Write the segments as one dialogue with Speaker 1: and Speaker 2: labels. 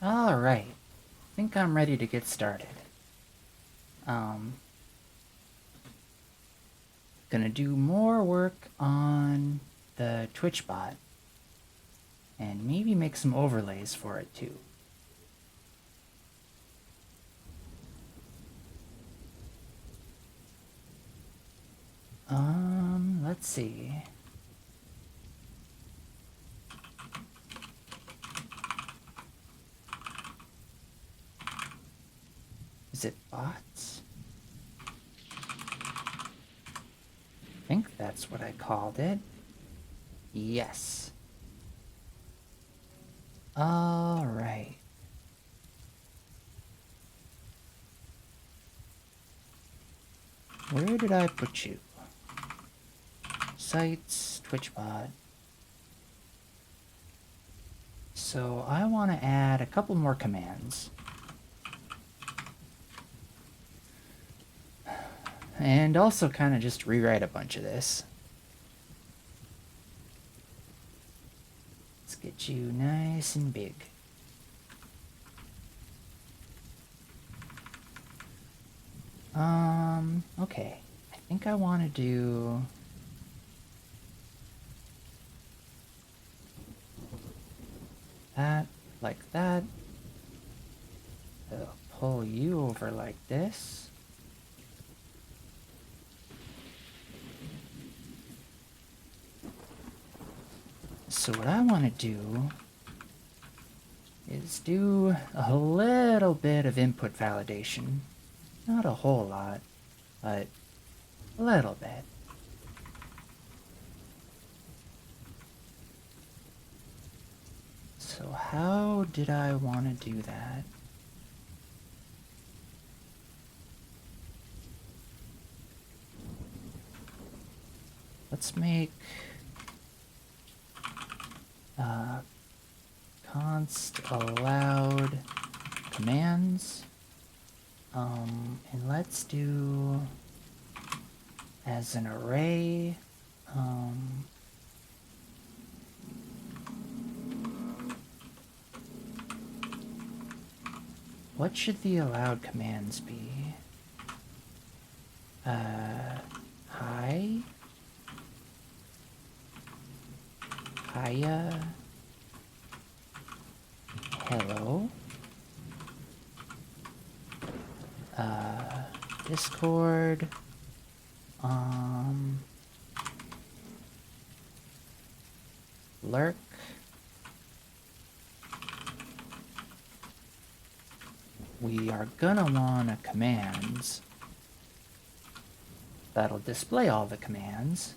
Speaker 1: Alright, think I'm ready to get started. Gonna do more work on the Twitch bot and maybe make some overlays for it too. Let's see. Is it bots? I think that's what I called it. Yes. Alright. Where did I put you? Sites, TwitchBot. So I want to add a couple more commands. And also kind of just rewrite a bunch of this. Let's get you nice and big. Okay. I think I want to do... that, like that. I'll pull you over like this. So what I want to do is do a little bit of input validation. Not a whole lot, but a little bit. So how did I want to do that? Let's make const allowed commands, and let's do as an array, what should the allowed commands be? Hi, hiya, hello, Discord, lurk, we are gonna want a commands that'll display all the commands.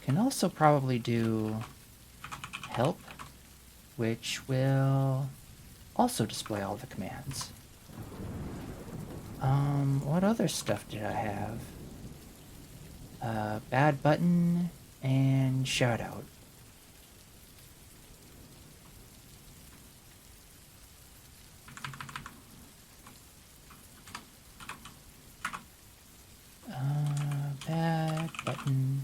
Speaker 1: Can also probably do help, which will also display all the commands. What other stuff did I have? Bad button and shout out. Bad button.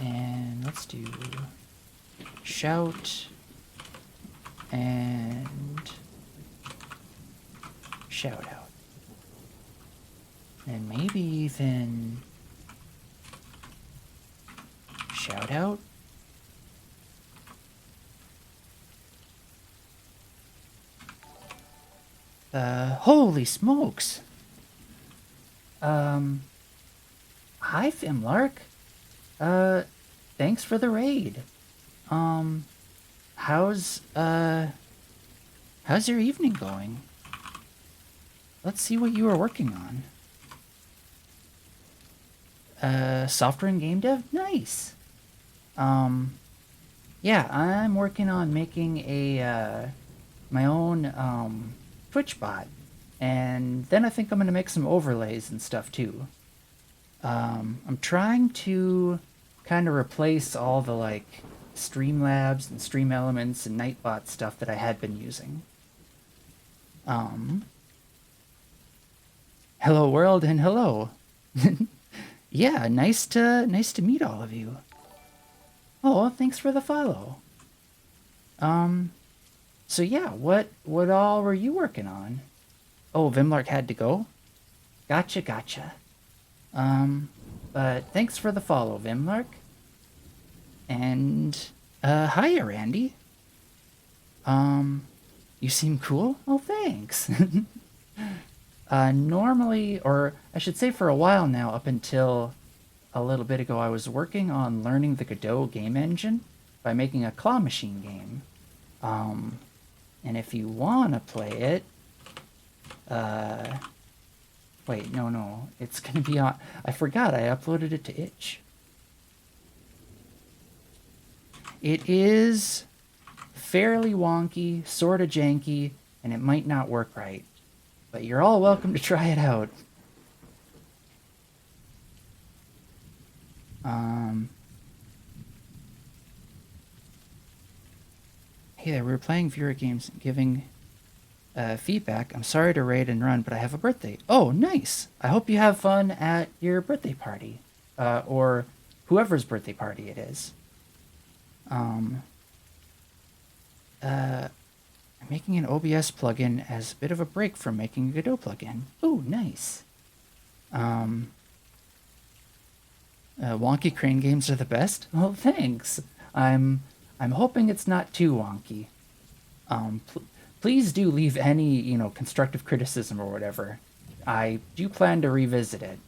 Speaker 1: And let's do shout and shout out. And maybe even shout out. Holy smokes. Hi Fimlark. Thanks for the raid. How's your evening going? Let's see what you were working on. Software and game dev? Nice. Yeah, I'm working on making a, my own, Twitch bot. And then I think I'm gonna make some overlays and stuff too. I'm trying to kind of replace all the like Streamlabs and Stream Elements and Nightbot stuff that I had been using. Hello world and hello. Yeah, nice to meet all of you. Oh, thanks for the follow. So yeah, what all were you working on? Oh, Vimlark had to go? Gotcha. But thanks for the follow, Vimlark. And hiya, Randy. You seem cool? Oh, thanks. Normally, or I should say for a while now, up until a little bit ago, I was working on learning the Godot game engine by making a claw machine game. And if you want to play it, wait, no, it's gonna be on, I forgot, I uploaded it to itch. It is fairly wonky, sorta janky, and it might not work right. But you're all welcome to try it out. Hey there, we were playing viewer games and giving feedback. I'm sorry to raid and run, but I have a birthday. Oh, nice! I hope you have fun at your birthday party. Or whoever's birthday party it is. I'm making an OBS plugin as a bit of a break from making a Godot plugin. Oh, nice. Wonky crane games are the best. Oh, thanks. I'm hoping it's not too wonky. Please do leave any, constructive criticism or whatever. I do plan to revisit it.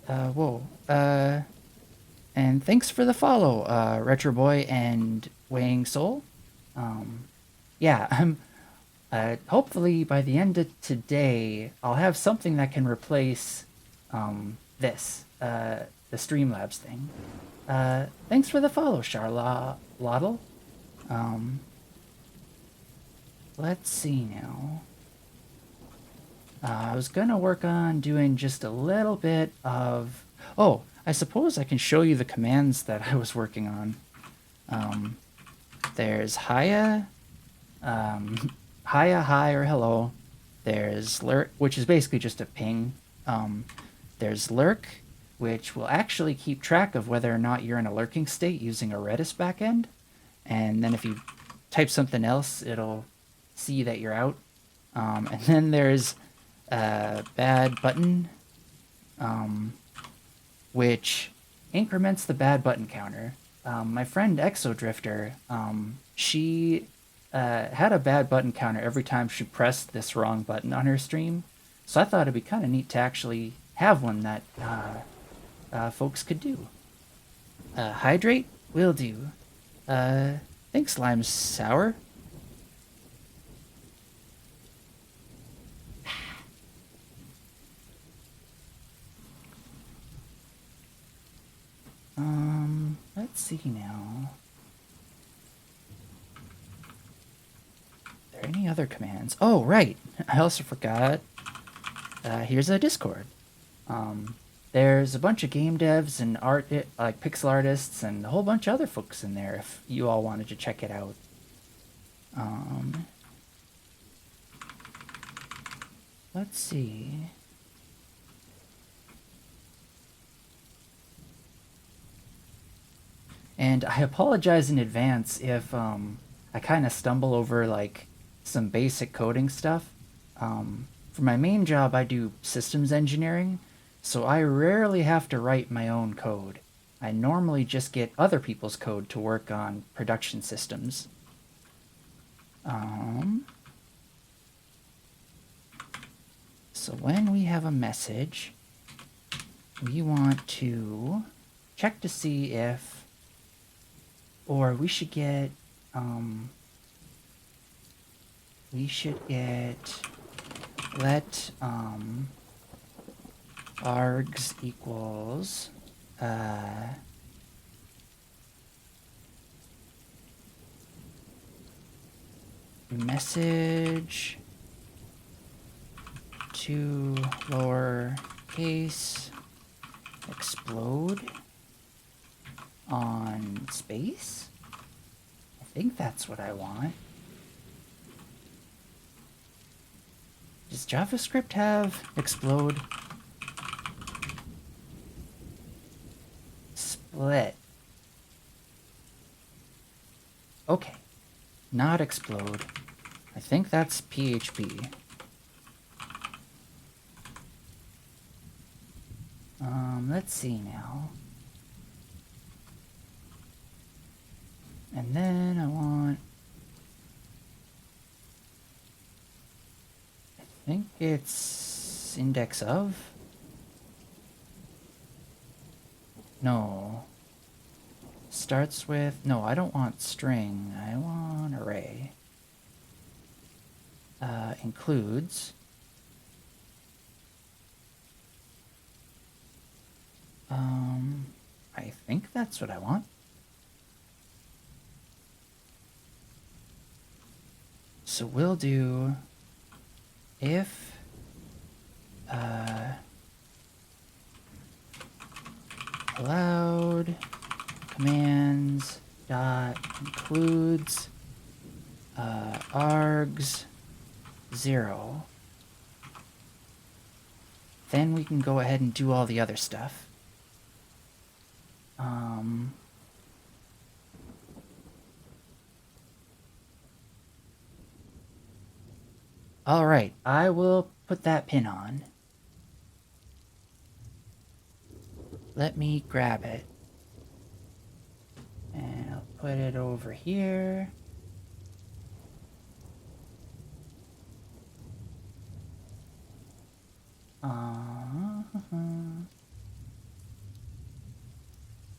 Speaker 1: Whoa. And thanks for the follow, Retro Boy and Weighing Soul. Yeah, hopefully by the end of today, I'll have something that can replace this, the Streamlabs thing. Thanks for the follow, Charlotte. Let's see now. I was gonna work on doing just a little bit of... Oh, I suppose I can show you the commands that I was working on. There's hiya, hi or hello. There's lurk, which is basically just a ping. There's lurk, which will actually keep track of whether or not you're in a lurking state using a Redis backend. And then if you type something else, it'll see that you're out. And then there's bad button, which increments the bad button counter. My friend Exodrifter, she had a bad button counter every time she pressed this wrong button on her stream. So I thought it'd be kind of neat to actually have one that folks could do. Hydrate? Will do. Thanks, Lime Sour. Let's see now. Are there any other commands? Oh, right. I also forgot. Here's a Discord. There's a bunch of game devs and like pixel artists and a whole bunch of other folks in there if you all wanted to check it out. Let's see. And I apologize in advance if I kind of stumble over like some basic coding stuff. For my main job, I do systems engineering, so I rarely have to write my own code. I normally just get other people's code to work on production systems. So when we have a message, we want to check to see if, or we should get let args equals message to lowercase explode on space? I think that's what I want. Does JavaScript have explode? Split. Okay. Not explode. I think that's PHP. Let's see now. And then I want... I think it's index of? No. Starts with... No, I don't want string. I want array. Includes... I think that's what I want. So we'll do if allowed commands dot includes args 0. Then we can go ahead and do all the other stuff. All right, I will put that pin on. Let me grab it. And I'll put it over here.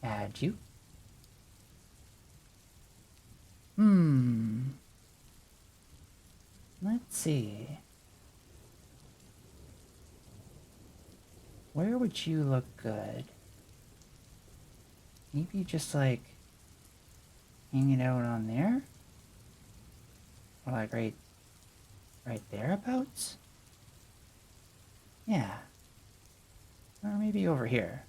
Speaker 1: Add you. Let's see. Where would you look good? Maybe just like hanging out on there? Or like right thereabouts? Yeah. Or maybe over here.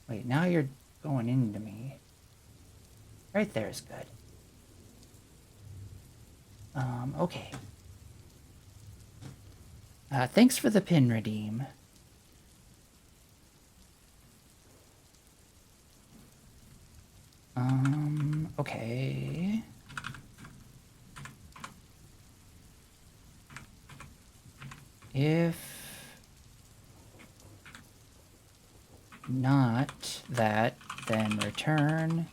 Speaker 1: Wait, now you're going into me. Right there is good. Okay. Thanks for the pin, Redeem. Okay. If not that, then return.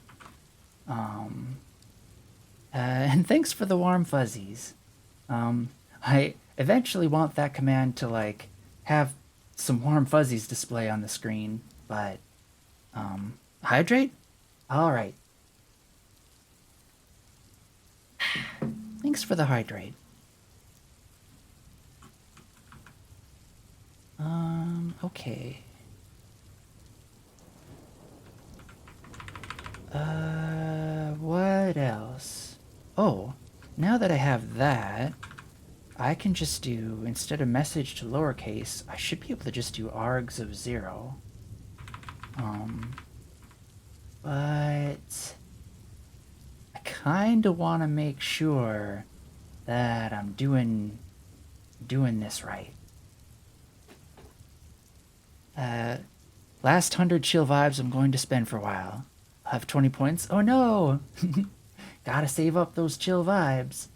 Speaker 1: And thanks for the warm fuzzies. I eventually want that command to, like, have some warm fuzzies display on the screen, but, hydrate? Alright. Thanks for the hydrate. Okay. What else? Oh, now that I have that, I can just do, instead of message to lowercase, I should be able to just do args of 0. But I kind of want to make sure that I'm doing this right. Last 100 chill vibes I'm going to spend for a while. I'll have 20 points. Oh no! Gotta save up those chill vibes.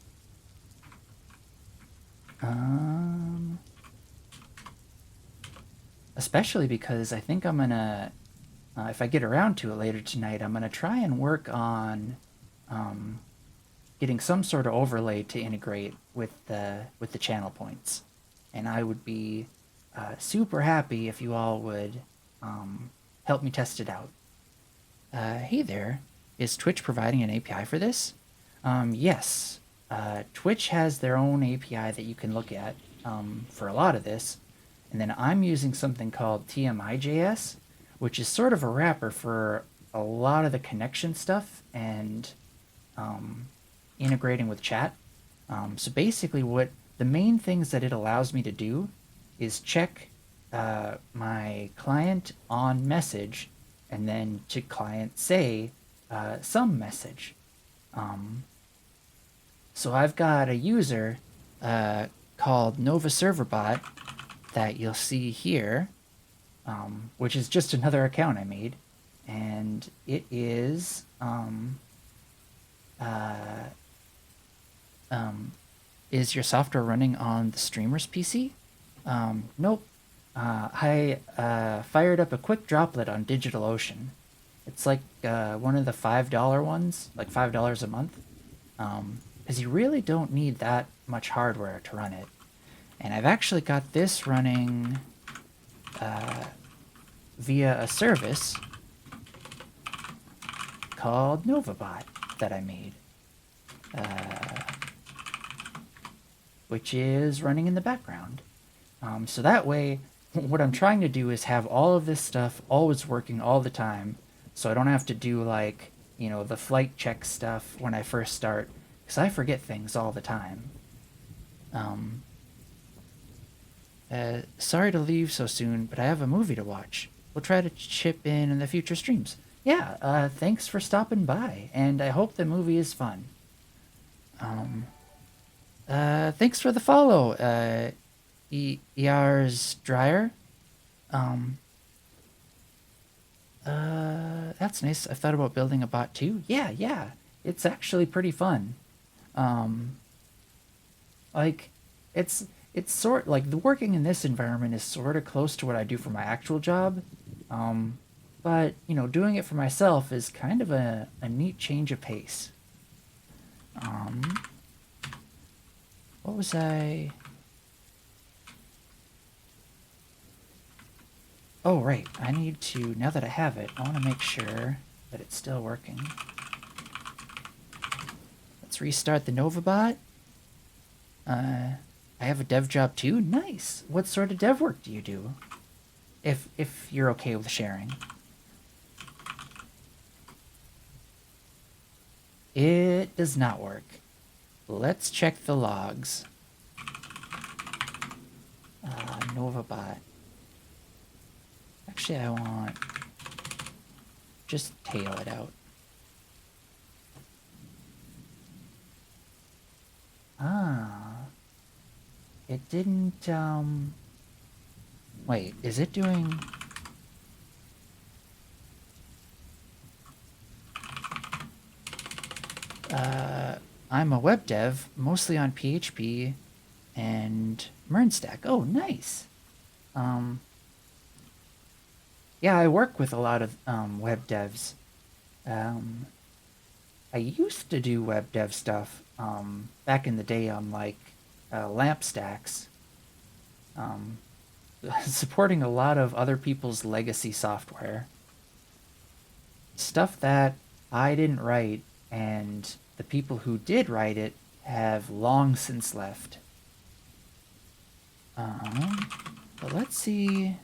Speaker 1: Especially because I think I'm gonna, if I get around to it later tonight, I'm gonna try and work on getting some sort of overlay to integrate with the channel points. And I would be super happy if you all would help me test it out. Hey there, is Twitch providing an API for this? Yes, Twitch has their own API that you can look at for a lot of this, and then I'm using something called TMI.js, which is sort of a wrapper for a lot of the connection stuff and integrating with chat. So basically what the main things that it allows me to do is check my client on message and then to client say some message. So I've got a user called Nova Serverbot that you'll see here, which is just another account I made, and it is is your software running on the streamer's PC? Nope. I fired up a quick droplet on DigitalOcean. It's like one of the $5 ones, like $5 a month, because you really don't need that much hardware to run it. And I've actually got this running via a service called NovaBot that I made, which is running in the background. So that way, what I'm trying to do is have all of this stuff always working all the time, so I don't have to do like, the flight check stuff when I first start, because I forget things all the time. Sorry to leave so soon, but I have a movie to watch. We'll try to chip in the future streams. Yeah, thanks for stopping by, and I hope the movie is fun. Thanks for the follow, ER's Dryer. That's nice. I've thought about building a bot too. Yeah. It's actually pretty fun. Like, it's sort like the working in this environment is sort of close to what I do for my actual job. But, doing it for myself is kind of a neat change of pace. What was I... Oh, right. I need to, now that I have it, I want to make sure that it's still working. Let's restart the NovaBot. I have a dev job too? Nice! What sort of dev work do you do? If you're okay with sharing. It does not work. Let's check the logs. NovaBot. Actually, I want... just tail it out. It didn't, Wait, is it doing... I'm a web dev, mostly on PHP and MERNstack. Oh, nice. Yeah, I work with a lot of web devs. I used to do web dev stuff back in the day on like LAMP stacks, supporting a lot of other people's legacy software. Stuff that I didn't write, and the people who did write it have long since left. But let's see...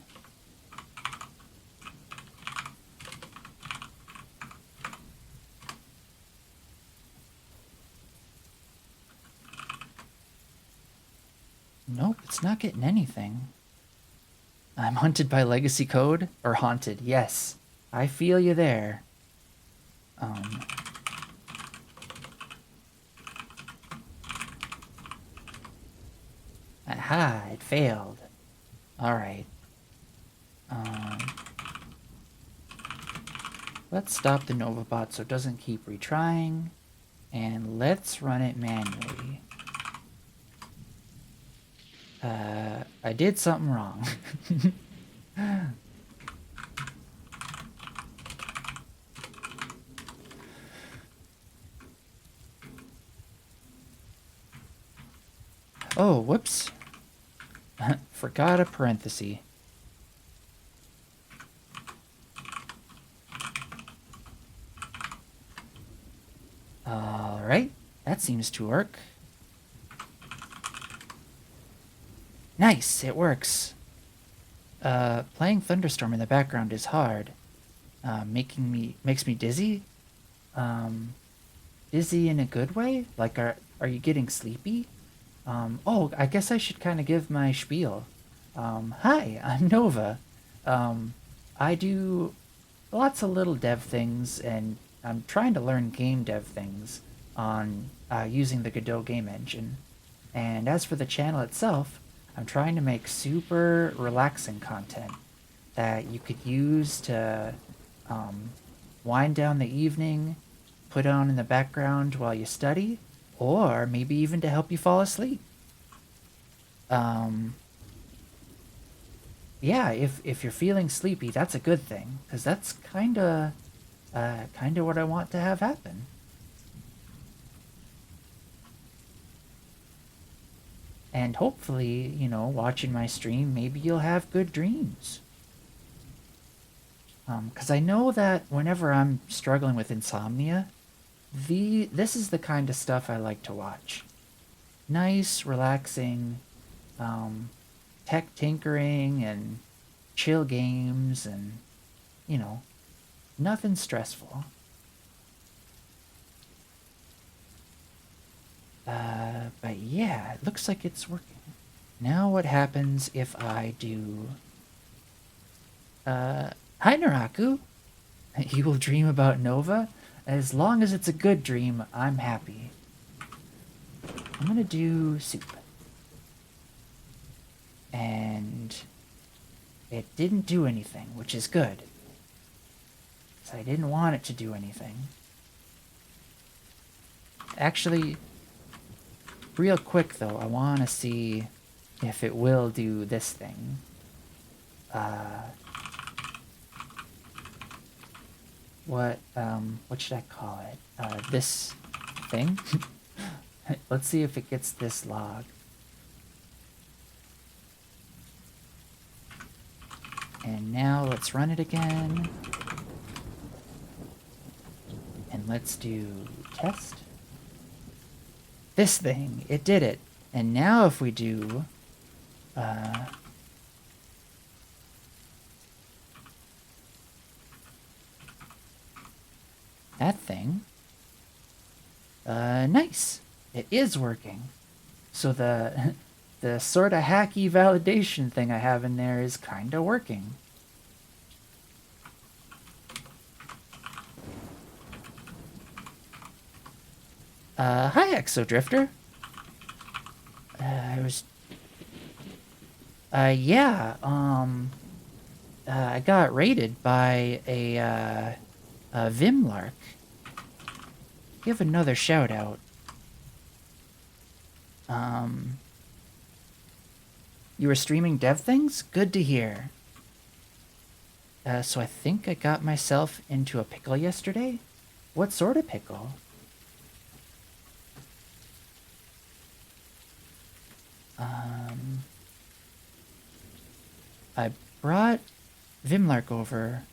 Speaker 1: Nope, it's not getting anything. I'm hunted by legacy code? Or haunted, yes. I feel you there. Aha, it failed. Alright. Let's stop the NovaBot so it doesn't keep retrying. And let's run it manually. I did something wrong. Oh, whoops. Forgot a parenthesis. Alright, that seems to work. Nice, it works. Playing Thunderstorm in the background is hard. Makes me dizzy. Dizzy in a good way? Like, are you getting sleepy? Oh, I guess I should kind of give my spiel. Hi, I'm Nova. Um, I do lots of little dev things, and I'm trying to learn game dev things on using the Godot game engine. And as for the channel itself, I'm trying to make super relaxing content that you could use to um, wind down the evening, put on in the background while you study, or maybe even to help you fall asleep. Um, yeah, if you're feeling sleepy, that's a good thing, because that's kind of what I want to have happen. And hopefully, watching my stream, maybe you'll have good dreams. Because I know that whenever I'm struggling with insomnia, this is the kind of stuff I like to watch. Nice, relaxing, um, tech tinkering and chill games and, you know, nothing stressful. But yeah, it looks like it's working. Now what happens if I do... Hi Naraku! You will dream about Nova? As long as it's a good dream, I'm happy. I'm gonna do soup. And it didn't do anything, which is good. So I didn't want it to do anything. Actually, real quick though, I want to see if it will do this thing. What should I call it? This thing? Let's see if it gets this log. And now let's run it again. And let's do test. This thing, it did it. And now if we do... that thing... nice. It is working. So the... the sort of hacky validation thing I have in there is kind of working. Hi, Exodrifter. Yeah, I got raided by a Vimlark. Give another shout out. You were streaming dev things? Good to hear. So I think I got myself into a pickle yesterday? What sort of pickle? I brought Vimlark over,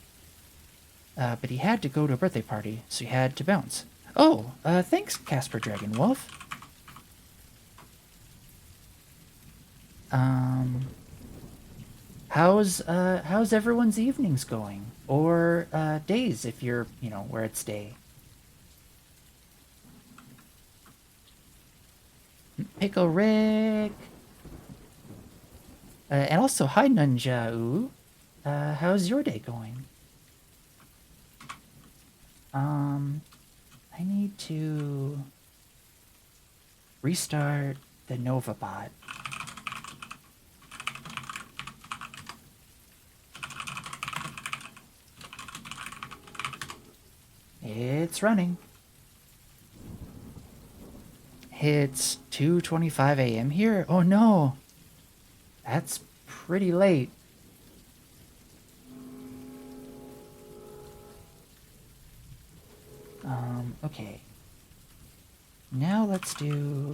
Speaker 1: but he had to go to a birthday party, so he had to bounce. Oh, thanks, Casper Dragonwolf. How's everyone's evenings going? Or, days, if you're, where it's day. Pickle Rick! And also, hi Nunjau. How's your day going? I need to restart the Nova bot. It's running. It's 2:25 a.m. here? Oh no! That's pretty late. Okay. Now let's do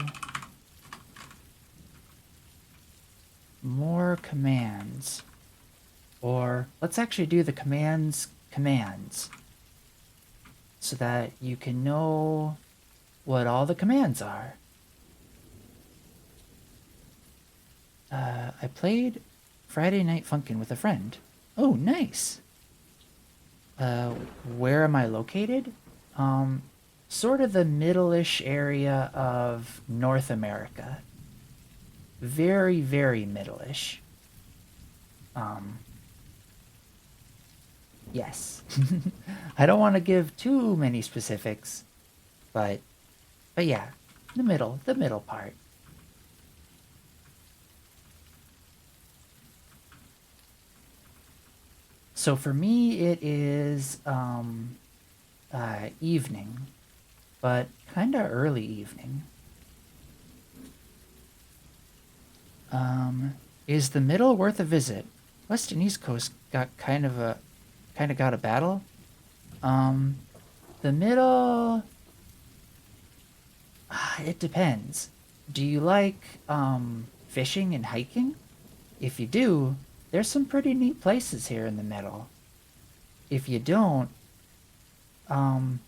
Speaker 1: more commands. Or let's actually do the commands so that you can know what all the commands are. I played Friday Night Funkin' with a friend. Oh, nice. Where am I located? Sort of the middle-ish area of North America. very, very middle-ish. Um, yes. I don't want to give too many specifics, but yeah, the middle part. So for me, it is evening, but kind of early evening. Is the middle worth a visit? West and East Coast got kind of got a battle. Um, the middle, it depends. Do you like fishing and hiking? If you do, there's some pretty neat places here in the middle. If you don't, um,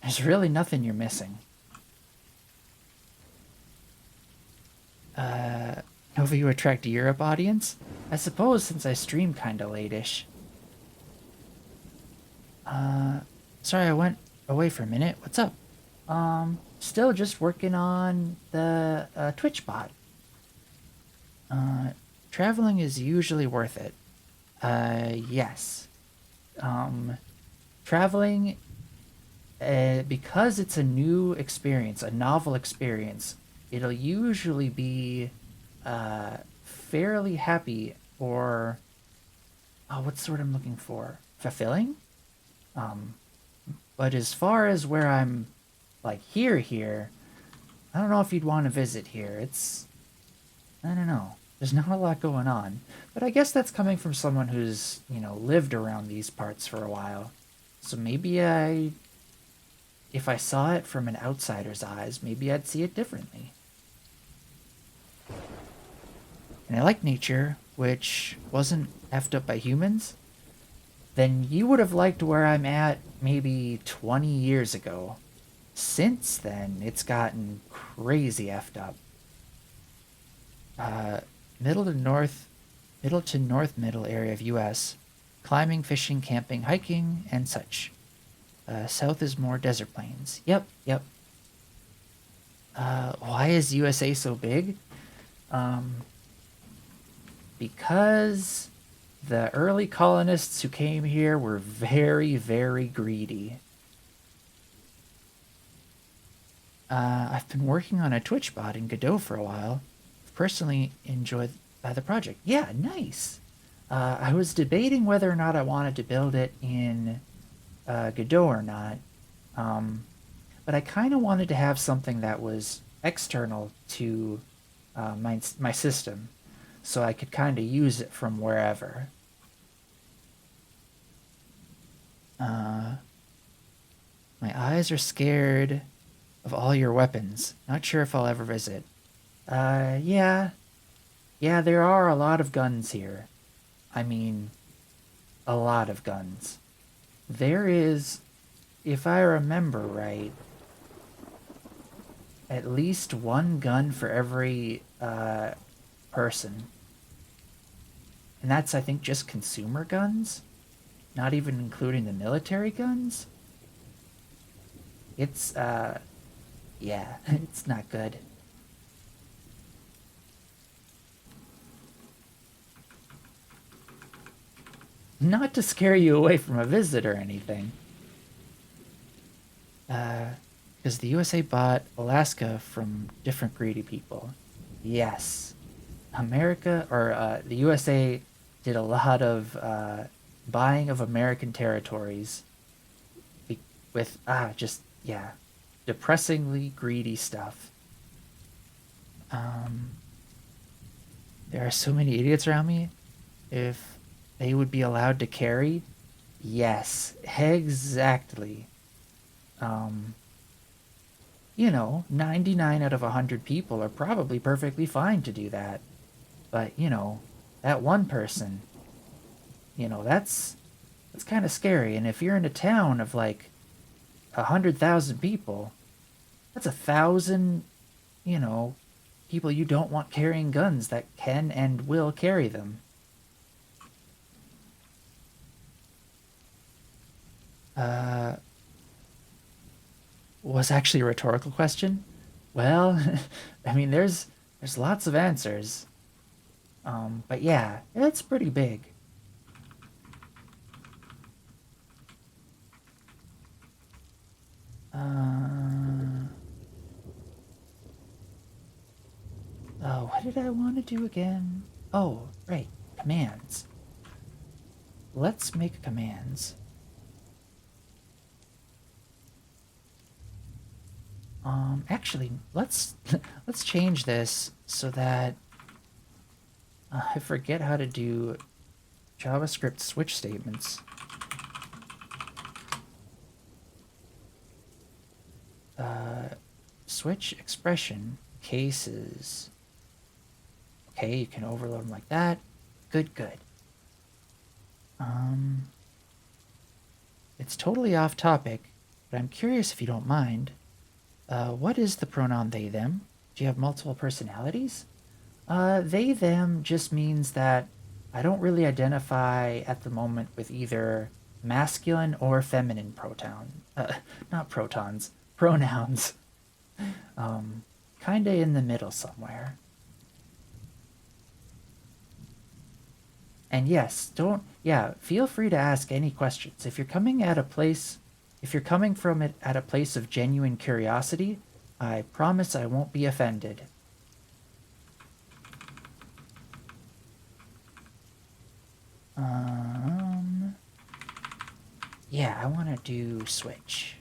Speaker 1: there's really nothing you're missing. Nova, you attract a Europe audience? I suppose since I stream kinda late-ish. Sorry I went away for a minute. What's up? Still just working on the Twitch bot. Traveling is usually worth it. Yes. Traveling, because it's a new experience, a novel experience, it'll usually be fairly happy or, oh, what's the word I'm looking for? Fulfilling? But as far as where I'm, like, here, I don't know if you'd want to visit here. It's, I don't know. There's not a lot going on. But I guess that's coming from someone who's, lived around these parts for a while. So maybe if I saw it from an outsider's eyes, maybe I'd see it differently. And I like nature, which wasn't effed up by humans. Then you would have liked where I'm at maybe 20 years ago. Since then, it's gotten crazy effed up. Uh, middle to north, middle area of U.S. Climbing, fishing, camping, hiking, and such. South is more desert plains. Yep, yep. Why is USA so big? Because the early colonists who came here were very, very greedy. I've been working on a Twitch bot in Godot for a while. I've personally enjoyed the project. Yeah, nice. I was debating whether or not I wanted to build it in Godot or not. But I kind of wanted to have something that was external to my system, so I could kind of use it from wherever. My eyes are scared of all your weapons. Not sure if I'll ever visit. Yeah. Yeah, there are a lot of guns here. I mean, a lot of guns. There is, if I remember right, at least one gun for every person. And that's, I think, just consumer guns? Not even including the military guns? It's, yeah, it's not good. Not to scare you away from a visit or anything. Because the USA bought Alaska from different greedy people. Yes. America, or the USA did a lot of buying of American territories with, just, yeah, depressingly greedy stuff. There are so many idiots around me. If they would be allowed to carry, yes, exactly. 99 out of 100 people are probably perfectly fine to do that. But, that one person, that's kind of scary. And if you're in a town of like 100,000 people, that's 1,000, you know, people you don't want carrying guns that can and will carry them. Was actually a rhetorical question. Well, I mean, There's lots of answers. But yeah, it's pretty big. Uh, oh, what did I want to do again? Oh, right, commands. Let's make commands. Actually, let's let's change this so that I forget how to do JavaScript switch statements. Switch expression cases. Okay, you can overload them like that. Good, good. It's totally off topic, but I'm curious if you don't mind. What is the pronoun they, them? Do you have multiple personalities? They, them just means that I don't really identify at the moment with either masculine or feminine not protons, pronouns. Kinda in the middle somewhere. And yes, feel free to ask any questions. If you're coming from it at a place of genuine curiosity, I promise I won't be offended. Um, yeah, I want to do switch.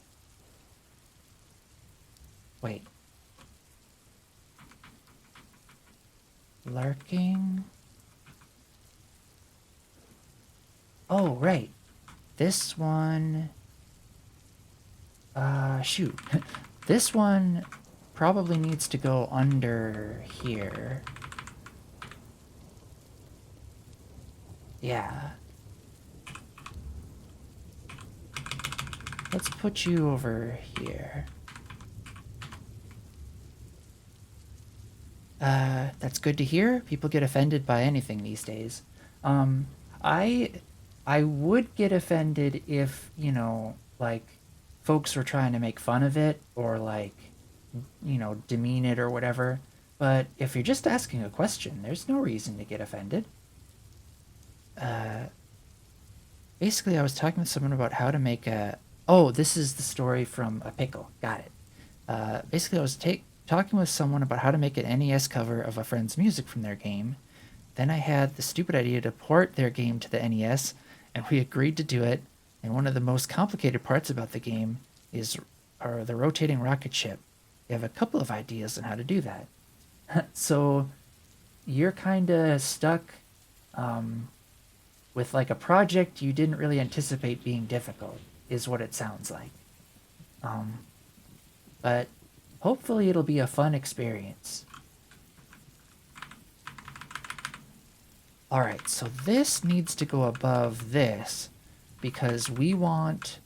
Speaker 1: Wait. Lurking. Oh, right. This one... shoot. This one probably needs to go under here. Yeah. Let's put you over here. That's good to hear. People get offended by anything these days. I I would get offended if, like folks were trying to make fun of it or like, demean it or whatever. But if you're just asking a question, there's no reason to get offended. Basically, I was talking with someone about how to make a. Oh, this is the story from A Pickle. Got it. Basically, I was talking with someone about how to make an NES cover of a friend's music from their game. Then I had the stupid idea to port their game to the NES, and we agreed to do it. And one of the most complicated parts about the game are the rotating rocket ship. We have a couple of ideas on how to do that. So you're kind of stuck with like a project you didn't really anticipate being difficult, is what it sounds like. But hopefully it'll be a fun experience. All right, so this needs to go above this because we want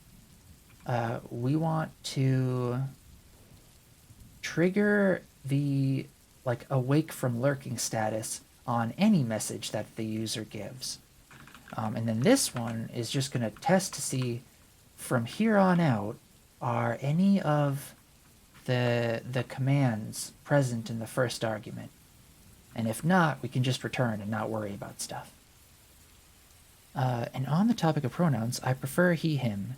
Speaker 1: to trigger the like awake from lurking status on any message that the user gives. And then this one is just going to test to see from here on out, are any of the commands present in the first argument? And if not, we can just return and not worry about stuff. And on the topic of pronouns, I prefer he, him.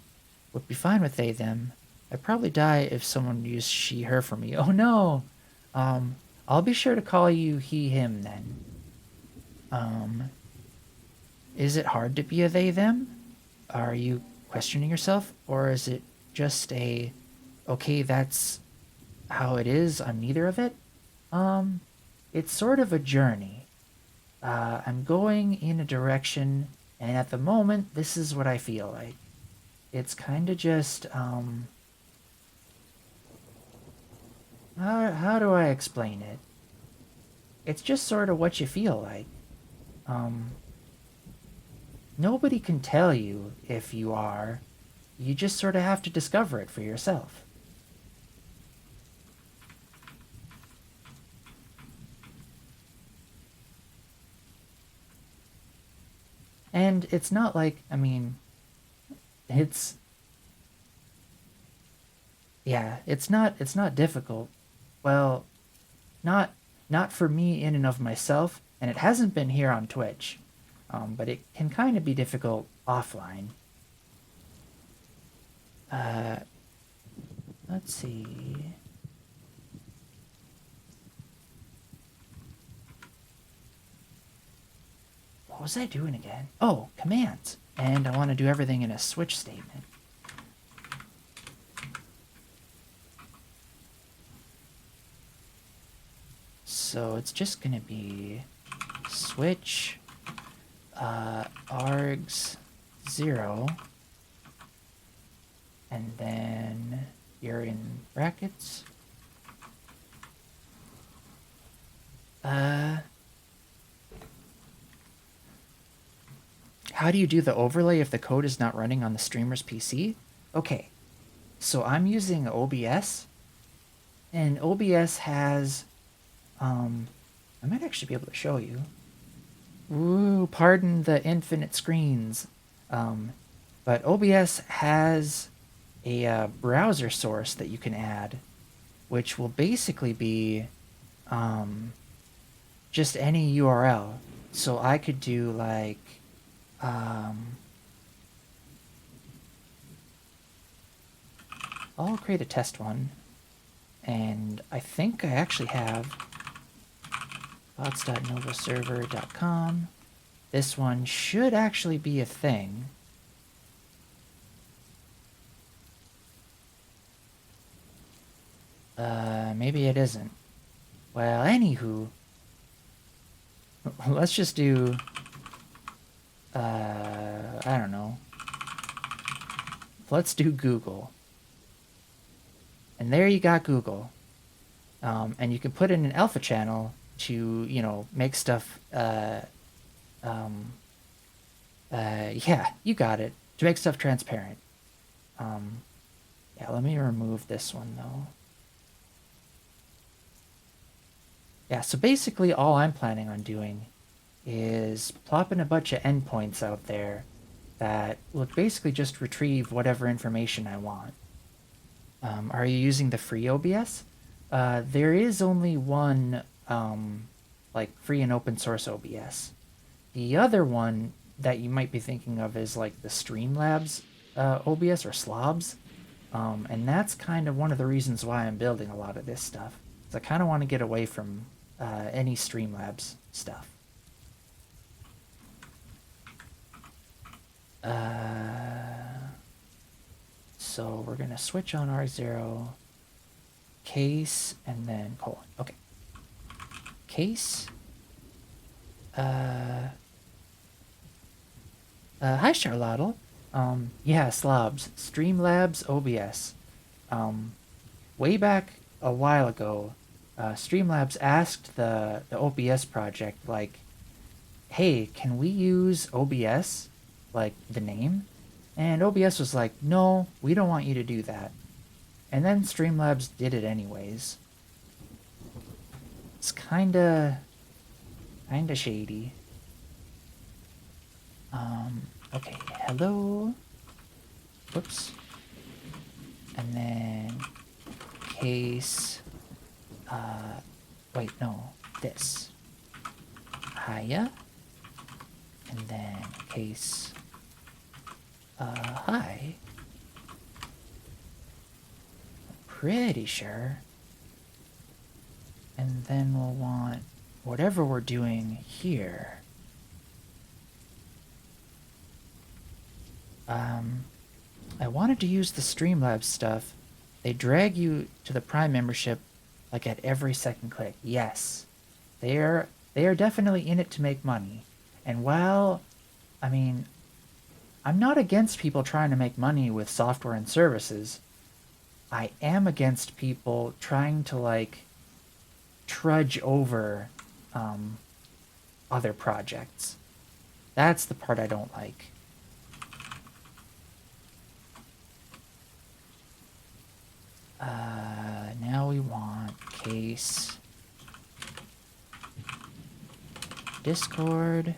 Speaker 1: Would be fine with they, them. I'd probably die if someone used she, her for me. Oh no! I'll be sure to call you he, him then. Is it hard to be a they, them? Are you questioning yourself? Or is it just okay, that's how it is, I'm neither of it? It's sort of a journey. I'm going in a direction, and at the moment, this is what I feel like. It's kind of just, how do I explain it? It's just sort of what you feel like. Nobody can tell you if you are. You just sort of have to discover it for yourself. And it's not like, I mean, it's yeah, it's not difficult. Well, not not for me in and of myself, and it hasn't been here on Twitch, but it can kind of be difficult offline. Let's see. What was I doing again? Oh, commands. And I want to do everything in a switch statement. So it's just going to be switch args 0, and then you're in brackets. How do you do the overlay if the code is not running on the streamer's PC? Okay, so I'm using OBS, and OBS has, I might actually be able to show you. Ooh, pardon the infinite screens. But OBS has a browser source that you can add, which will basically be just any URL. So I could do like I'll create a test one, and I think I actually have bots.novaserver.com. This one should actually be a thing. Maybe it isn't. Well, anywho, let's just do, I don't know. Let's do Google. And there you got Google. And you can put in an alpha channel to, you know, make stuff, yeah, you got it. To make stuff transparent. Yeah, let me remove this one, though. Yeah, so basically all I'm planning on doing is plopping a bunch of endpoints out there that will basically just retrieve whatever information I want. Are you using the free OBS? There is only one, like, free and open source OBS. The other one that you might be thinking of is, like, the Streamlabs OBS, or Slobs. And that's kind of one of the reasons why I'm building a lot of this stuff. I kind of want to get away from any Streamlabs stuff. So we're going to switch on R0, case, and then colon. Okay. Case. Hi, Charlotte. Yeah, Slobs. Streamlabs OBS. Way back a while ago, Streamlabs asked the OBS project, like, hey, can we use OBS, like, the name? And OBS was like, no, we don't want you to do that. And then Streamlabs did it anyways. It's kinda shady. Okay, hello. Whoops. And then case, wait, no, this. Hiya. And then case, hi. Pretty sure. And then we'll want whatever we're doing here. I wanted to use the Streamlabs stuff. They drag you to the Prime membership like at every second click. Yes. They are definitely in it to make money. And while, I mean, I'm not against people trying to make money with software and services, I am against people trying to, like, trudge over other projects. That's the part I don't like. Now we want case Discord,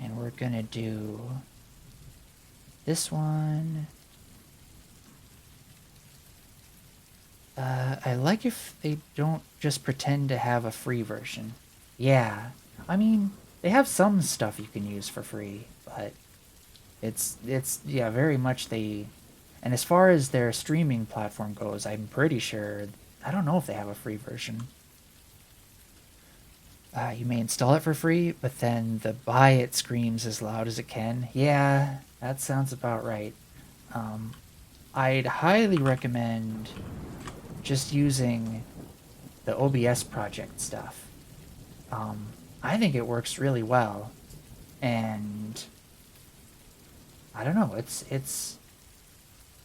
Speaker 1: and we're gonna do this one. I like if they don't just pretend to have a free version. Yeah, I mean, they have some stuff you can use for free, but it's yeah, very much they. And as far as their streaming platform goes, I'm pretty sure I don't know if they have a free version. You may install it for free, but then the buy it screams as loud as it can. Yeah, that sounds about right. Um, I'd highly recommend just using the OBS project stuff. Um, I think it works really well, and I don't know. It's.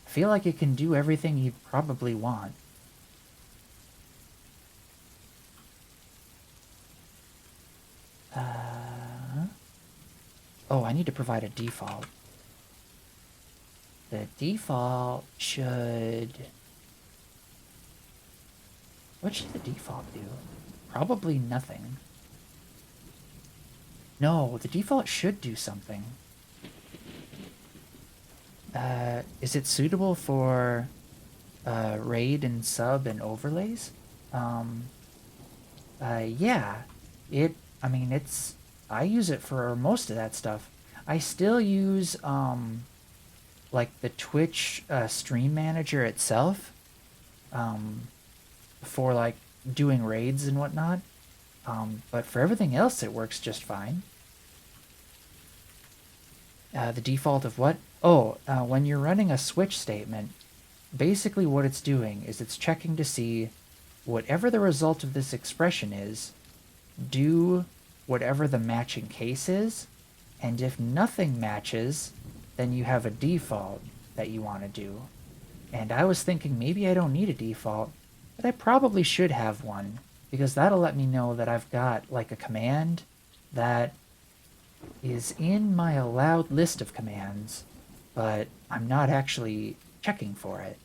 Speaker 1: I feel like it can do everything you'd probably want. Uh, oh, I need to provide a default. The default should. What should the default do? Probably nothing. No, the default should do something. Is it suitable for raid and sub and overlays? Um, yeah. I mean, I use it for most of that stuff. I still use, like the Twitch stream manager itself, um, for like doing raids and whatnot. But for everything else, it works just fine. The default of what? Oh, when you're running a switch statement, basically what it's doing is it's checking to see whatever the result of this expression is, do whatever the matching case is, and if nothing matches, then you have a default that you want to do. And I was thinking maybe I don't need a default, but I probably should have one, because that'll let me know that I've got like a command that is in my allowed list of commands, but I'm not actually checking for it.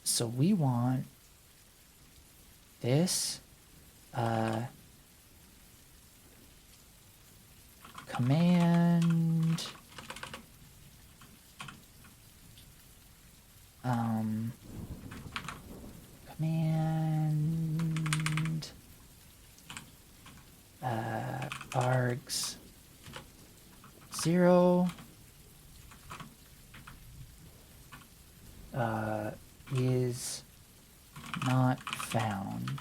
Speaker 1: So we want this command command args 0 is not found.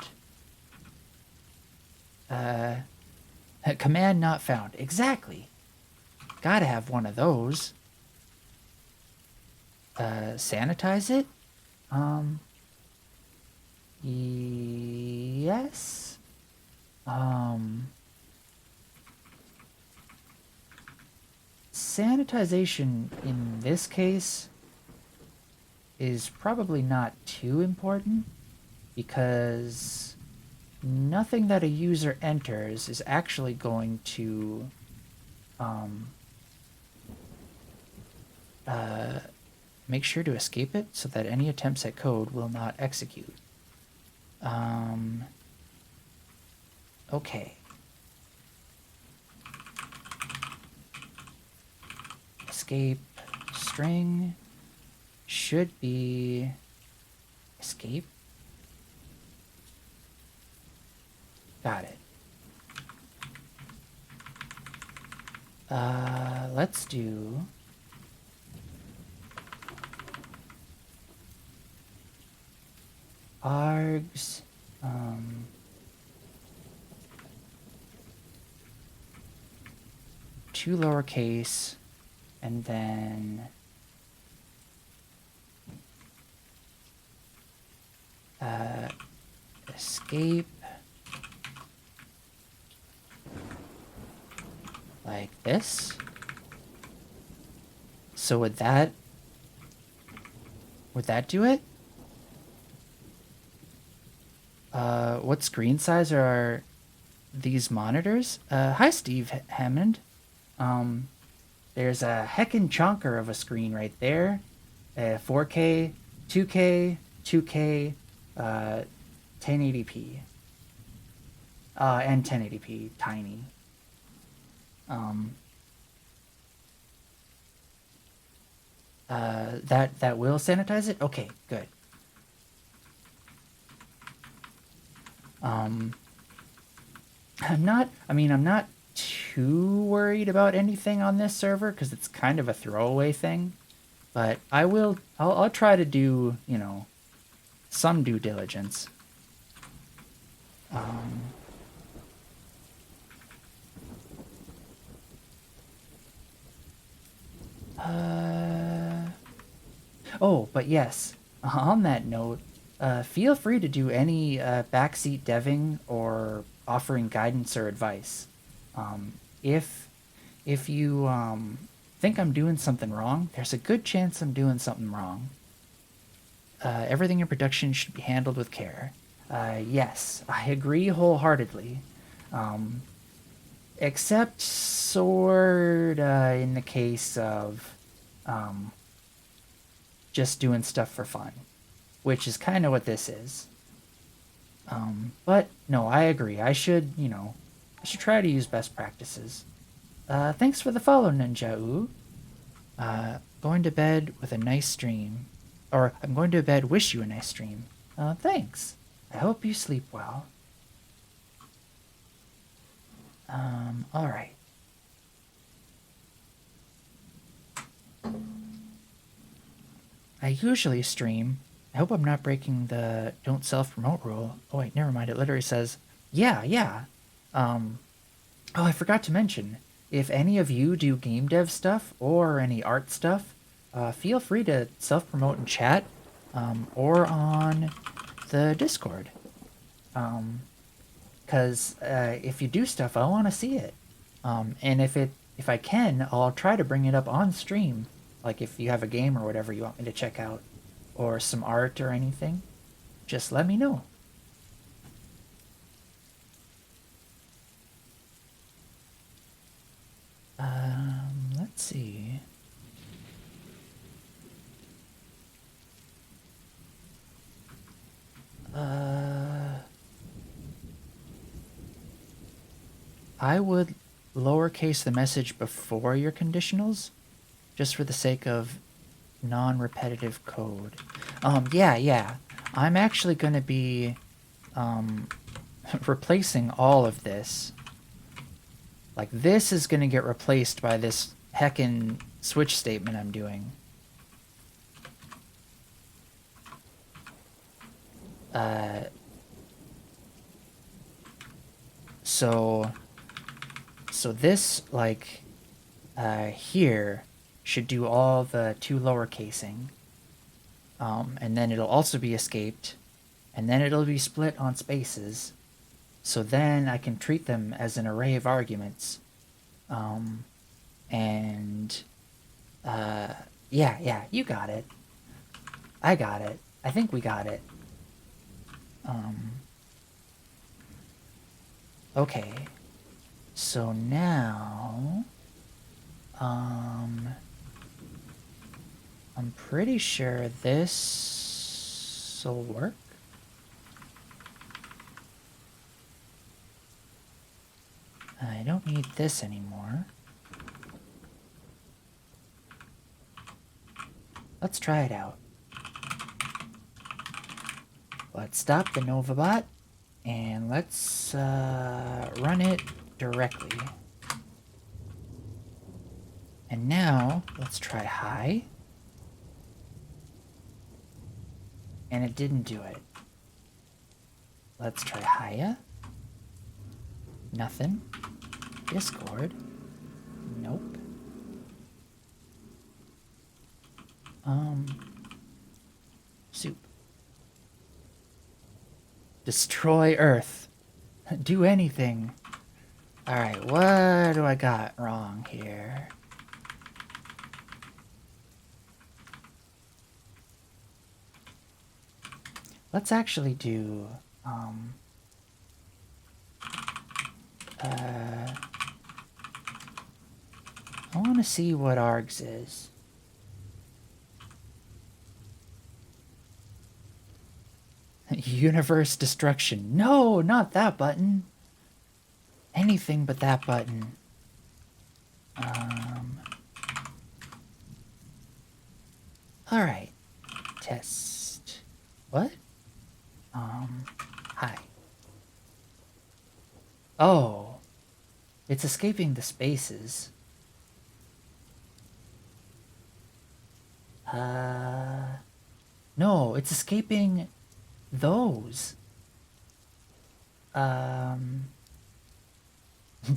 Speaker 1: Command not found. Exactly. Gotta have one of those. Sanitize it? Yes. Sanitization in this case is probably not too important because nothing that a user enters is actually going to make sure to escape it so that any attempts at code will not execute. Okay. Escape string should be escape. Got it. Let's do args two lowercase and then escape like this. So would that do it? What screen size are these monitors? Hi Steve Hammond. There's a heckin' chonker of a screen right there. 4K, 2K, 2K, 1080p. And 1080p, tiny. That will sanitize it? Okay, good. I'm not too worried about anything on this server because it's kind of a throwaway thing. But I'll try to do, some due diligence. Um, oh, but yes, on that note, feel free to do any backseat deving or offering guidance or advice. Um, if if you think I'm doing something wrong, there's a good chance I'm doing something wrong. Everything in production should be handled with care. Yes, I agree wholeheartedly. Um, except sorta in the case of um, just doing stuff for fun, which is kind of what this is. But no, I agree. I should try to use best practices. Thanks for the follow, Ninja. Going to bed with a nice stream. Or, I'm going to bed, wish you a nice stream. Thanks. I hope you sleep well. Alright. I usually stream. I hope I'm not breaking the don't self-promote rule. Oh wait, never mind. It literally says, yeah, yeah. Oh, I forgot to mention, if any of you do game dev stuff or any art stuff, feel free to self-promote in chat, or on the Discord. Because if you do stuff, I want to see it. And if I can, I'll try to bring it up on stream. Like if you have a game or whatever you want me to check out, or some art or anything, just let me know. Let's see. I would lowercase the message before your conditionals, just for the sake of non-repetitive code. Yeah. I'm actually going to be replacing all of this. Like, this is going to get replaced by this heckin' switch statement I'm doing. So this, like, here should do all the two lower casing. And then it'll also be escaped. And then it'll be split on spaces. So then I can treat them as an array of arguments. Yeah, you got it. I got it. I think we got it. Okay. So now, I'm pretty sure this'll work. I don't need this anymore. Let's try it out. Let's stop the NovaBot, and let's run it directly. And now, let's try high. And it didn't do it. Let's try higher. Nothing. Discord. Nope. Soup. Destroy Earth. Do anything. Alright, what do I got wrong here? Let's actually do, I want to see what args is. Universe destruction. No, not that button. Anything but that button. All right. Test. What? Hi. Oh, it's escaping the spaces. No, it's escaping those. The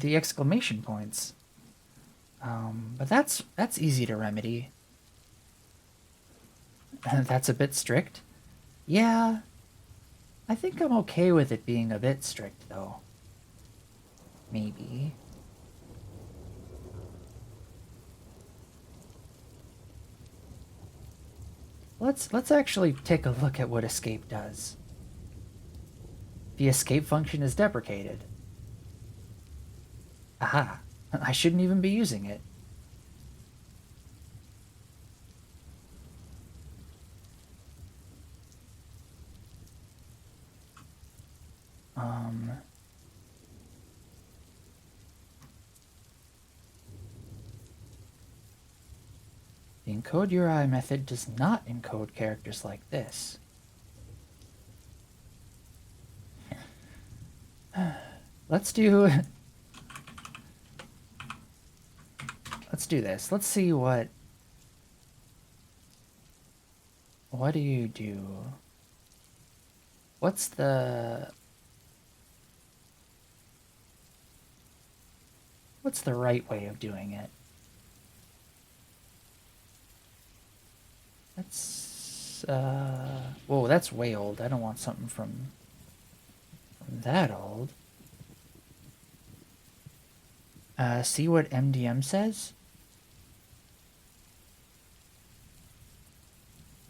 Speaker 1: exclamation points. But that's easy to remedy. That's a bit strict. Yeah, I think I'm okay with it being a bit strict, though. Maybe. Let's actually take a look at what escape does. The escape function is deprecated. Aha, I shouldn't even be using it. The encode URI method does not encode characters like this. Let's do this. Let's see what do you do? What's the right way of doing it? That's whoa, that's way old. I don't want something from that old. See what MDM says?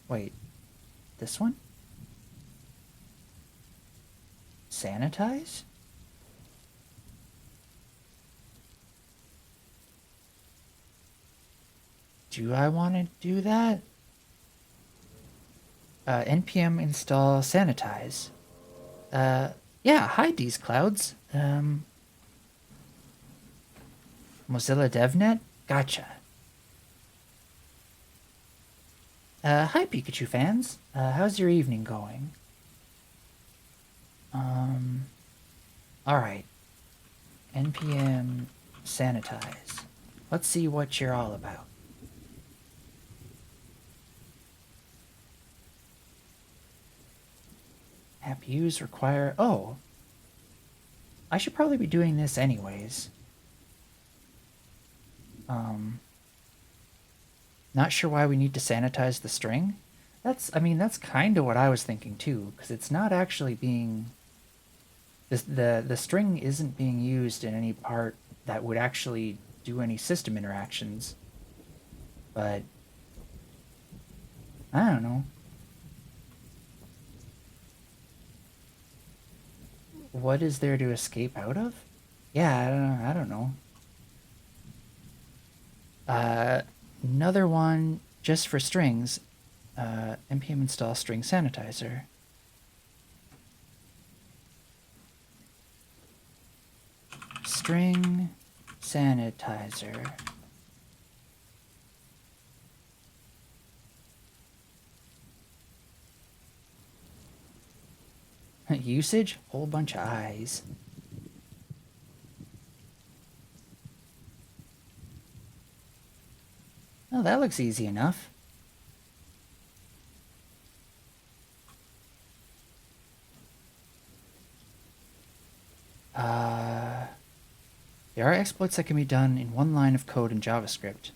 Speaker 1: Wait, this one? Sanitize? Do I want to do that? npm install sanitize. Yeah, hide these clouds. Mozilla DevNet? Gotcha. Hi Pikachu fans. How's your evening going? Alright. npm sanitize. Let's see what you're all about. App use require... Oh. I should probably be doing this anyways. Not sure why we need to sanitize the string. That's kind of what I was thinking too, because it's not actually being... The string isn't being used in any part that would actually do any system interactions. But... I don't know. What is there to escape out of? Yeah, I don't know. Another one just for strings. npm install string sanitizer. String sanitizer. Usage? Whole bunch of eyes. Oh, that looks easy enough. There are exploits that can be done in one line of code in JavaScript.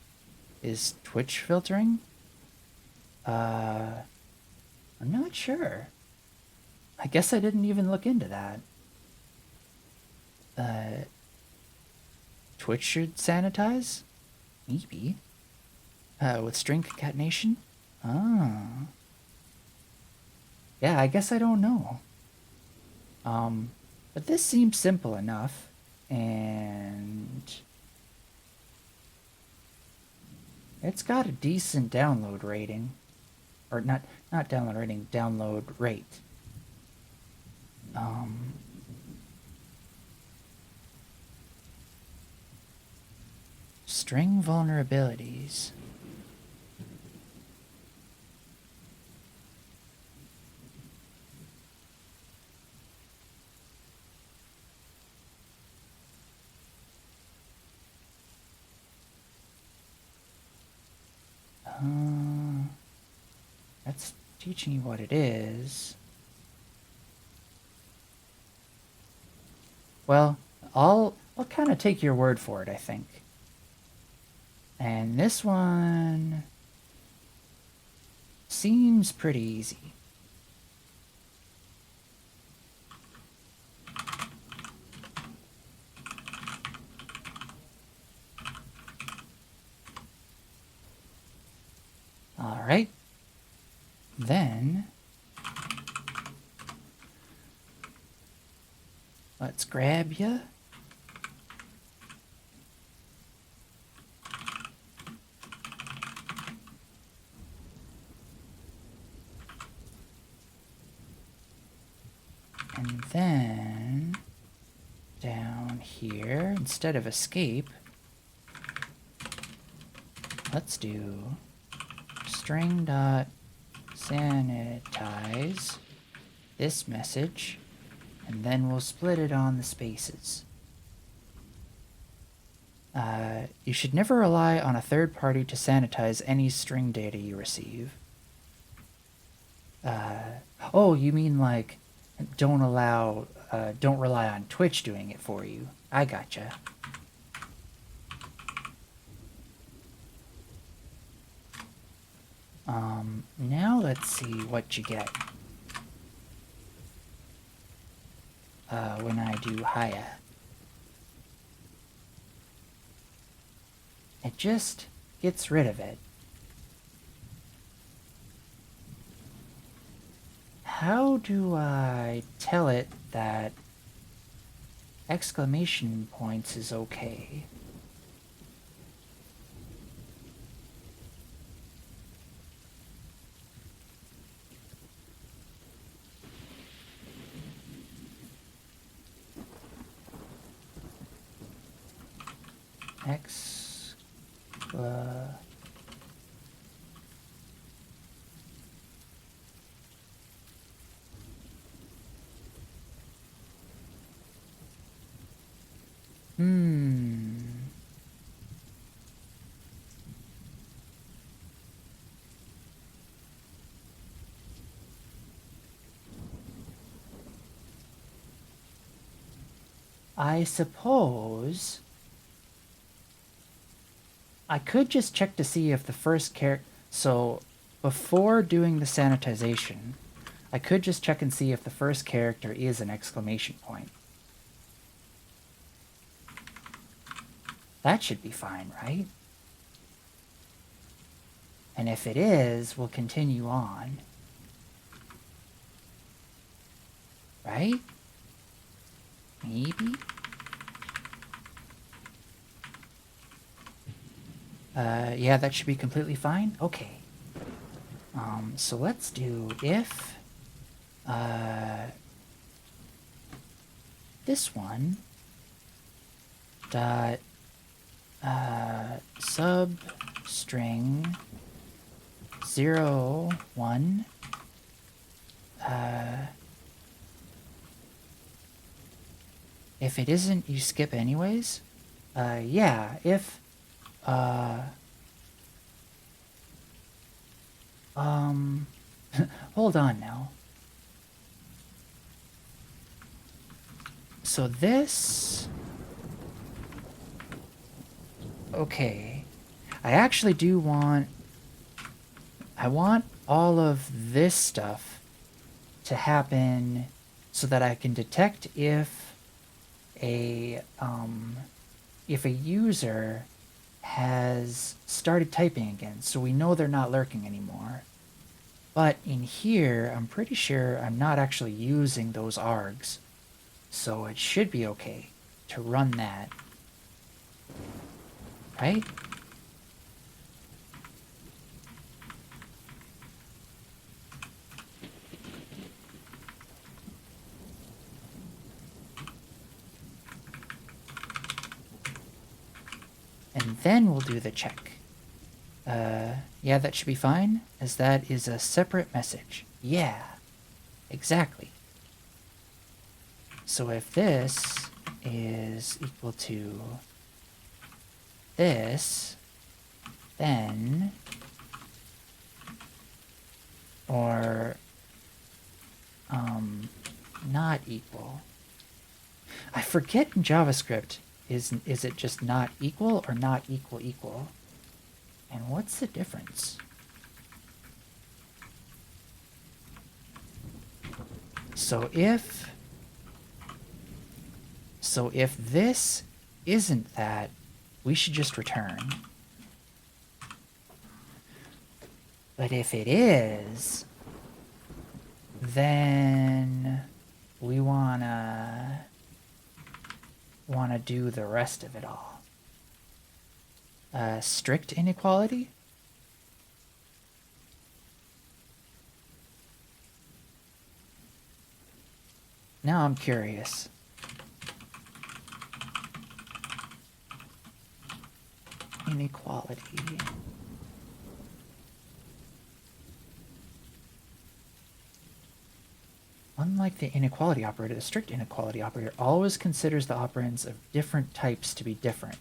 Speaker 1: Is Twitch filtering? I'm not sure. I guess I didn't even look into that. Twitch should sanitize? Maybe. With string concatenation? Ah. Yeah, I guess I don't know. But this seems simple enough, and it's got a decent download rating. Or not download rating, download rate. String vulnerabilities. That's teaching you what it is. Well, I'll kind of take your word for it, I think. And this one seems pretty easy. All right. Then let's grab you. And then down here, instead of escape, let's do string.sanitize this message, and then we'll split it on the spaces. You should never rely on a third party to sanitize any string data you receive. Oh, you mean like don't rely on Twitch doing it for you. I gotcha. Now let's see what you get. When I do Haya. It just gets rid of it. How do I tell it that exclamation points is okay? I suppose I could just check to see if the first character... So, before doing the sanitization, I could just check and see if the first character is an exclamation point. That should be fine, right? And if it is, we'll continue on. Right? Maybe? Yeah, that should be completely fine. Okay. So let's do if this one dot substring 0 1 if it isn't, you skip anyways. Yeah, if hold on now. So this... Okay. I actually do want... I want all of this stuff to happen so that I can detect if a user has started typing again, so we know they're not lurking anymore. But in here, I'm pretty sure I'm not actually using those args, so it should be okay to run that. Right? And then we'll do the check. Yeah, that should be fine, as that is a separate message. Yeah, exactly. So if this is equal to this, then or not equal. I forget in JavaScript, is it just not equal or not equal equal? And what's the difference? So if this isn't that, we should just return. But if it is, then we wanna do the rest of it all. Strict inequality? Now I'm curious. Inequality. Unlike the inequality operator, the strict inequality operator always considers the operands of different types to be different.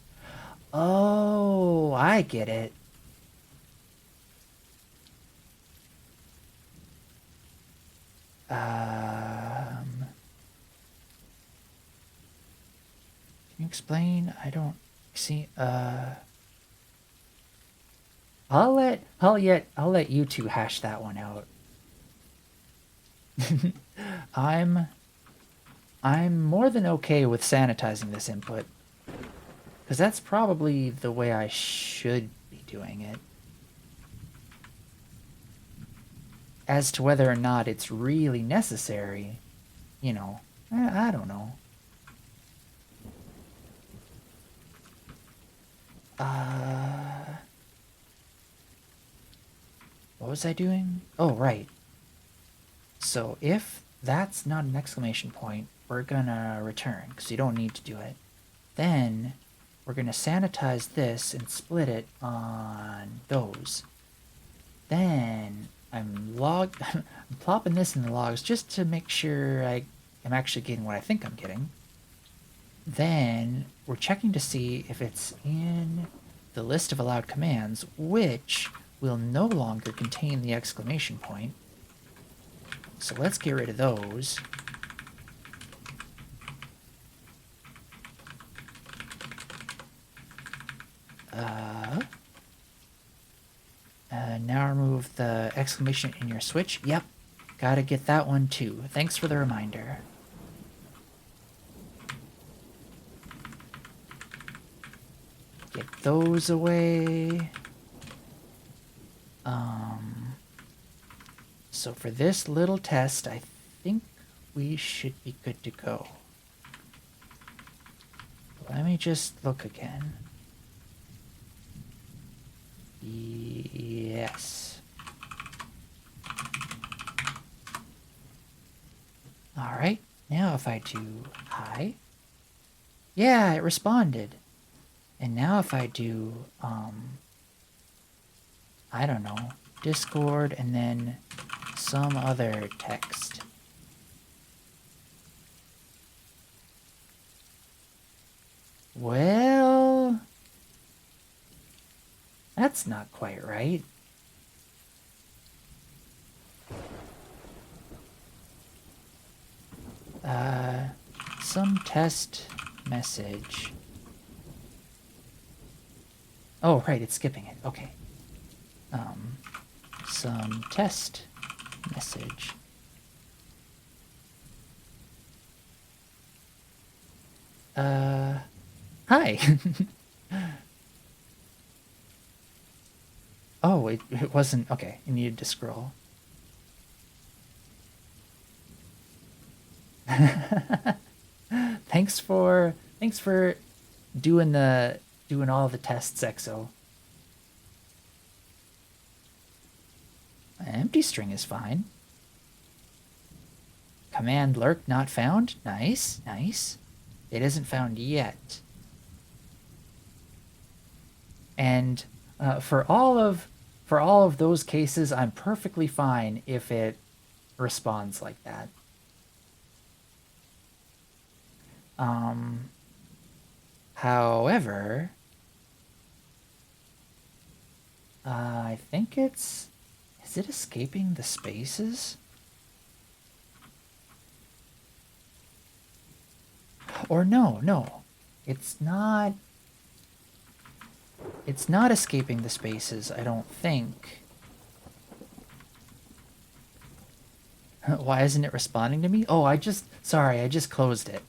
Speaker 1: Oh, I get it. Can you explain? I don't see. I'll let you two hash that one out. I'm more than okay with sanitizing this input, because that's probably the way I should be doing it. As to whether or not it's really necessary, you know, I don't know. What was I doing? Oh, right. So if that's not an exclamation point, we're gonna return, because you don't need to do it. Then we're gonna sanitize this and split it on those. Then I'm plopping this in the logs just to make sure I am actually getting what I think I'm getting. Then we're checking to see if it's in the list of allowed commands, which will no longer contain the exclamation point. So let's get rid of those. Now remove the exclamation in your switch. Yep, gotta get that one too. Thanks for the reminder. Get those away. So for this little test, I think we should be good to go. Let me just look again. Yes. Alright, now if I do hi. Yeah, it responded. And now if I do, I don't know, Discord and then some other text. Well, that's not quite right. Some test message. Oh, right, it's skipping it. Okay. Some test message. Hi. Oh, it wasn't... Okay, you needed to scroll. Thanks for doing all the tests, Exo. Empty string is fine. Command lurk not found. Nice, nice. It isn't found yet. And for all of those cases, I'm perfectly fine if it responds like that. However, I think it's Is it escaping the spaces? Or no, no. It's not... It's not escaping the spaces, I don't think. Why isn't it responding to me? Oh, sorry, I just closed it.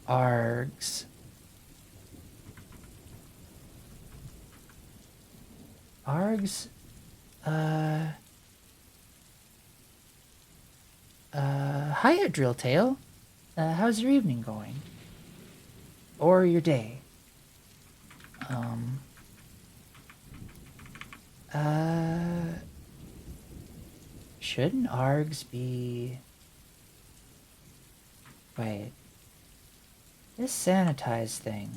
Speaker 1: Args. Args, hiya, Drilltail. How's your evening going? Or your day? Shouldn't Args be... Wait. This sanitize thing...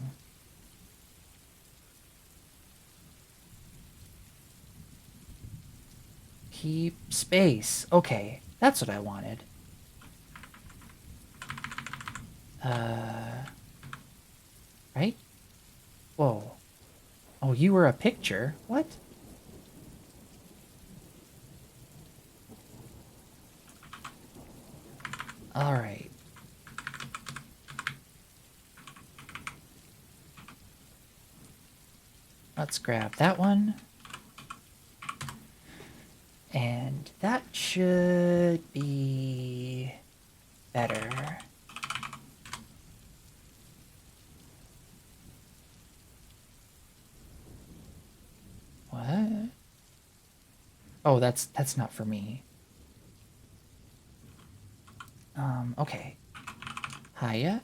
Speaker 1: Keep space. Okay, that's what I wanted. Right? Whoa. Oh, you were a picture? What? Alright. Let's grab that one. And that should be better. What? Oh, that's not for me. Okay. Hiya.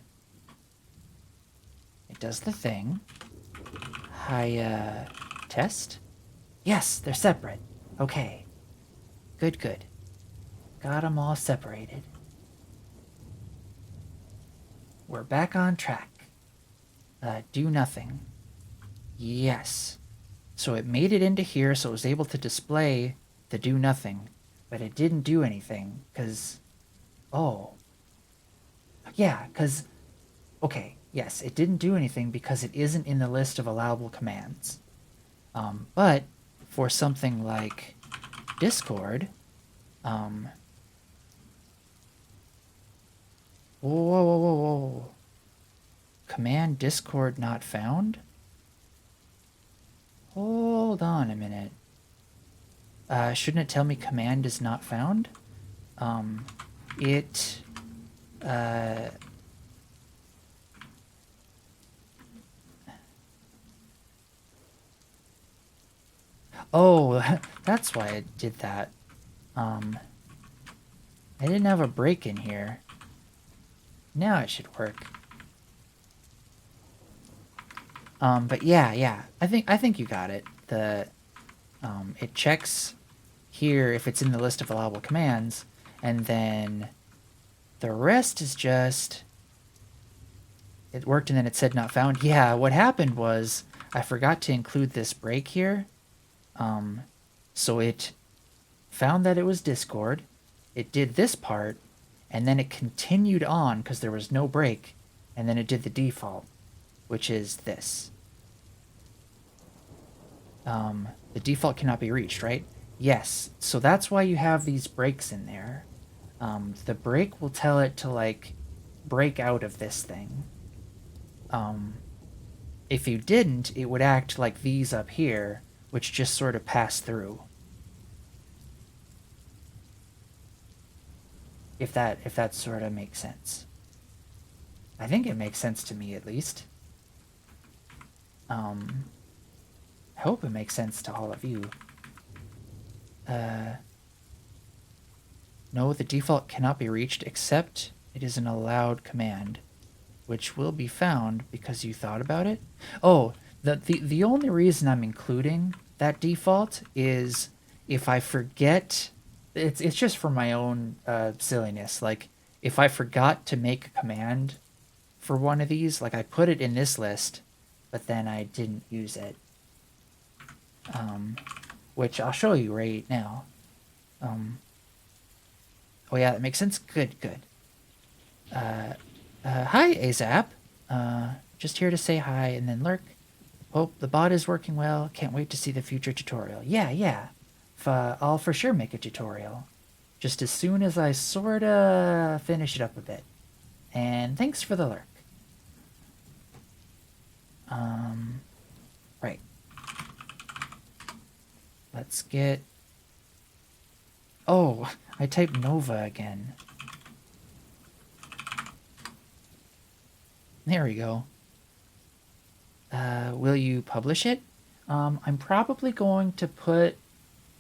Speaker 1: It does the thing. Hiya. Test? Yes, they're separate. Okay. Good, good. Got them all separated. We're back on track. Do nothing. Yes. So it made it into here so it was able to display the do nothing, but it didn't do anything, because... Oh. Yeah, because... Okay, yes, it didn't do anything because it isn't in the list of allowable commands. But for something like Discord... Whoa, whoa, whoa, whoa, whoa. Command Discord not found? Hold on a minute. Shouldn't it tell me command is not found? Oh, that's why it did that. I didn't have a break in here. Now it should work. But yeah. I think you got it. It checks here if it's in the list of allowable commands, and then the rest is just... It worked and then it said not found. Yeah, what happened was I forgot to include this break here. So it found that it was Discord. It did this part, and then it continued on because there was no break, and then it did the default, which is this. The default cannot be reached, right? Yes. So that's why you have these breaks in there. The break will tell it to, like, break out of this thing. If you didn't, it would act like these up here, which just sort of pass through. If that sort of makes sense. I think it makes sense to me, at least. I hope it makes sense to all of you. No, the default cannot be reached except it is an allowed command, which will be found because you thought about it. Oh, the only reason I'm including that default is if I forget... It's just for my own silliness. Like, if I forgot to make a command for one of these, like I put it in this list, but then I didn't use it. Which I'll show you right now. Oh yeah, that makes sense? Good. Hi, Azap. Just here to say hi and then lurk. Hope the bot is working well. Can't wait to see the future tutorial. Yeah. I'll for sure make a tutorial. Just as soon as I sorta finish it up a bit. And thanks for the lurk. Right. Let's get... Oh, I typed Nova again. There we go. Will you publish it? I'm probably going to put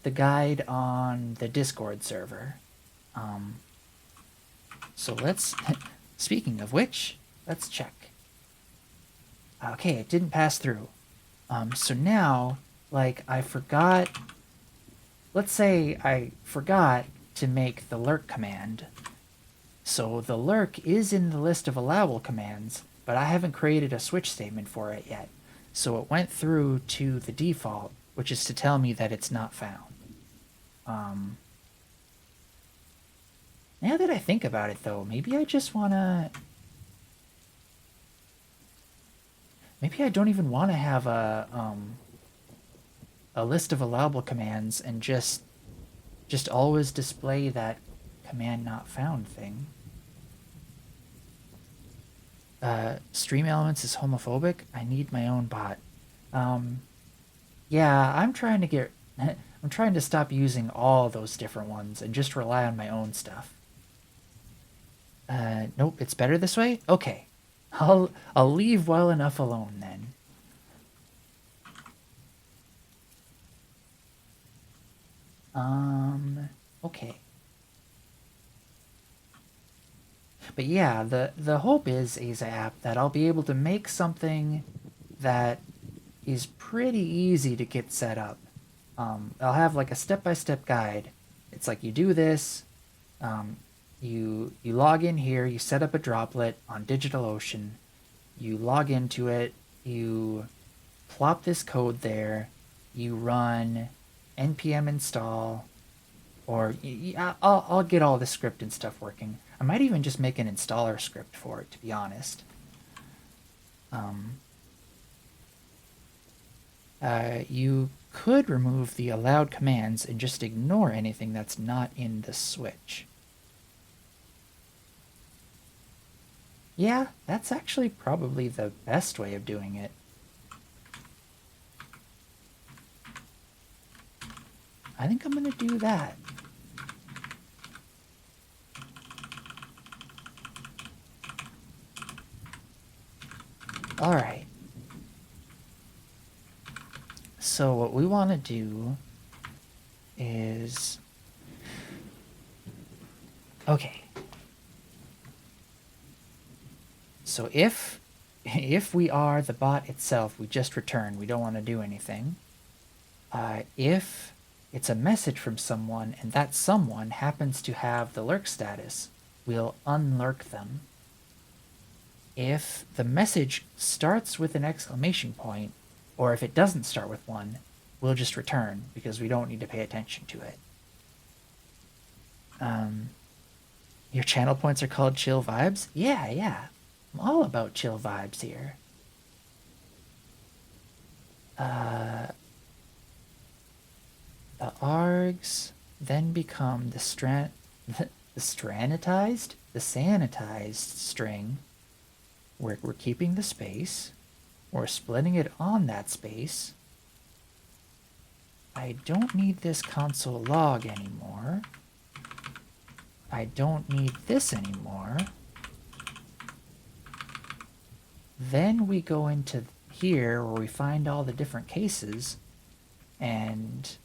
Speaker 1: the guide on the Discord server. So let's... Speaking of which, let's check. Okay, it didn't pass through. So now, like, I forgot... Let's say I forgot to make the lurk command. So the lurk is in the list of allowable commands, but I haven't created a switch statement for it yet. So it went through to the default, which is to tell me that it's not found. Now that I think about it, though, maybe I just want to... Maybe I don't even want to have a list of allowable commands and just always display that command not found thing. Stream Elements is homophobic. I need my own bot. Yeah, I'm trying to get... I'm trying to stop using all those different ones and just rely on my own stuff. Nope, it's better this way? Okay. I'll leave well enough alone then. Okay. But yeah, the hope is, ASAP, that I'll be able to make something that is pretty easy to get set up. I'll have like a step-by-step guide. It's like you do this, you log in here, you set up a droplet on DigitalOcean, you log into it, you plop this code there, you run npm install, or I'll get all the script and stuff working. I might even just make an installer script for it, to be honest. You could remove the allowed commands and just ignore anything that's not in the switch. Yeah, that's actually probably the best way of doing it. I think I'm gonna do that. All right. So what we want to do is... Okay. So if we are the bot itself, we just return. We don't want to do anything. If it's a message from someone and that someone happens to have the lurk status, we'll unlurk them. If the message starts with an exclamation point, or if it doesn't start with one, we'll just return because we don't need to pay attention to it. Your channel points are called chill vibes? Yeah. I'm all about chill vibes here. The args then become the sanitized string. We're keeping the space. We're splitting it on that space. I don't need this console log anymore. I don't need this anymore. Then we go into here where we find all the different cases, and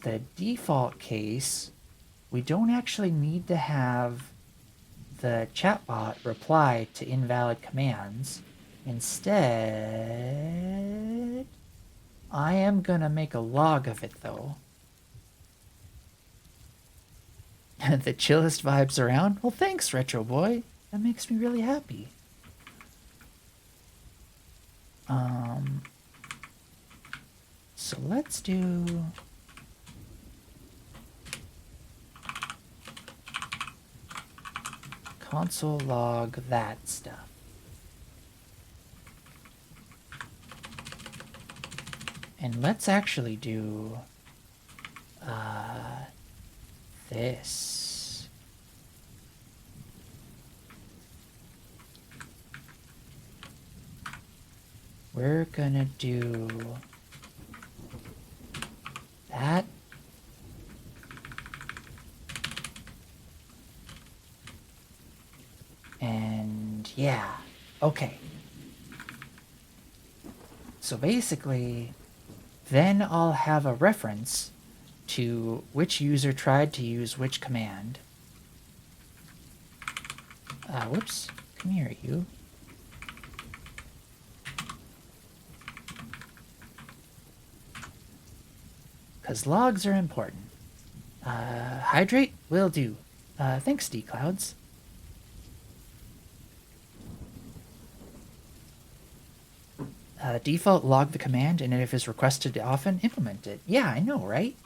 Speaker 1: the default case, we don't actually need to have the chatbot reply to invalid commands. Instead, I am gonna make a log of it though. The chillest vibes around? Well, thanks, Retro Boy. That makes me really happy. So let's do... console log that stuff. And let's actually do this. We're gonna do that. And yeah, okay. So basically, then I'll have a reference to which user tried to use which command. Whoops, come here, you. Because logs are important. Hydrate? Will do. Thanks, D-Clouds. Default log the command, and if it's requested often, implement it. Yeah, I know, right?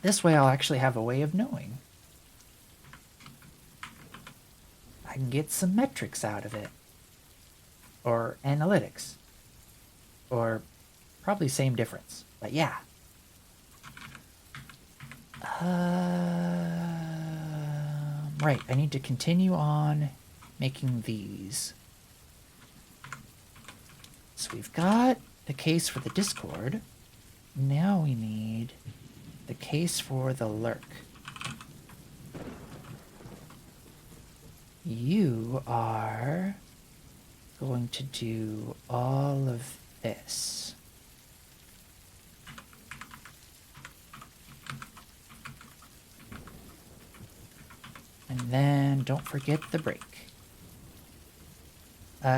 Speaker 1: This way I'll actually have a way of knowing. I can get some metrics out of it. Or analytics. Or probably same difference. But yeah. Right, I need to continue on making these. So we've got the case for the Discord. Now we need the case for the lurk. You are going to do all of this. And then don't forget the break.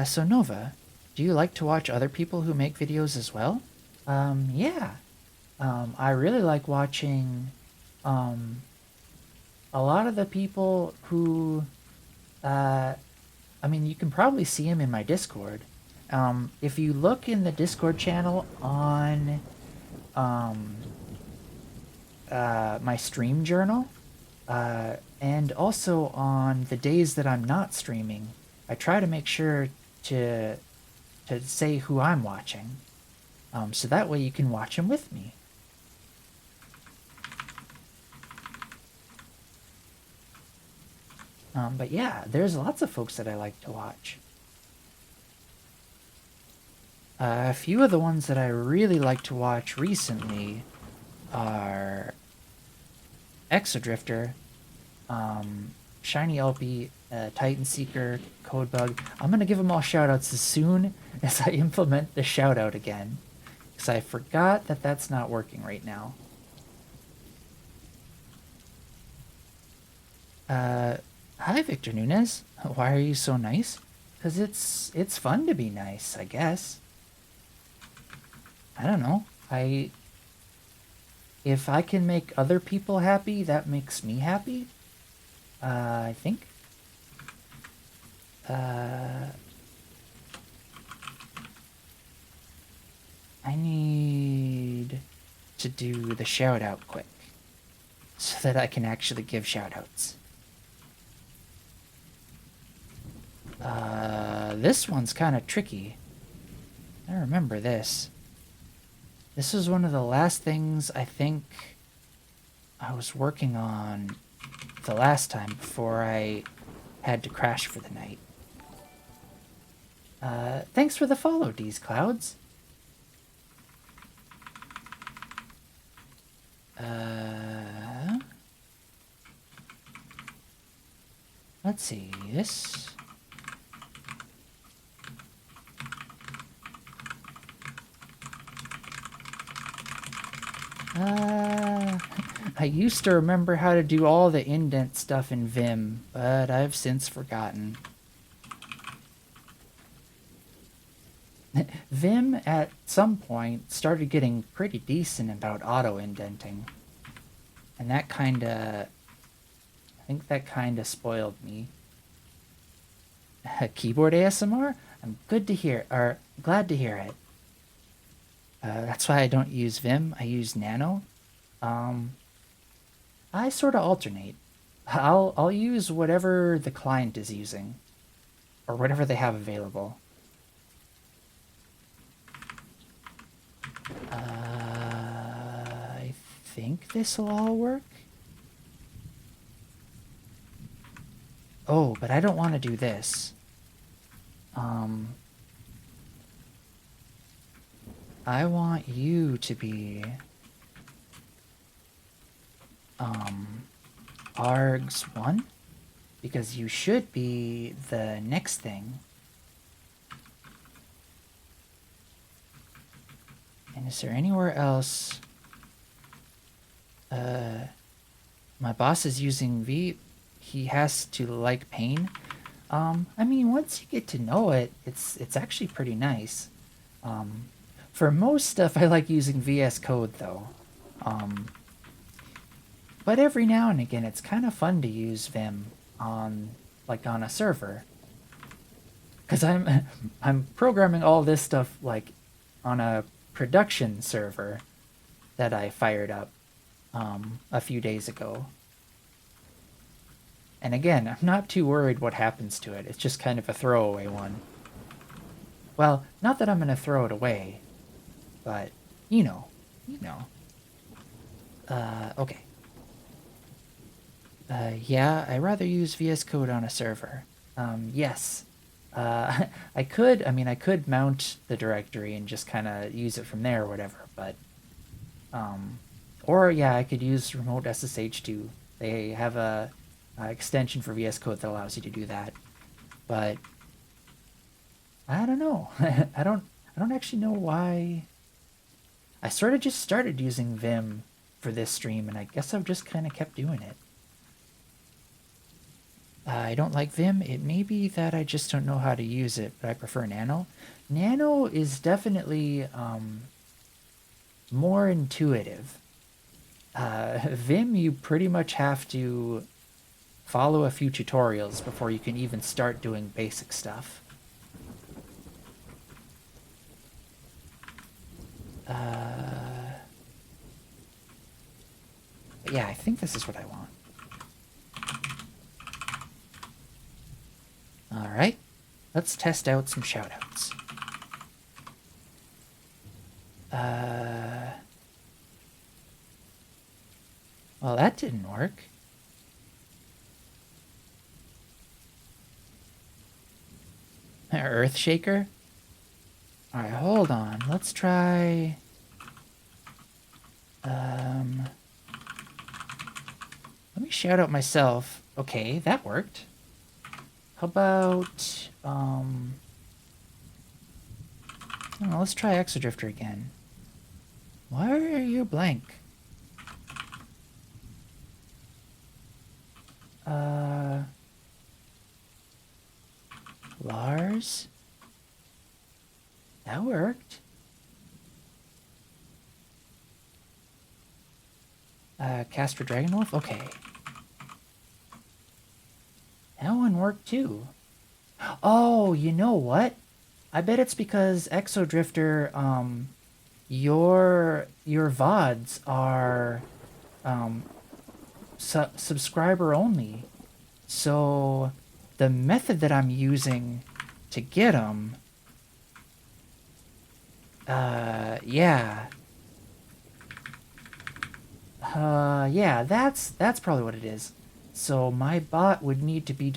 Speaker 1: So Nova, do you like to watch other people who make videos as well? Yeah. I really like watching a lot of the people who I mean, you can probably see them in my Discord. If you look in the Discord channel on my stream journal, and also on the days that I'm not streaming, I try to make sure to say who I'm watching, so that way you can watch them with me. But yeah, there's lots of folks that I like to watch. A few of the ones that I really like to watch recently are Exodrifter, Shiny LP, Titan Seeker, Codebug. I'm gonna give them all shoutouts as soon as I implement the shoutout again, because I forgot that that's not working right now. Hi, Victor Nunez. Why are you so nice? Because it's fun to be nice, I guess. I don't know. If I can make other people happy, that makes me happy. I think. I need to do the shout out quick so that I can actually give shout outs. This one's kind of tricky. I remember this. This was one of the last things I think I was working on the last time before I had to crash for the night. Thanks for the follow, D's Clouds. Let's see, this... I used to remember how to do all the indent stuff in Vim, but I've since forgotten. Vim, at some point, started getting pretty decent about auto-indenting. And that kinda... I think that kinda spoiled me. Keyboard ASMR? I'm good to hear, or glad to hear it. That's why I don't use Vim, I use Nano. I sort of alternate. I'll use whatever the client is using, or whatever they have available. think this will all work. Oh, but I don't want to do this. I want you to be args1 because you should be the next thing. And is there anywhere else? My boss is using V. He has to like pain. I mean, once you get to know it, it's actually pretty nice. For most stuff, I like using VS Code though. But every now and again, it's kind of fun to use Vim on a server. Because I'm programming all this stuff like on a production server that I fired up a few days ago. And again, I'm not too worried what happens to it. It's just kind of a throwaway one. Well, not that I'm going to throw it away, but you know. Okay. Yeah, I rather use VS Code on a server. Yes. I could mount the directory and just kind of use it from there or whatever, but, or yeah, I could use remote SSH too. They have a extension for VS Code that allows you to do that, but I don't know. I don't actually know why. I sort of just started using Vim for this stream, and I guess I've just kind of kept doing it. I don't like Vim. It may be that I just don't know how to use it, but I prefer Nano. Nano is definitely more intuitive. Vim, you pretty much have to follow a few tutorials before you can even start doing basic stuff. Yeah, I think this is what I want. Alright, let's test out some shoutouts. Well, that didn't work. Earthshaker? Alright, hold on. Let's try... Let me shout out myself. Okay, that worked. How about... I don't know, let's try Exodrifter again. Why are you blank? Lars? That worked. Casper Dragonwolf? Okay. That one worked too. Oh, you know what? I bet it's because Exodrifter, your VODs are subscriber only. So the method that I'm using to get them, yeah. Yeah, that's probably what it is. So my bot would need to be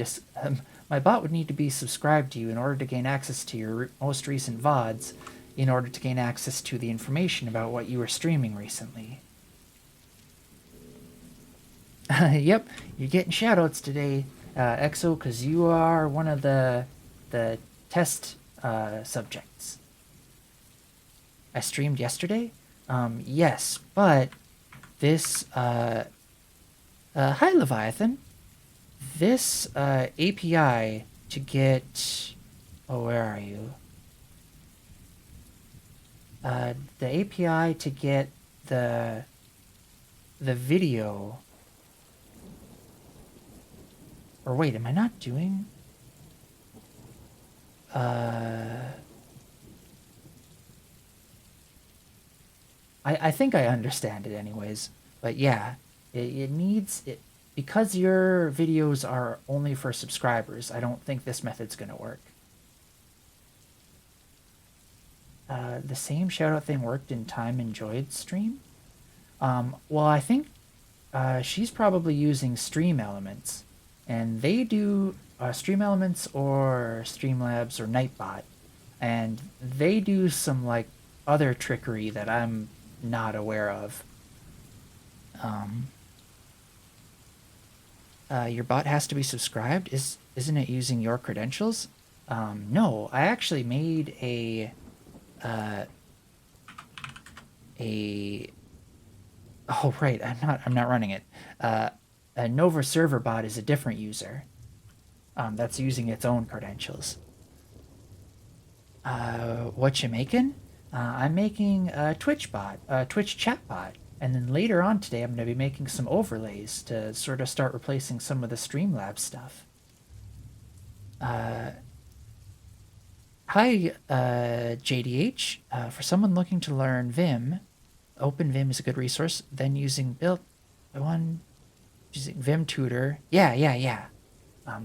Speaker 1: subscribed to you in order to gain access to your most recent VODs, in order to gain access to the information about what you were streaming recently. Yep, you're getting shoutouts today, Exo, because you are one of the test subjects. I streamed yesterday? Yes, but this, hi Leviathan, this API to get, oh, where are you? The API to get the video, or wait, am I not doing? I think I understand it anyways, but yeah, it needs it because your videos are only for subscribers. I don't think this method's gonna work. The same shoutout thing worked in Time Enjoyed stream. Well, I think she's probably using Stream Elements, and they do Stream Elements or Streamlabs or Nightbot, and they do some like other trickery that I'm not aware of. Um, your bot has to be subscribed. Isn't it using your credentials? No, I actually made uh, a. Oh right, I'm not running it. A Nova server bot is a different user. That's using its own credentials. What you making? I'm making a Twitch bot, a Twitch chat bot, and then later on today I'm going to be making some overlays to sort of start replacing some of the Streamlabs stuff. Uh, Hi, JDH. For someone looking to learn Vim, OpenVim is a good resource. Then using built one using Vim Tutor. Yeah.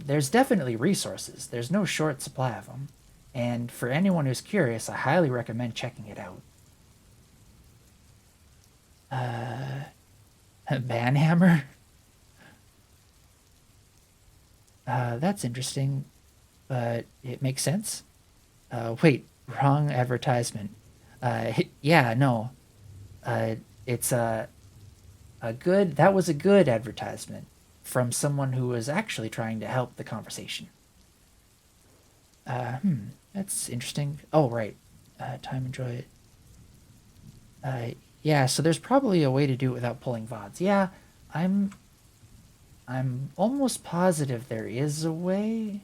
Speaker 1: There's definitely resources. There's no short supply of them. And for anyone who's curious, I highly recommend checking it out. Banhammer? That's interesting, but it makes sense. Wait, wrong advertisement. Yeah, no. It's a good, that was a good advertisement from someone who was actually trying to help the conversation. That's interesting. Oh, right. Time enjoy it. Yeah, so there's probably a way to do it without pulling VODs. Yeah, I'm I'm almost positive there is a way.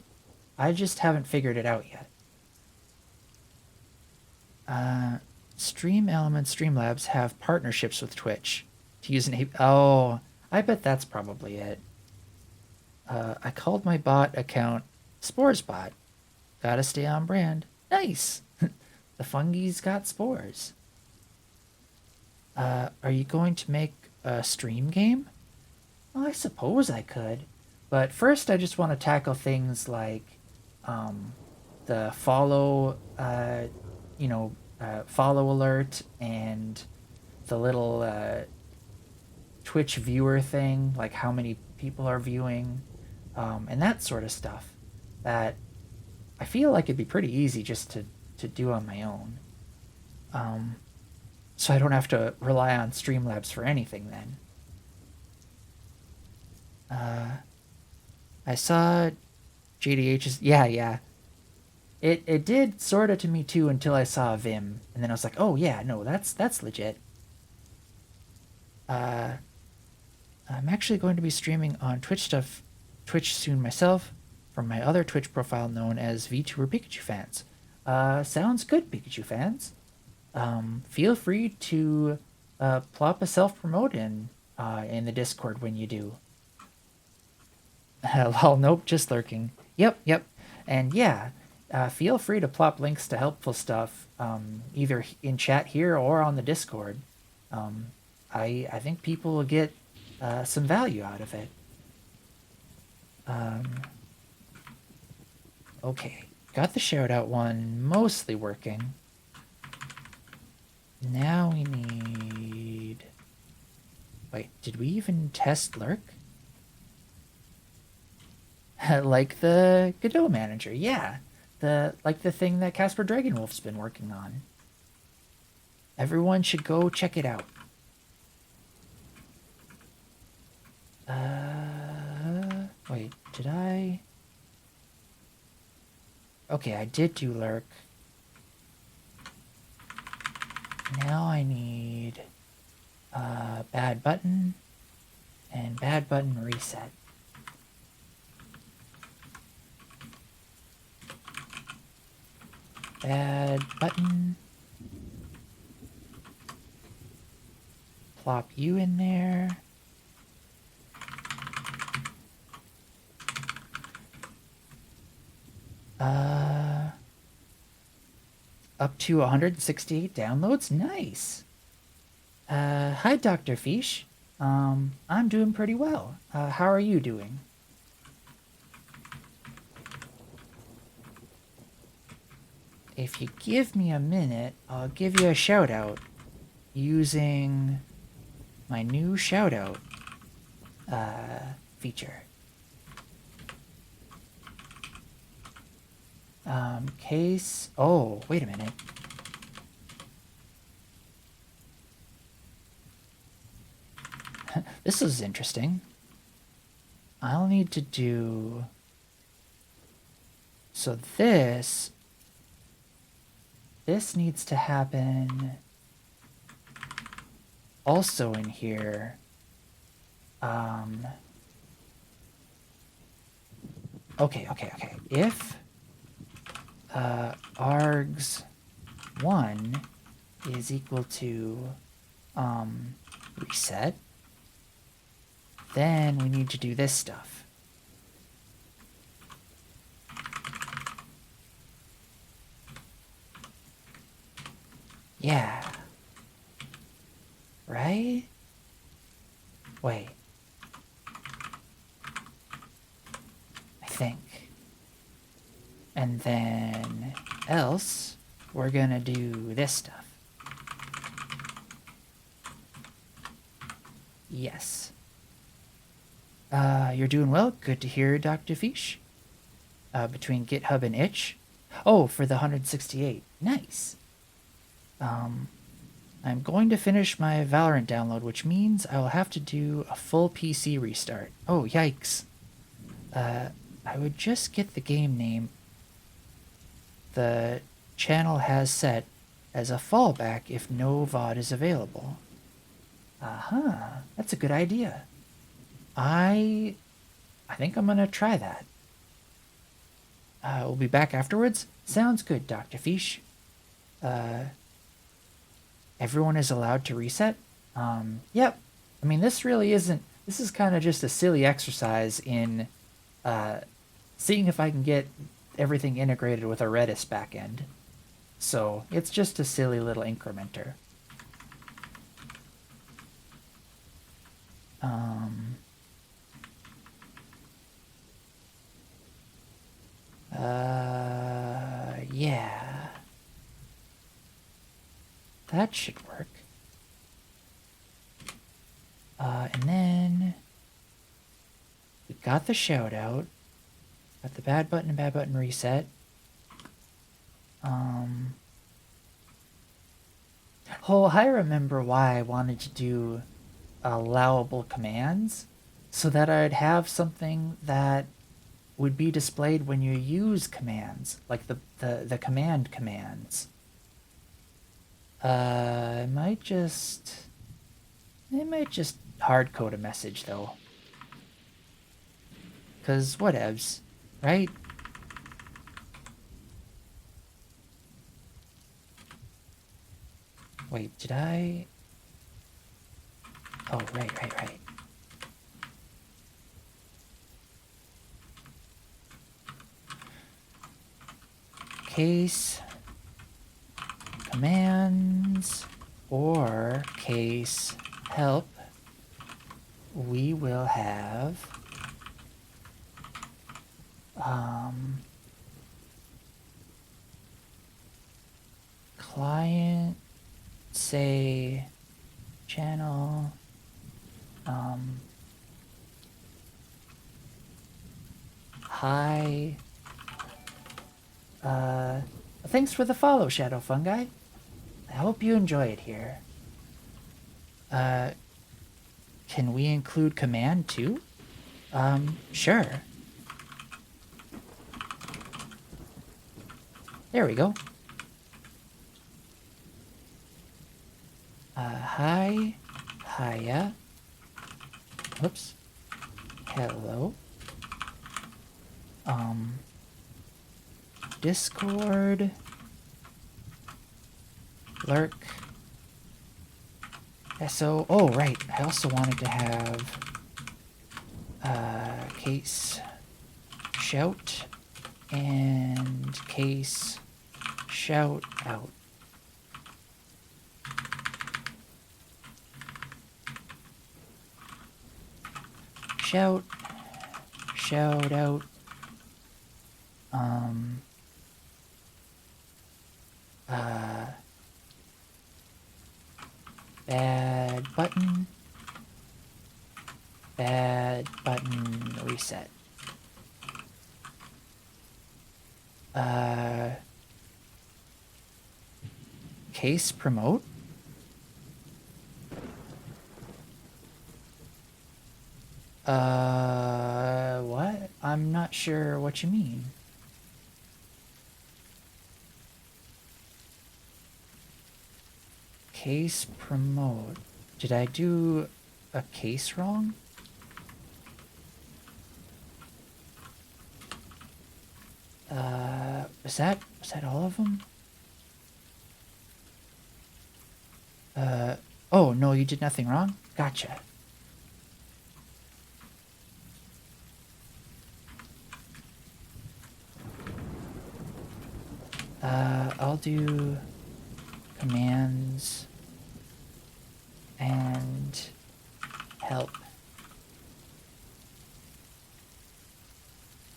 Speaker 1: I just haven't figured it out yet. Stream Elements, Streamlabs have partnerships with Twitch to use an A. Oh, I bet that's probably it. I called my bot account SporesBot. Gotta stay on brand. Nice. The fungi's got spores. Are you going to make a stream game? Well, I suppose I could. But first, I just want to tackle things like um, the follow alert and the little Twitch viewer thing, like how many people are viewing, and that sort of stuff. That I feel like it'd be pretty easy just to do on my own. So I don't have to rely on Streamlabs for anything then. I saw JDH's. Yeah. It did sorta to me too until I saw Vim, and then I was like, oh yeah, no, that's legit. I'm actually going to be streaming on Twitch soon myself, from my other Twitch profile known as VTuber Pikachu Fans. Sounds good, Pikachu fans. Feel free to plop a self promote in the Discord when you do. Lol, nope, just lurking. Yep. And yeah, feel free to plop links to helpful stuff, either in chat here or on the Discord. I think people will get some value out of it. Okay, got the shout out one mostly working. Now we need... Wait, did we even test Lurk? Like the Godot manager, yeah. Like the thing that Casper Dragonwolf's been working on. Everyone should go check it out. Wait, did I? Okay, I did do Lurk. Now I need bad button and bad button reset. Bad button. Plop you in there. Up to 168 downloads? Nice. Hi, Dr. Fish. I'm doing pretty well. How are you doing? If you give me a minute, I'll give you a shout out using my new shout out feature. Case. Oh, wait a minute. This is interesting. I'll need to do. So this needs to happen also in here. Okay. If args1 is equal to reset, then we need to do this stuff. Yeah. Right? Wait. I think. And then else, we're gonna do this stuff. Yes. You're doing well. Good to hear, Dr. Fish. Between GitHub and itch. Oh, for the 168. Nice. I'm going to finish my Valorant download, which means I will have to do a full PC restart. Oh, yikes. I would just get the game name the channel has set as a fallback if no VOD is available. That's a good idea. I think I'm gonna try that. We'll be back afterwards? Sounds good, Dr. Fish. Everyone is allowed to reset? Yep. I mean, this really isn't... This is kind of just a silly exercise in seeing if I can get everything integrated with a Redis backend. So, it's just a silly little incrementer. Yeah. That should work. And then we got the shout out, got the bad button and bad button reset. Oh, I remember why I wanted to do allowable commands, so that I'd have something that would be displayed when you use commands, like the command commands. It might just hard code a message though. 'Cause whatevs, right? Wait, did I? Oh, right. Case commands or case help, we will have client say channel hi. Thanks for the follow, Shadow Fungi. I hope you enjoy it here. Can we include command too? Sure. There we go. Hi, hiya. Whoops. Hello. Discord. Lurk. So, oh, right. I also wanted to have case shout and case shout out. Shout out. Bad button Bad button reset. Case promote? What? I'm not sure what you mean. Case promote. Did I do a case wrong? Was that all of them? Oh, no, you did nothing wrong? Gotcha. I'll do commands and help.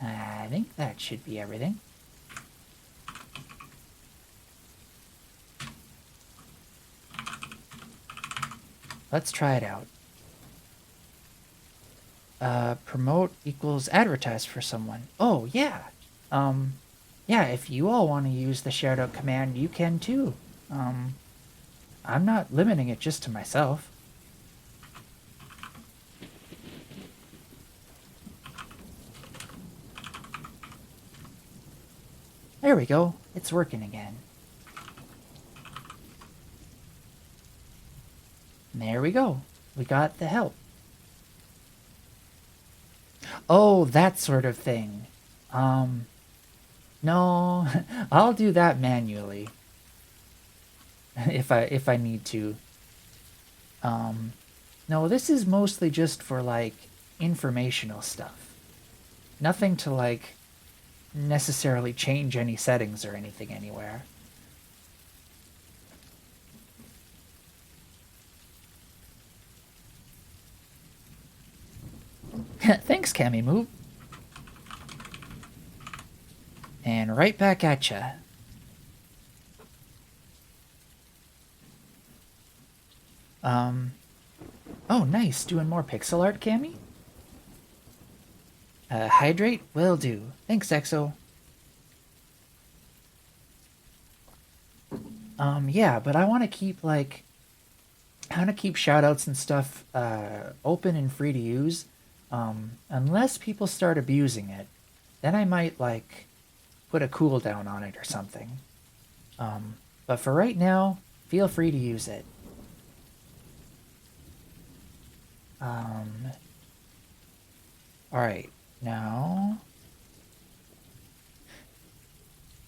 Speaker 1: I think that should be everything. Let's try it out. Promote equals advertise for someone. Oh, yeah. Yeah, if you all want to use the shout out command, you can too. I'm not limiting it just to myself. There we go. It's working again. There we go. We got the help. Oh, that sort of thing. No, I'll do that manually. if I need to. No, this is mostly just for like informational stuff. Nothing to like necessarily change any settings or anything anywhere. Thanks, Cammy And right back at ya. Oh, nice. Doing more pixel art, Cammy? Hydrate? Will do. Thanks, Exo. Yeah, but I want to keep, like... I want to keep shoutouts and stuff, open and free to use. Unless people start abusing it. Then I might, like, put a cooldown on it or something. But for right now, feel free to use it. Alright, now...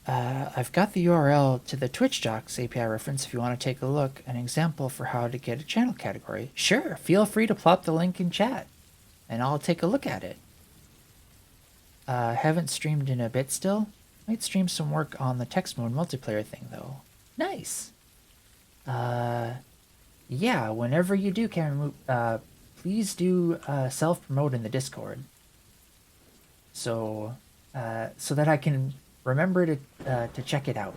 Speaker 1: I've got the URL to the Twitch Docs API reference if you want to take a look, an example for how to get a channel category. Sure, feel free to plop the link in chat, and I'll take a look at it. Haven't streamed in a bit still. Might stream some work on the text mode multiplayer thing, though. Nice! Yeah, whenever you do, Cameron, please do self-promote in the Discord. So that I can remember to check it out.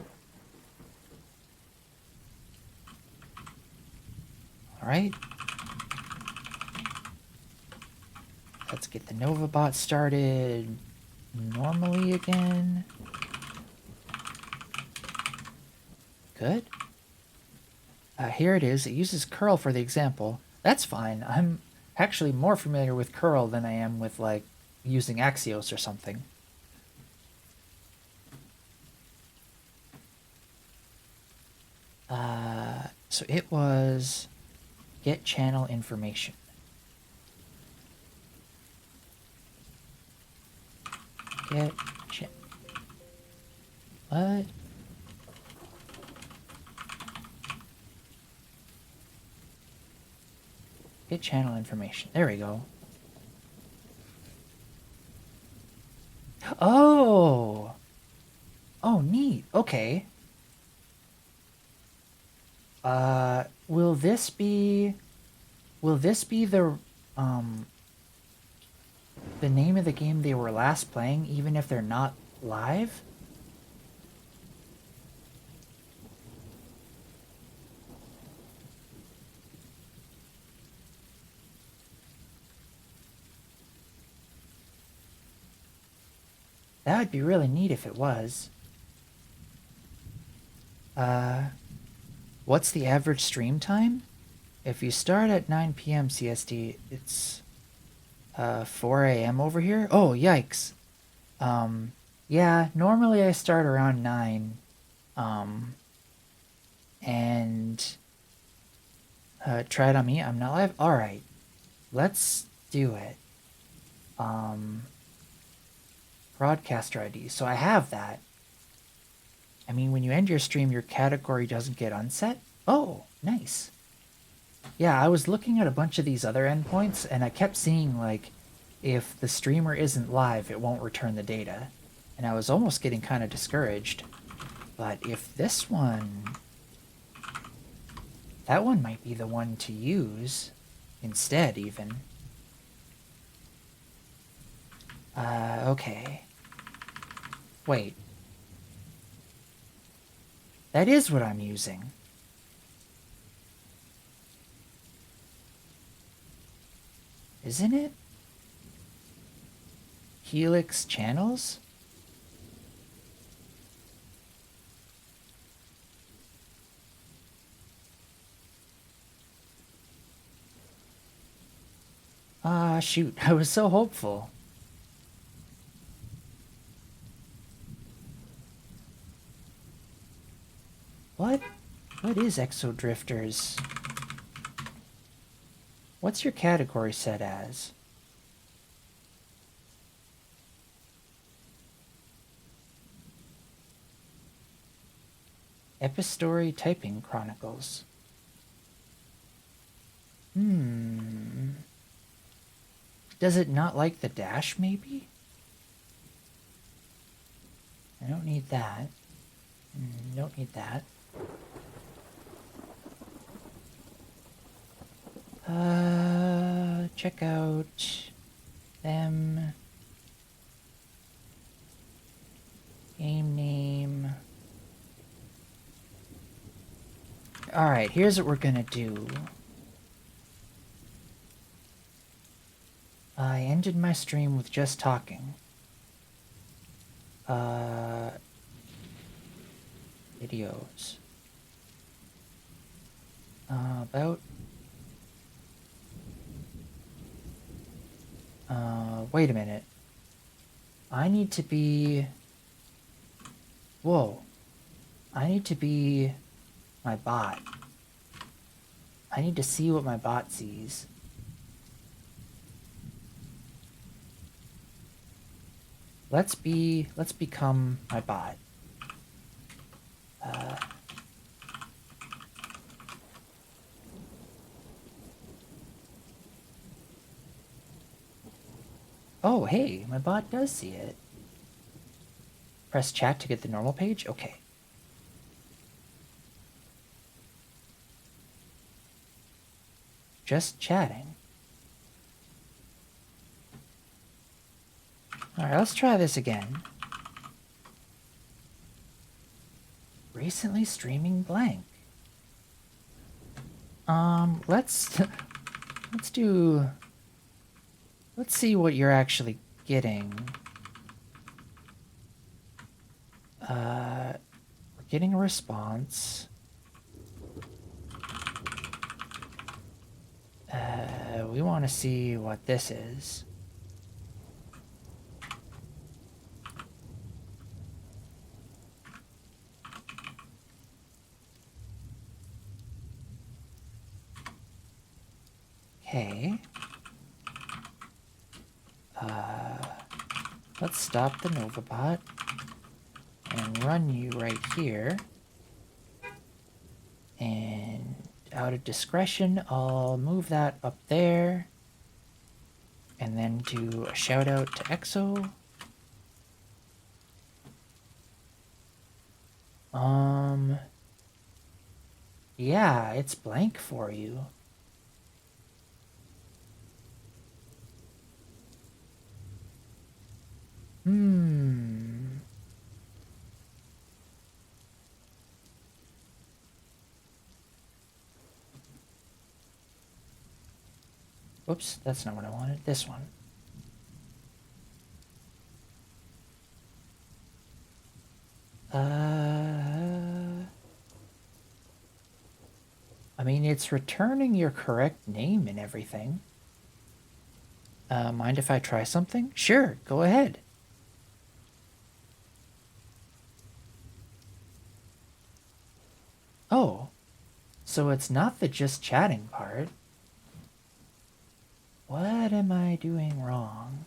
Speaker 1: All right. Let's get the NovaBot started normally again. Good. Here it is. It uses curl for the example. That's fine. I'm actually more familiar with curl than I am with, like, using Axios or something. So it was get channel information. Get what? Get channel information. There we go. Oh! Oh, neat. Okay. Will this be the name of the game they were last playing, even if they're not live? That would be really neat if it was. What's the average stream time? If you start at 9 p.m. CST, it's 4 a.m. over here. Oh, yikes. Yeah, normally I start around 9. And try it on me. I'm not live. All right, let's do it. Broadcaster ID. So I have that. I mean, when you end your stream, your category doesn't get unset. Oh, nice. Yeah, I was looking at a bunch of these other endpoints, and I kept seeing, like, if the streamer isn't live, it won't return the data. And I was almost getting kind of discouraged. But if this one... That one might be the one to use instead, even. Okay. Wait. That is what I'm using. Isn't it? Helix channels? Ah, shoot. I was so hopeful. What? What is Exodrifters? What's your category set as? Epistory Typing Chronicles. Does it not like the dash, maybe? I don't need that. Don't need that. Check out them. Game name. Alright, here's what we're gonna do. I ended my stream with just talking. Videos. About... wait a minute. I need to be... Whoa. I need to be my bot. I need to see what my bot sees. Let's become my bot. Oh, hey, my bot does see it. Press chat to get the normal page? Okay. Just chatting. Alright, let's try this again. Recently streaming blank. Let's see what you're actually getting. We're getting a response. We want to see what this is. Okay. Let's stop the NovaBot and run you right here. And out of discretion, I'll move that up there. And then do a shout out to Exo. Yeah, it's blank for you. Whoops, that's not what I wanted. This one. I mean, it's returning your correct name and everything. Mind if I try something? Sure, go ahead. Oh, so it's not the just chatting part. What am I doing wrong?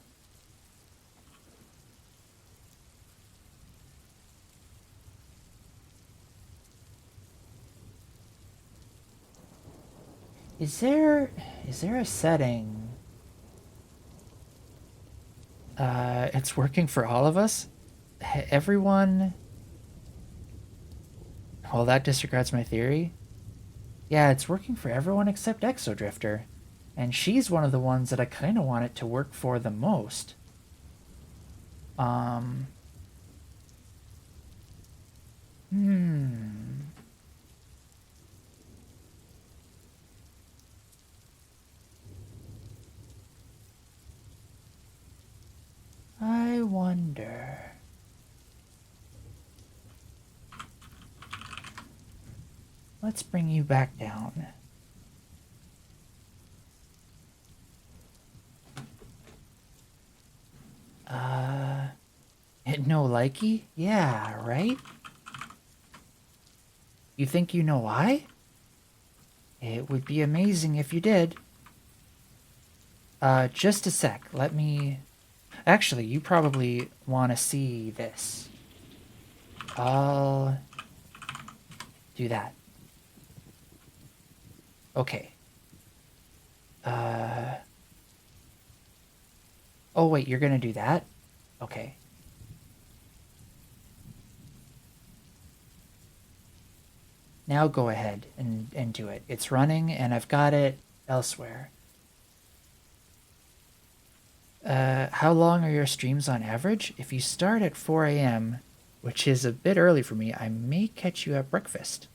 Speaker 1: Is there a setting? It's working for all of us? Everyone. Well, that disregards my theory. Yeah, it's working for everyone except Exodrifter. And she's one of the ones that I kind of want it to work for the most. Um. Hmm. I wonder. Let's bring you back down. No likey? Yeah, right? You think you know why? It would be amazing if you did. Just a sec. Let me... Actually, you probably want to see this. I'll do that. Okay. Oh, wait, you're gonna do that? Okay. Now go ahead and do it. It's running, and I've got it elsewhere. How long are your streams on average? If you start at 4 a.m., which is a bit early for me, I may catch you at breakfast.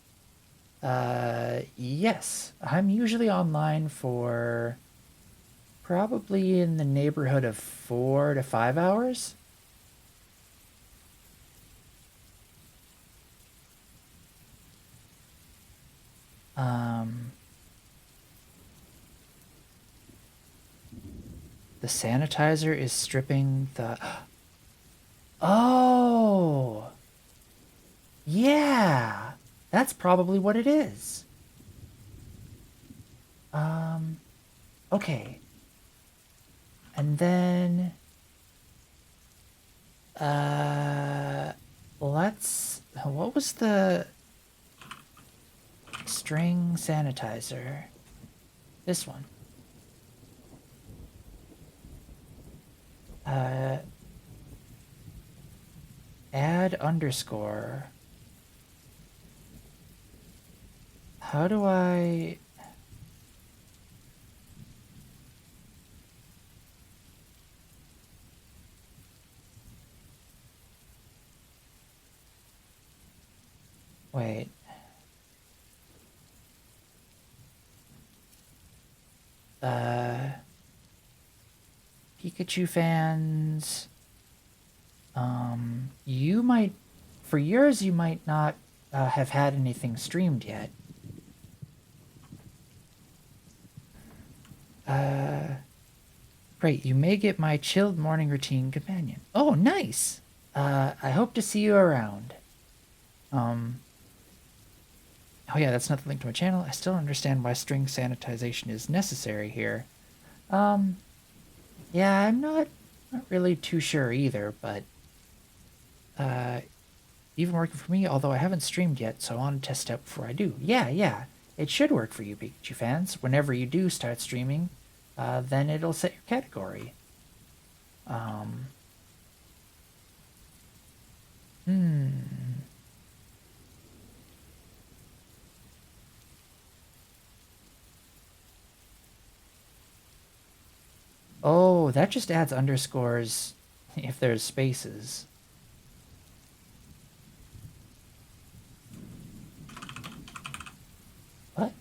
Speaker 1: Yes. I'm usually online for probably in the neighborhood of 4 to 5 hours. Um, the sanitizer is stripping the... Oh! Yeah! That's probably what it is. Okay. And then... let's... What was the... string sanitizer? This one. Add underscore. How do I... Wait. Pikachu fans. You might... For yours, you might not have had anything streamed yet. Great, you may get my chilled morning routine companion. Oh, nice! I hope to see you around. Oh yeah, that's not the link to my channel. I still don't understand why string sanitization is necessary here. Yeah, I'm not really too sure either, but even working for me, although I haven't streamed yet, so I want to test it out before I do. Yeah, it should work for you, Pikachu fans. Whenever you do start streaming, then it'll set your category. Oh, that just adds underscores if there's spaces. What?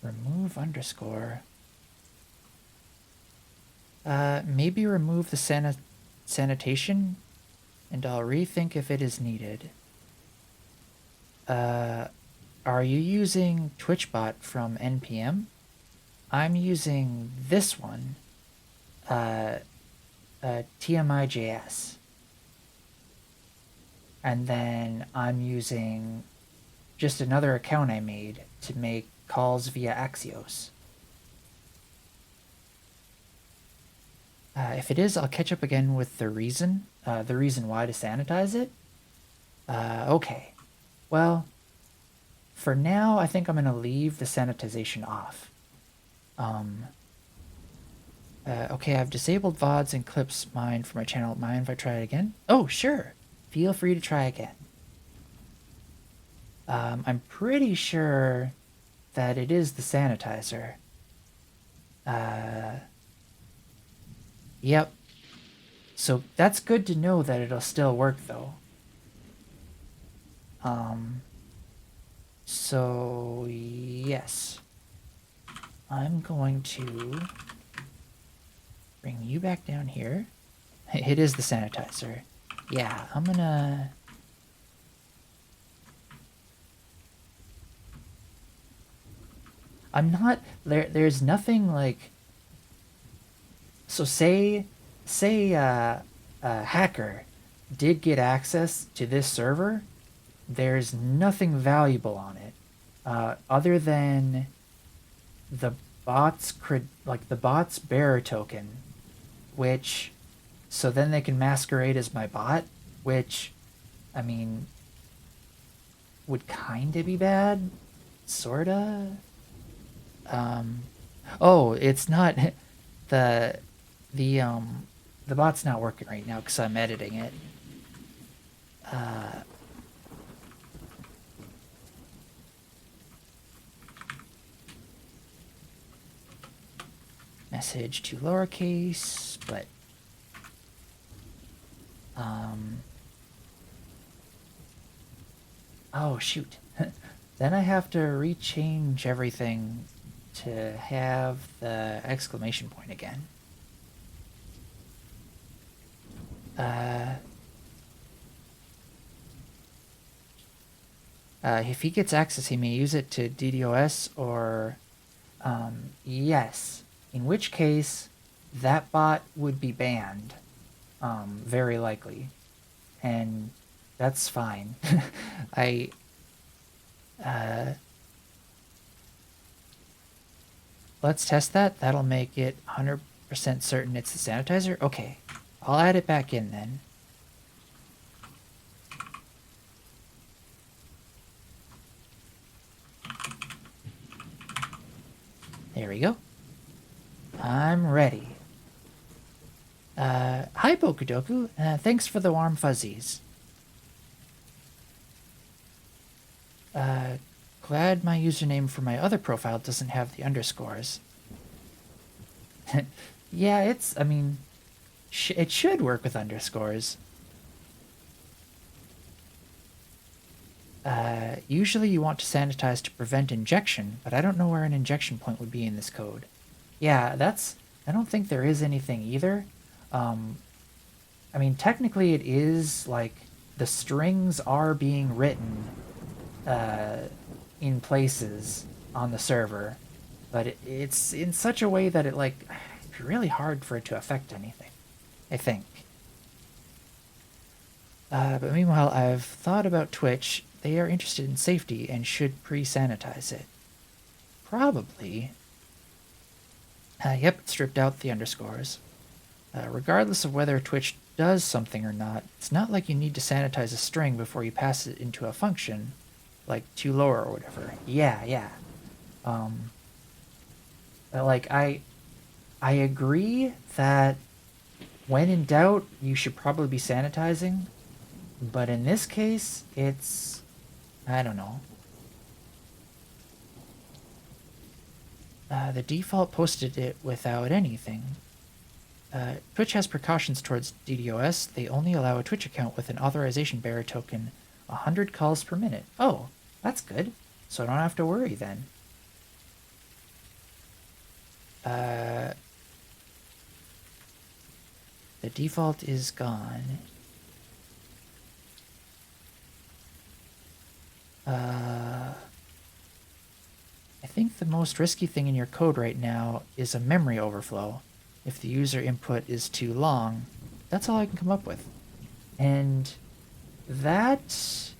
Speaker 1: Remove underscore. Maybe remove the sanitation, and I'll rethink if it is needed. Are you using TwitchBot from NPM? I'm using this one, TMI.js. And then I'm using just another account I made to make calls via Axios. If it is, I'll catch up again with the reason why to sanitize it. Okay. Well, for now, I think I'm going to leave the sanitization off. Okay, I've disabled VODs and clips mined for my channel. Mind if I try it again? Oh, sure. Feel free to try again. I'm pretty sure that it is the sanitizer. Yep. So that's good to know that it'll still work, though. So yes. I'm going to bring you back down here. It is the sanitizer. Yeah, I'm gonna... I'm not... There's nothing like... So say a hacker did get access to this server, there's nothing valuable on it other than the bot's bearer token, which, so then they can masquerade as my bot, which, I mean, would kind of be bad, sorta. Oh, it's not the bot's not working right now because I'm editing it. Message to lowercase, but oh shoot. Then I have to rechange everything to have the exclamation point again. If he gets access, he may use it to DDoS or yes. In which case, that bot would be banned, very likely, and that's fine. Let's test that. That'll make it 100% certain it's the sanitizer. Okay, I'll add it back in then. There we go. I'm ready. Hi, Bokudoku. Thanks for the warm fuzzies. Glad my username for my other profile doesn't have the underscores. Yeah, I mean, it should work with underscores. Usually you want to sanitize to prevent injection, but I don't know where an injection point would be in this code. Yeah, I don't think there is anything either. I mean, technically it is, like, the strings are being written, in places on the server, but it's in such a way that it'd be really hard for it to affect anything, I think. But meanwhile, I've thought about Twitch. They are interested in safety and should pre-sanitize it. Probably. Yep, it stripped out the underscores. Regardless of whether Twitch does something or not, it's not like you need to sanitize a string before you pass it into a function, like toLower or whatever. Yeah. Like, I agree that when in doubt, you should probably be sanitizing, but in this case, it's... I don't know. The default posted it without anything. Twitch has precautions towards DDoS. They only allow a Twitch account with an authorization bearer token 100 calls per minute. Oh, that's good. So I don't have to worry then. The default is gone. I think the most risky thing in your code right now is a memory overflow. If the user input is too long, that's all I can come up with. And that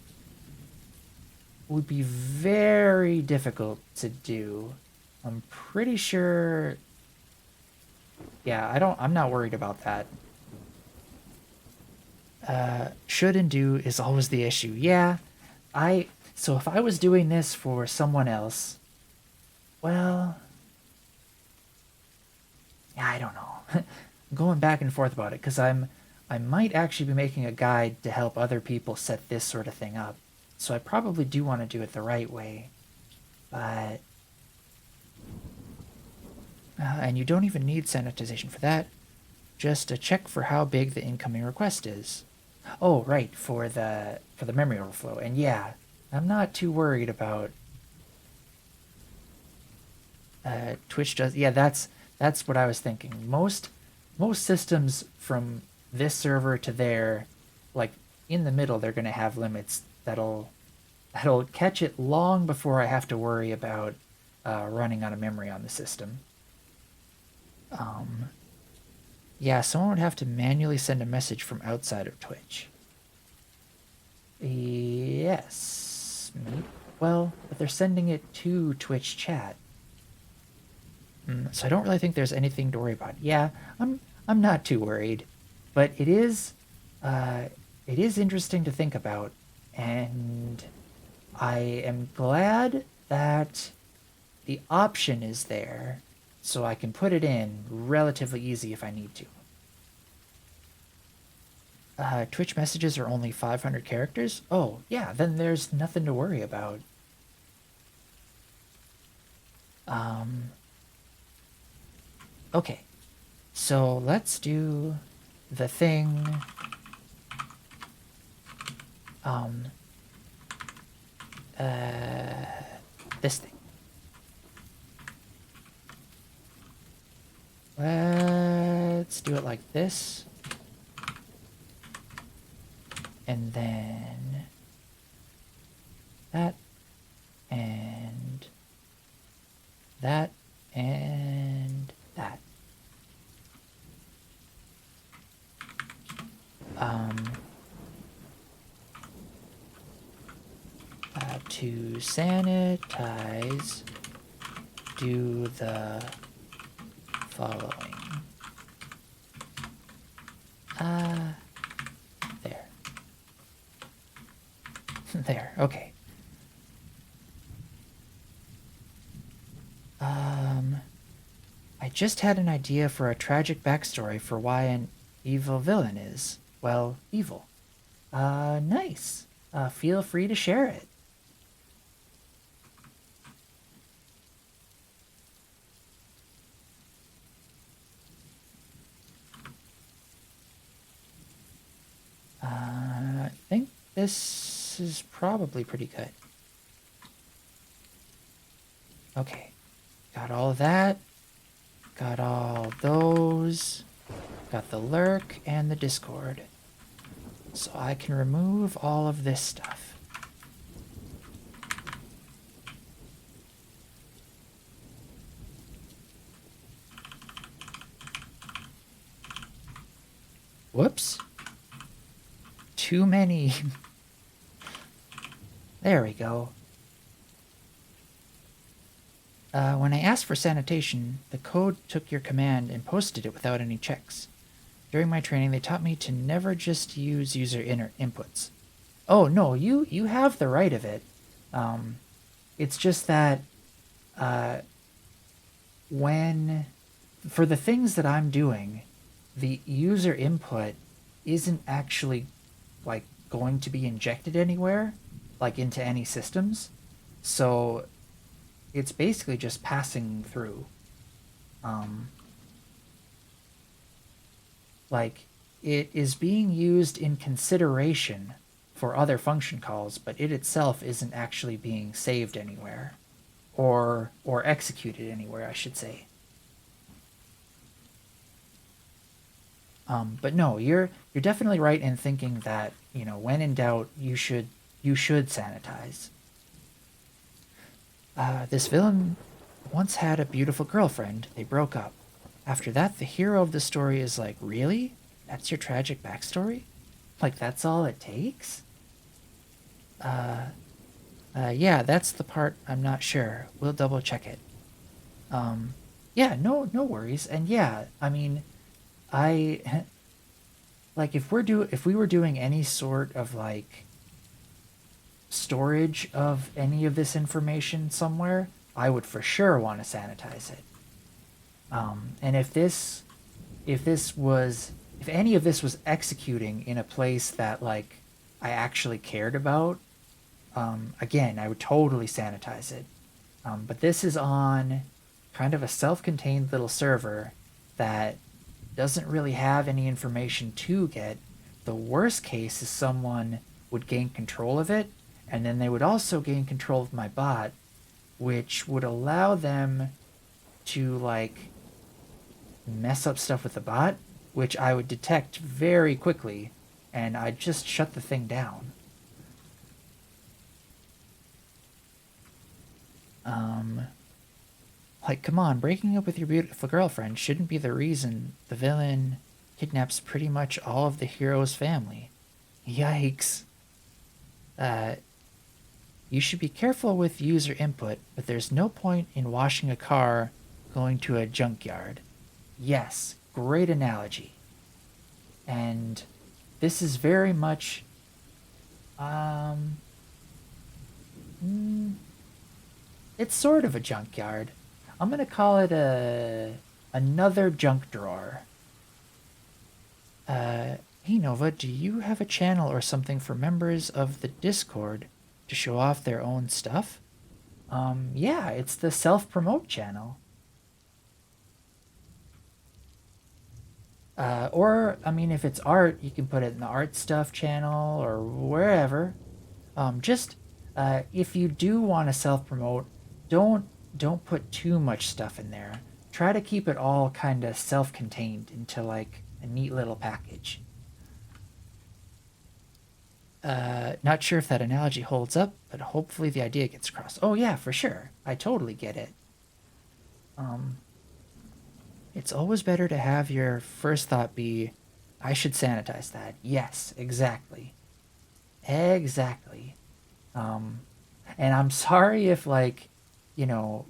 Speaker 1: would be very difficult to do. I'm pretty sure. Yeah, I'm not worried about that. Should and do is always the issue. Yeah, so if I was doing this for someone else, well, yeah, I don't know. I'm going back and forth about it because I might actually be making a guide to help other people set this sort of thing up. So I probably do want to do it the right way. But and you don't even need sanitization for that. Just a check for how big the incoming request is. Oh, right, for the memory overflow. And yeah, I'm not too worried about Twitch does. Yeah, that's what I was thinking. Most systems from this server to there, like in the middle, they're gonna have limits that'll catch it long before I have to worry about running out of memory on the system. Yeah, someone would have to manually send a message from outside of Twitch. Yes. Maybe. Well, but they're sending it to Twitch chat. So I don't really think there's anything to worry about. Yeah, I'm not too worried, but it is interesting to think about, and I am glad that the option is there, so I can put it in relatively easy if I need to. Twitch messages are only 500 characters? Oh, yeah, then there's nothing to worry about. Okay, so let's do the thing. This thing. Let's do it like this. And then that, and that, and that. To sanitize, do the following. There. There, okay. I just had an idea for a tragic backstory for why an evil villain is, well, evil. Nice. Feel free to share it. I think this is probably pretty good. Okay, got all of that. Got all those. Got the lurk and the Discord. So I can remove all of this stuff. Whoops. Too many. There we go. When I asked for sanitation, the code took your command and posted it without any checks. During my training, they taught me to never just use user inputs. Oh, no, you have the right of it. It's just that when, for the things that I'm doing, the user input isn't actually, like, going to be injected anywhere, like, into any systems. So it's basically just passing through. Like, it is being used in consideration for other function calls, but it itself isn't actually being saved anywhere, or executed anywhere, I should say. But no, you're definitely right in thinking that, when in doubt, you should sanitize. This villain once had a beautiful girlfriend. They broke up. After that, the hero of the story is like, really? That's your tragic backstory? Like, that's all it takes? Yeah, that's the part I'm not sure. We'll double check it. Yeah, no worries. And yeah, I mean, I like if we were doing any sort of like storage of any of this information somewhere, I would for sure want to sanitize it. And if any of this was executing in a place that like I actually cared about, again, I would totally sanitize it. But this is on kind of a self-contained little server that doesn't really have any information to get. The worst case is someone would gain control of it, and then they would also gain control of my bot, which would allow them to like mess up stuff with the bot, which I would detect very quickly, and I'd just shut the thing down. Um, like, come on, breaking up with your beautiful girlfriend shouldn't be the reason the villain kidnaps pretty much all of the hero's family. Yikes. Uh, you should be careful with user input, but there's no point in washing a car going to a junkyard. Yes, great analogy. And this is very much, um, mm, it's sort of a junkyard. I'm gonna call it another junk drawer. Hey Nova, do you have a channel or something for members of the Discord to show off their own stuff? Yeah, it's the self-promote channel. Or, I mean, if it's art, you can put it in the art stuff channel or wherever. Just if you do want to self-promote, don't don't put too much stuff in there. Try to keep it all kind of self-contained into like a neat little package. Not sure if that analogy holds up, but hopefully the idea gets across. Oh yeah, for sure. I totally get it. Um, it's always better to have your first thought be, I should sanitize that. Yes, exactly. Exactly. Um, and I'm sorry if like, you know,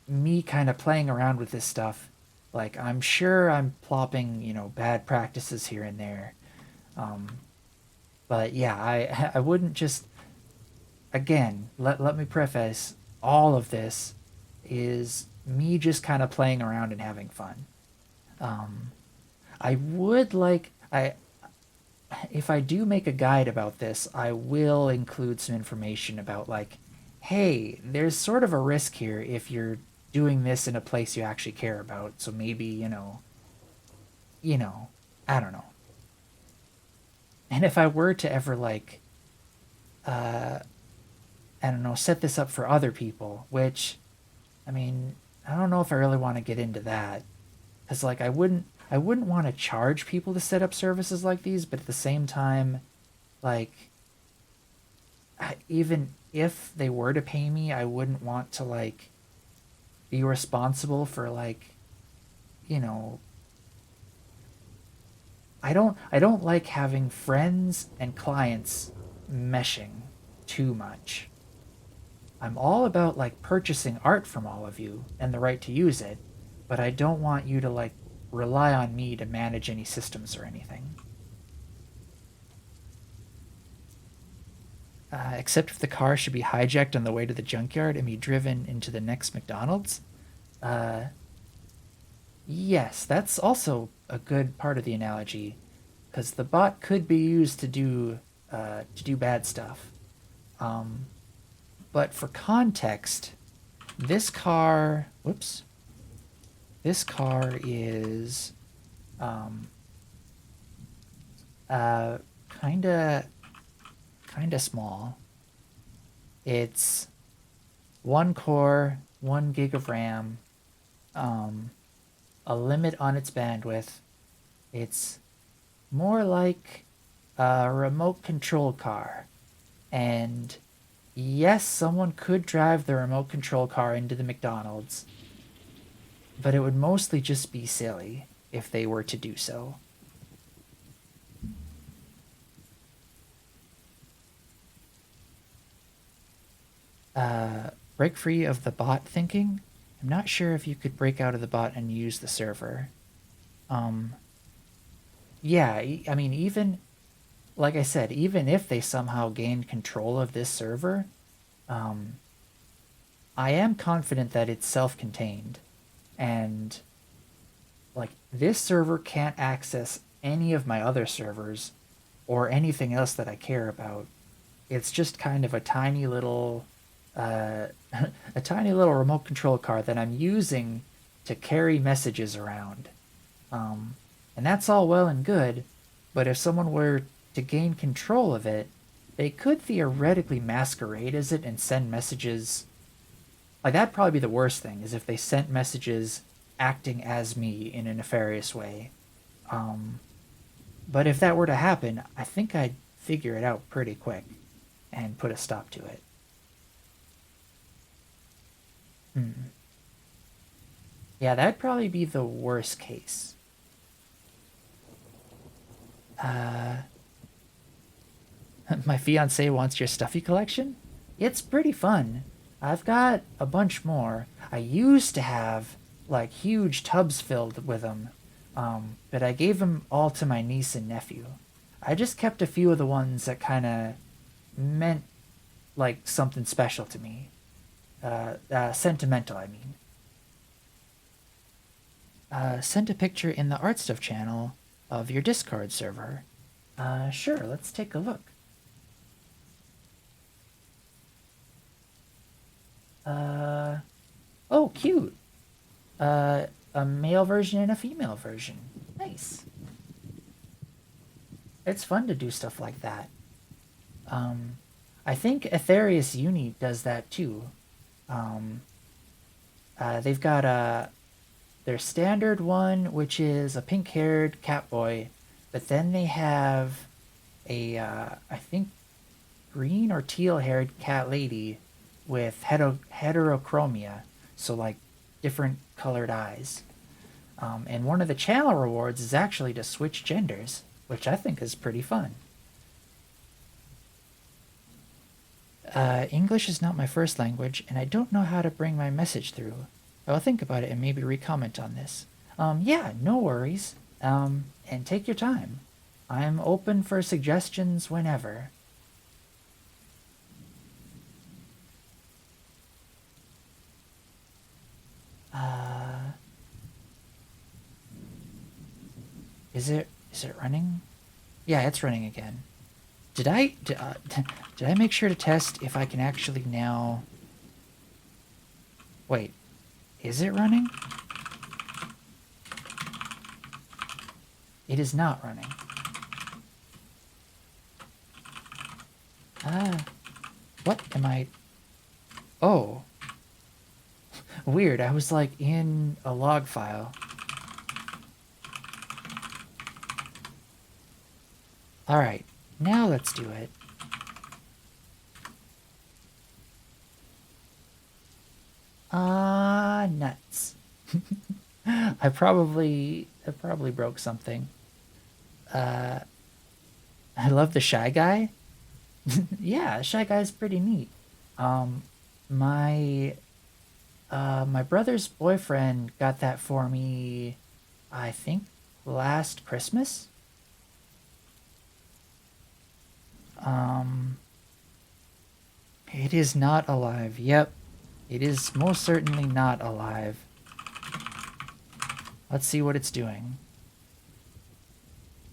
Speaker 1: me kind of playing around with this stuff, like I'm sure I'm plopping, bad practices here and there. Um, but yeah, I wouldn't just again, let me preface all of this is me just kind of playing around and having fun. Um, I would like I if I do make a guide about this, I will include some information about like, hey, there's sort of a risk here if you're doing this in a place you actually care about. So maybe, you know, I don't know. And if I were to ever like, uh, I don't know, set this up for other people, which, I mean, I don't know if I really want to get into that, because like I wouldn't want to charge people to set up services like these, but at the same time, like even if they were to pay me, I wouldn't want to like be responsible for like, you know, I don't like having friends and clients meshing too much. I'm all about like purchasing art from all of you and the right to use it, but I don't want you to like rely on me to manage any systems or anything. Except if the car should be hijacked on the way to the junkyard and be driven into the next McDonald's. Uh, yes, that's also a good part of the analogy, because the bot could be used to do bad stuff. Um, but for context, this car, whoops, this car is um, uh, kinda kinda small. It's one core, 1 gig of RAM, um, a limit on its bandwidth. It's more like a remote control car. And yes, someone could drive the remote control car into the McDonald's, but it would mostly just be silly if they were to do so. Break free of the bot thinking. I'm not sure if you could break out of the bot and use the server. Yeah, I mean, even, like I said, even if they somehow gained control of this server, I am confident that it's self-contained. And, like, this server can't access any of my other servers or anything else that I care about. It's just kind of a tiny little a tiny little remote control car that I'm using to carry messages around. And that's all well and good, but if someone were to gain control of it, they could theoretically masquerade as it and send messages. Like, that'd probably be the worst thing, is if they sent messages acting as me in a nefarious way. But if that were to happen, I think I'd figure it out pretty quick and put a stop to it. Yeah, that'd probably be the worst case. My fiance wants your stuffy collection? It's pretty fun. I've got a bunch more. I used to have, like, huge tubs filled with them, but I gave them all to my niece and nephew. I just kept a few of the ones that kind of meant, like, something special to me. Sentimental, I mean. Send a picture in the Art Stuff channel of your Discord server. Sure, let's take a look. Oh, cute. A male version and a female version. Nice. It's fun to do stuff like that. I think Aetherius Uni does that too. They've got their standard one, which is a pink-haired Catboy, but then they have a, I think, green or teal-haired cat lady with heterochromia, so like different colored eyes. And one of the channel rewards is actually to switch genders, which I think is pretty fun. English is not my first language, and I don't know how to bring my message through. I will think about it and maybe re-comment on this. Yeah, no worries. And take your time. I'm open for suggestions whenever. Is it running? Yeah, it's running again. Did I make sure to test if I can actually now... Wait, is it running? It is not running. What am I... Oh. Weird, I was like in a log file. Alright, now let's do it. Nuts. I probably broke something. I love the Shy Guy. Yeah, Shy Guy's pretty neat. My brother's boyfriend got that for me, I think, last Christmas. It is not alive. Yep. It is most certainly not alive. Let's see what it's doing.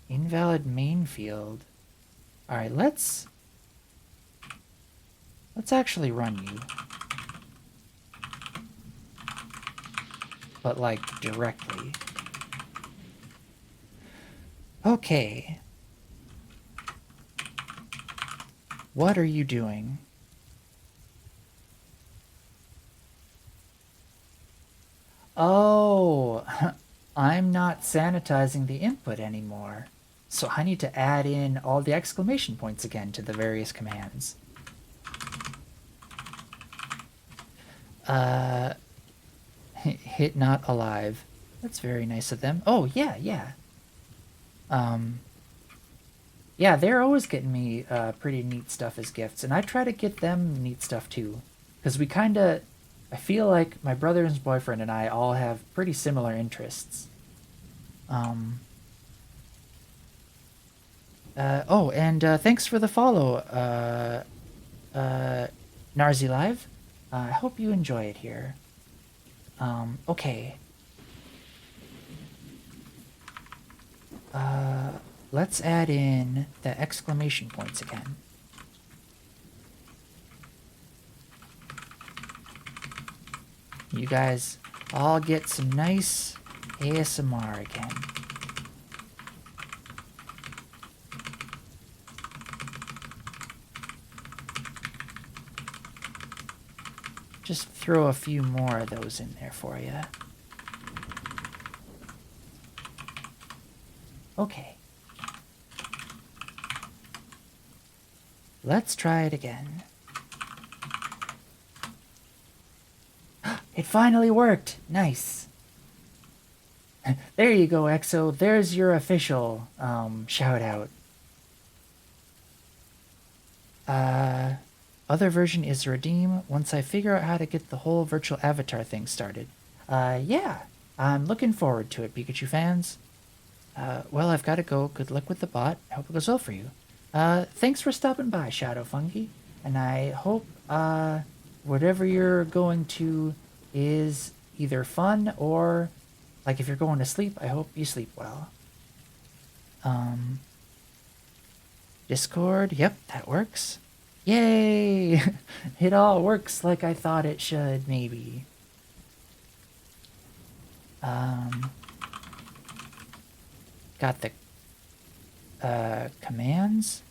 Speaker 1: Invalid main field. Alright, let's actually run you. But, like, directly. Okay. What are you doing? Oh, I'm not sanitizing the input anymore. So I need to add in all the exclamation points again to the various commands. Hit not alive. That's very nice of them. Oh, yeah, yeah. Yeah, they're always getting me pretty neat stuff as gifts, and I try to get them neat stuff too. Because we kind of, I feel like my brother's boyfriend and I all have pretty similar interests. Oh, and thanks for the follow, Narzi Live. I hope you enjoy it here. Okay. Let's add in the exclamation points again. You guys all get some nice ASMR again. Just throw a few more of those in there for you. Okay. Let's try it again. It finally worked! Nice! There you go, Exo. There's your official shout out. Other version is redeem once I figure out how to get the whole virtual avatar thing started. Yeah. I'm looking forward to it, Pikachu fans. Well, I've got to go. Good luck with the bot. I hope it goes well for you. Thanks for stopping by, Shadow Fungi. And I hope, whatever you're going to is either fun or, like, if you're going to sleep, I hope you sleep well. Discord, yep, that works. Yay! It all works like I thought it should, maybe. Got the commands.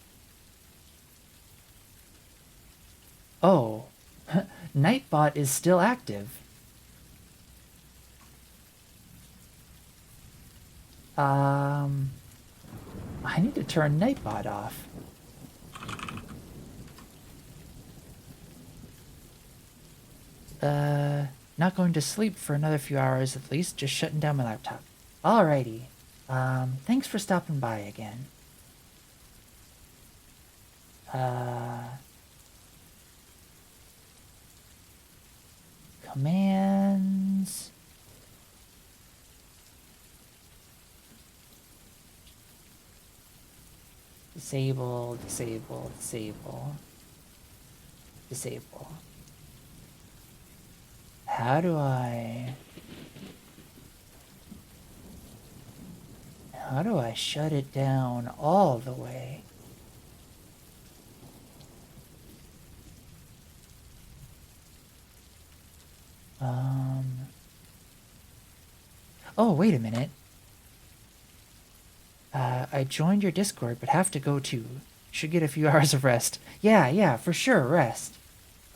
Speaker 1: Oh, Nightbot is still active. I need to turn Nightbot off. Not going to sleep for another few hours at least, just shutting down my laptop. Alrighty. Thanks for stopping by again. Commands. Disable, disable, disable. Disable. How do I shut it down all the way? Oh, wait a minute. I joined your Discord, but have to go too. Should get a few hours of rest. Yeah, for sure, rest.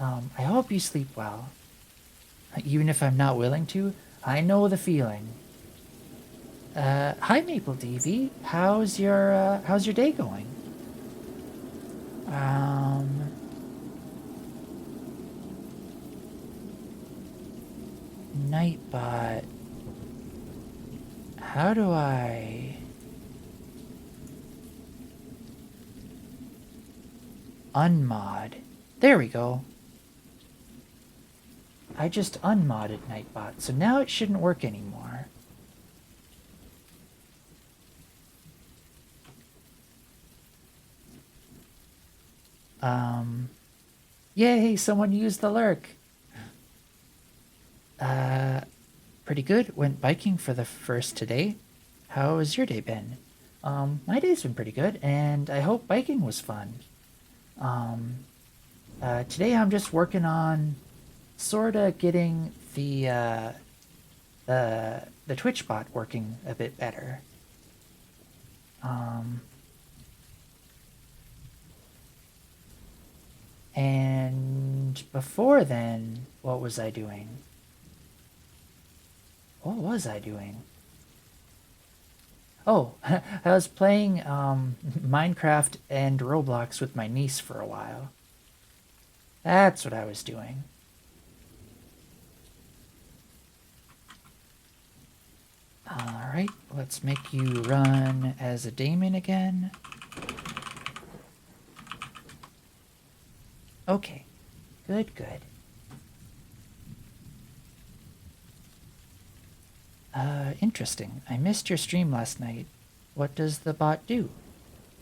Speaker 1: I hope you sleep well. Even if I'm not willing to, I know the feeling. Hi Maple DV. How's your day going? Nightbot. How do I unmod? There we go. I just unmodded Nightbot, so now it shouldn't work anymore. Yay, someone used the lurk. Pretty good. Went biking for the first today. How has your day been? My day's been pretty good, and I hope biking was fun. Today I'm just working on sorta getting the Twitch bot working a bit better. And before then, what was I doing? What was I doing? Oh, I was playing Minecraft and Roblox with my niece for a while. That's what I was doing. Alright, let's make you run as a daemon again. Okay, good, good. Interesting. I missed your stream last night. What does the bot do?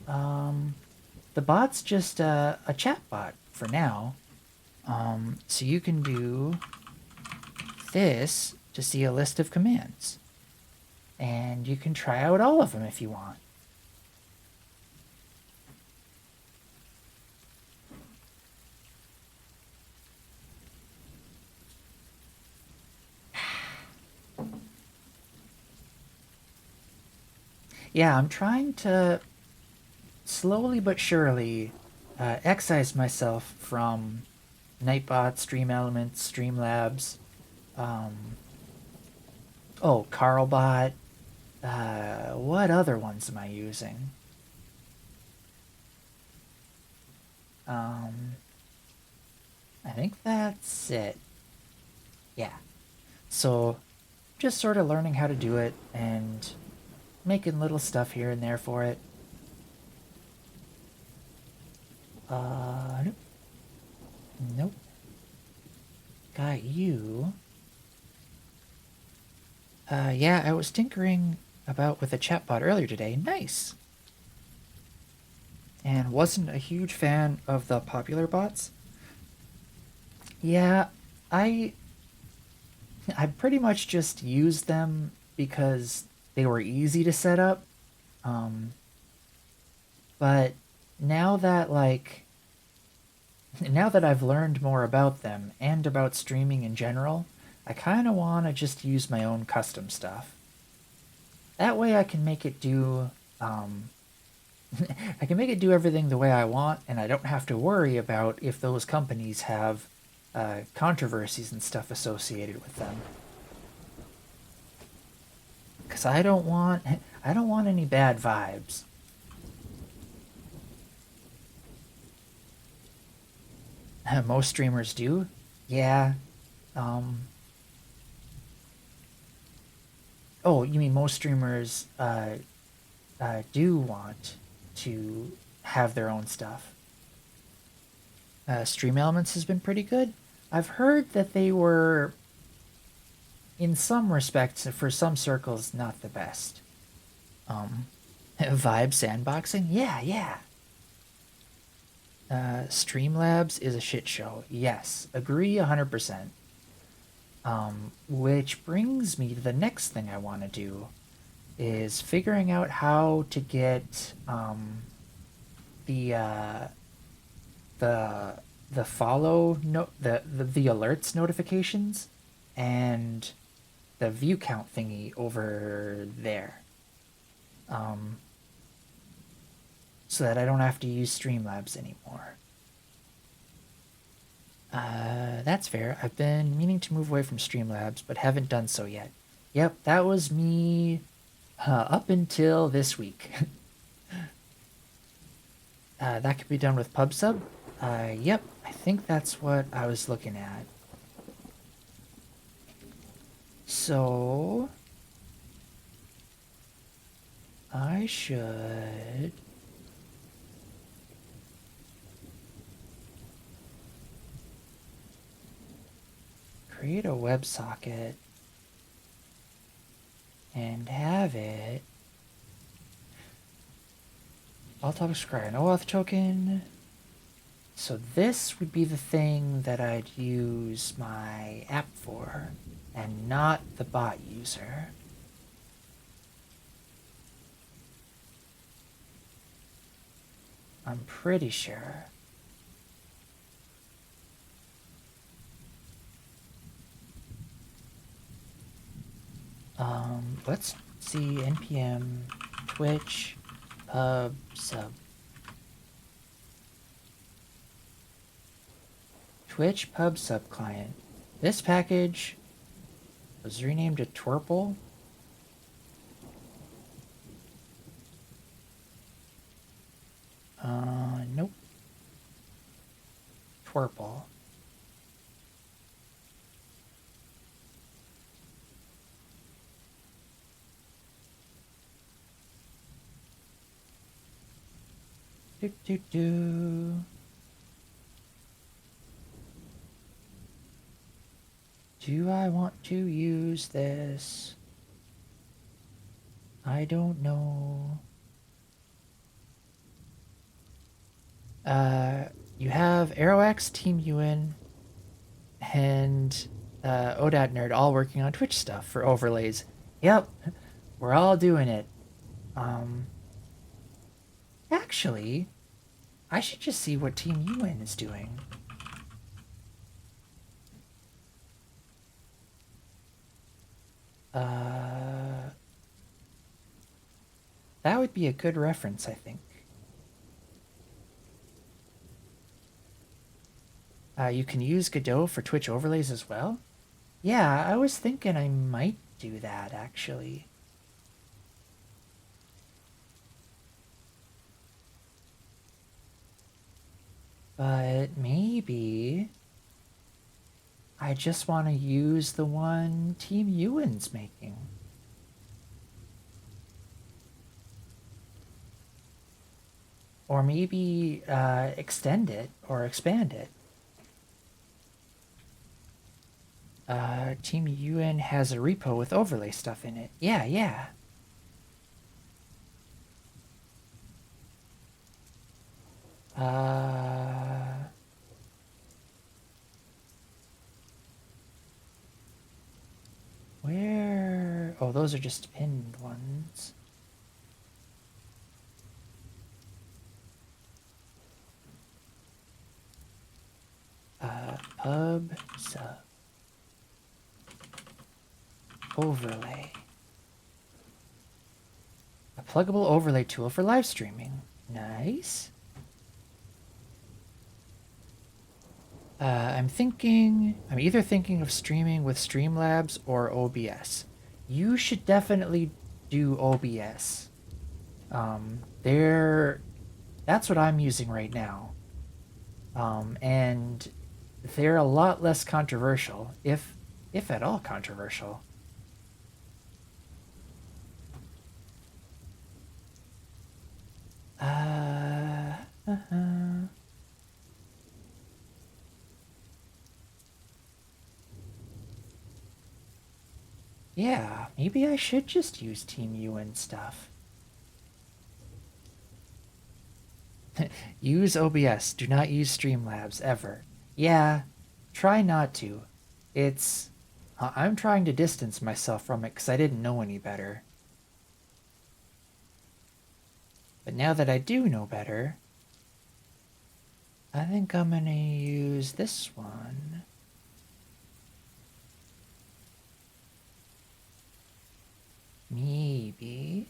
Speaker 1: The bot's just a chat bot for now. So you can do this to see a list of commands. And you can try out all of them if you want. Yeah, I'm trying to slowly but surely excise myself from Nightbot, Stream Elements, Streamlabs, oh, Carlbot. What other ones am I using? I think that's it. Yeah. So, just sort of learning how to do it and making little stuff here and there for it. Nope. Nope. Got you. Yeah, I was tinkering about with a chatbot earlier today. Nice. And wasn't a huge fan of the popular bots. Yeah, I I pretty much just used them because they were easy to set up. Um, but now that now that I've learned more about them and about streaming in general, I kind of want to just use my own custom stuff. That way I can make it do I can make it do everything the way I want, and I don't have to worry about if those companies have controversies and stuff associated with them. Because I don't want any bad vibes. Most streamers do. Yeah. Um, oh, you mean most streamers do want to have their own stuff? Stream Elements has been pretty good. I've heard that they were, in some respects, for some circles, not the best. Vibe sandboxing? Yeah, yeah. Streamlabs is a shit show. Yes, agree 100%. Which brings me to the next thing I want to do, is figuring out how to get the the the follow no the alerts notifications and the view count thingy over there, um, so that I don't have to use Streamlabs anymore. That's fair. I've been meaning to move away from Streamlabs, but haven't done so yet. Yep, that was me up until this week. That could be done with PubSub. Yep, I think that's what I was looking at. So I should create a WebSocket and have it alt topic scry no auth token. So this would be the thing that I'd use my app for, and not the bot user. I'm pretty sure. Let's see, npm Twitch pub sub. Twitch pub sub client. This package was renamed to Twerple. Nope. Twerple. Do do do. Do I want to use this? I don't know. You have Aerox, Team Ewan, and ODAT Nerd all working on Twitch stuff for overlays. Yep, we're all doing it. Actually, I should just see what Team Ewan is doing. That would be a good reference, I think. You can use Godot for Twitch overlays as well? Yeah, I was thinking I might do that, actually. But maybe I just want to use the one Team Ewan's making. Or maybe extend it or expand it. Team Ewan has a repo with overlay stuff in it. Yeah, yeah. Where? Oh, those are just pinned ones. Pub sub overlay. A pluggable overlay tool for live streaming. Nice. I'm either thinking of streaming with Streamlabs or OBS. You should definitely do OBS. That's what I'm using right now. And they're a lot less controversial, if at all controversial. Yeah, maybe I should just use Team Ewan stuff. Use OBS. Do not use Streamlabs ever. Yeah, try not to. I'm trying to distance myself from it because I didn't know any better. But now that I do know better, I think I'm gonna use this one. Maybe.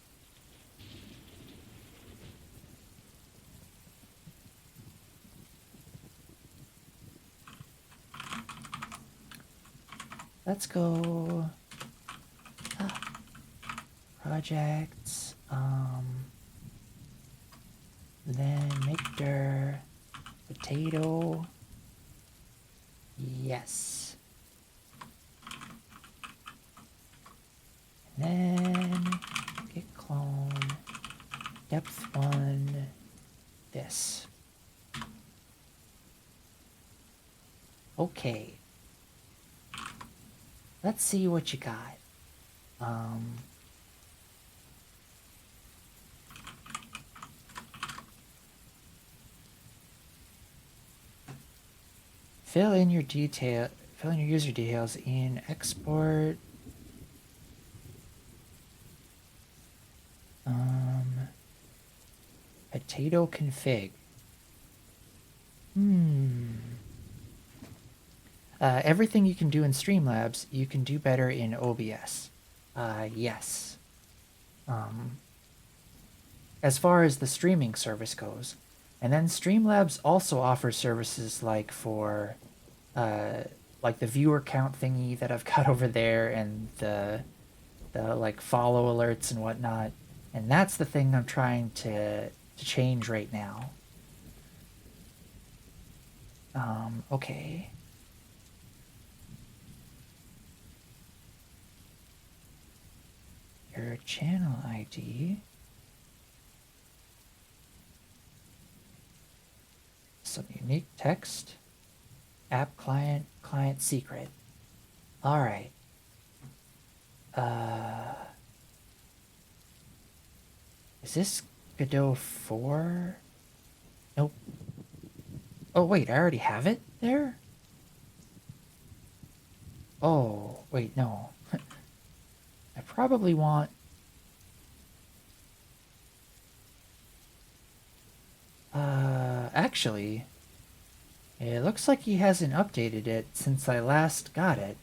Speaker 1: Let's go. Projects. Then mixer. Potato. Yes. And then git clone. Depth 1. This. Okay. Let's see what you got. Fill in your user details in export. Potato config. Everything you can do in Streamlabs, you can do better in OBS. Yes. As far as the streaming service goes. And then Streamlabs also offers services like for, like the viewer count thingy that I've got over there and the like follow alerts and whatnot. And that's the thing I'm trying to change right now. Okay. Your channel ID. Some unique text. App client, client secret. All right. Is this Godot 4? Nope. Oh, wait, I already have it there? Oh, wait, no. I probably want... actually, it looks like he hasn't updated it since I last got it.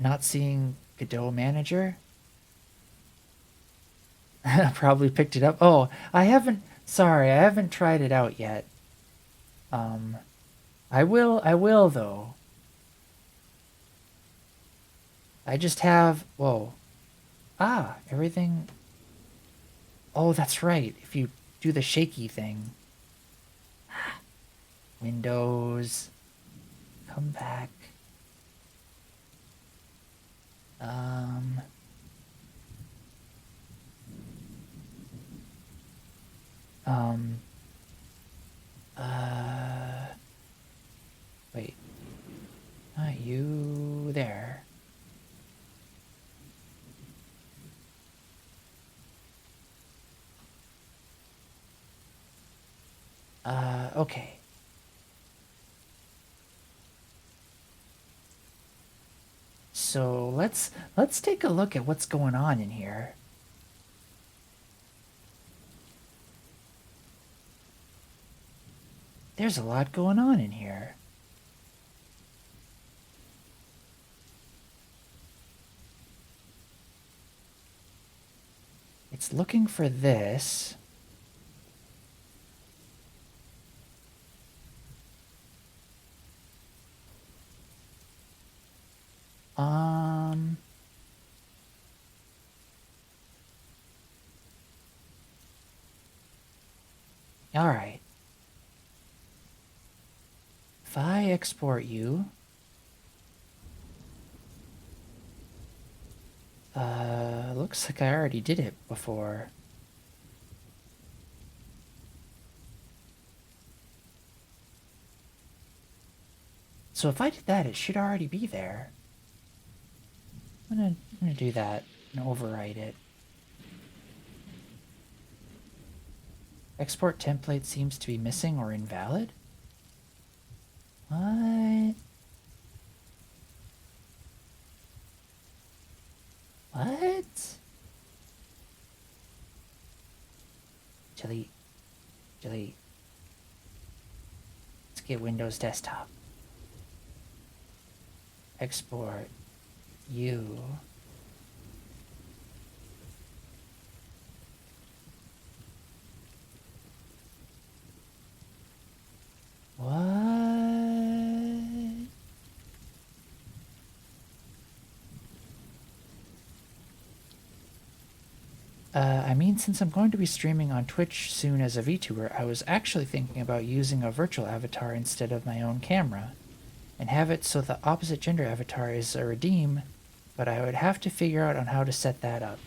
Speaker 1: Not seeing Godot Manager? Probably picked it up. Oh, I haven't... Sorry, I haven't tried it out yet. I will, though. I just have... Whoa. Ah, everything... Oh, that's right. If you do the shaky thing. Windows. Come back. Um... Um... Wait. Not you there. Okay. So let's take a look at what's going on in here. There's a lot going on in here. It's looking for this. All right. If I export you, looks like I already did it before. So if I did that, it should already be there. I'm gonna do that and overwrite it. Export template seems to be missing or invalid. What? What? Delete. Delete. Let's get Windows Desktop. Export. You. What? I mean, since I'm going to be streaming on Twitch soon as a VTuber, I was actually thinking about using a virtual avatar instead of my own camera, and have it so the opposite gender avatar is a redeem, but I would have to figure out on how to set that up.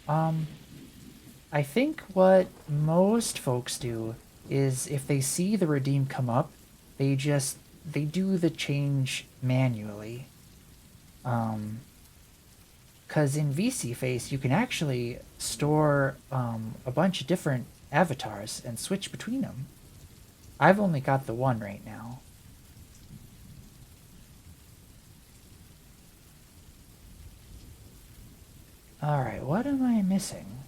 Speaker 1: I think what most folks do is if they see the redeem come up, they do the change manually. Because in VC Face, you can actually store a bunch of different avatars and switch between them. I've only got the one right now. Alright, what am I missing?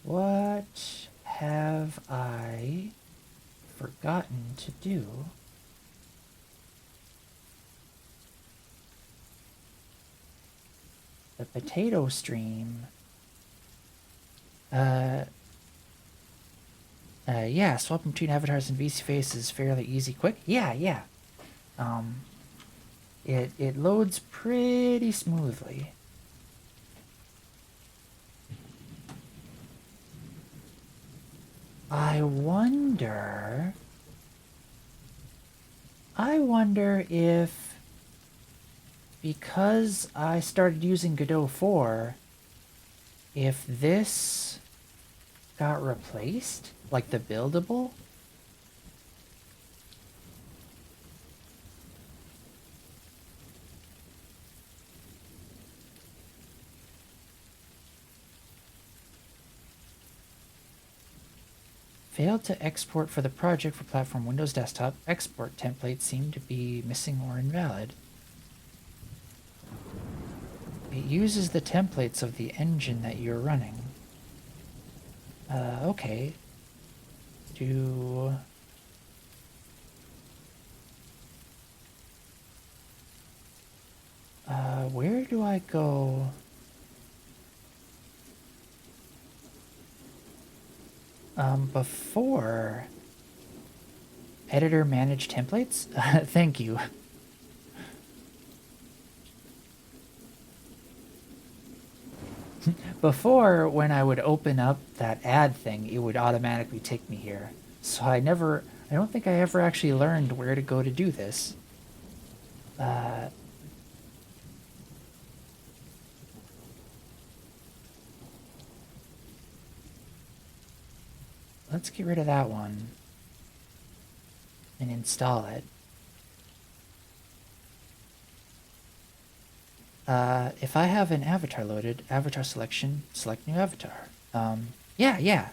Speaker 1: What have I forgotten to do? The potato stream. Yeah, swapping between avatars and VC Face is fairly easy, quick. Yeah. It loads pretty smoothly. I wonder if, because I started using Godot 4, if this got replaced, like the buildable. Failed to export for the project for platform Windows Desktop. Export templates seem to be missing or invalid. It uses the templates of the engine that you're running. Okay. Where do I go? Before editor manage templates? Thank you. Before, when I would open up that ad thing, it would automatically take me here. So I don't think I ever actually learned where to go to do this. Let's get rid of that one and install it. If I have an avatar loaded, avatar selection, select new avatar. Yeah.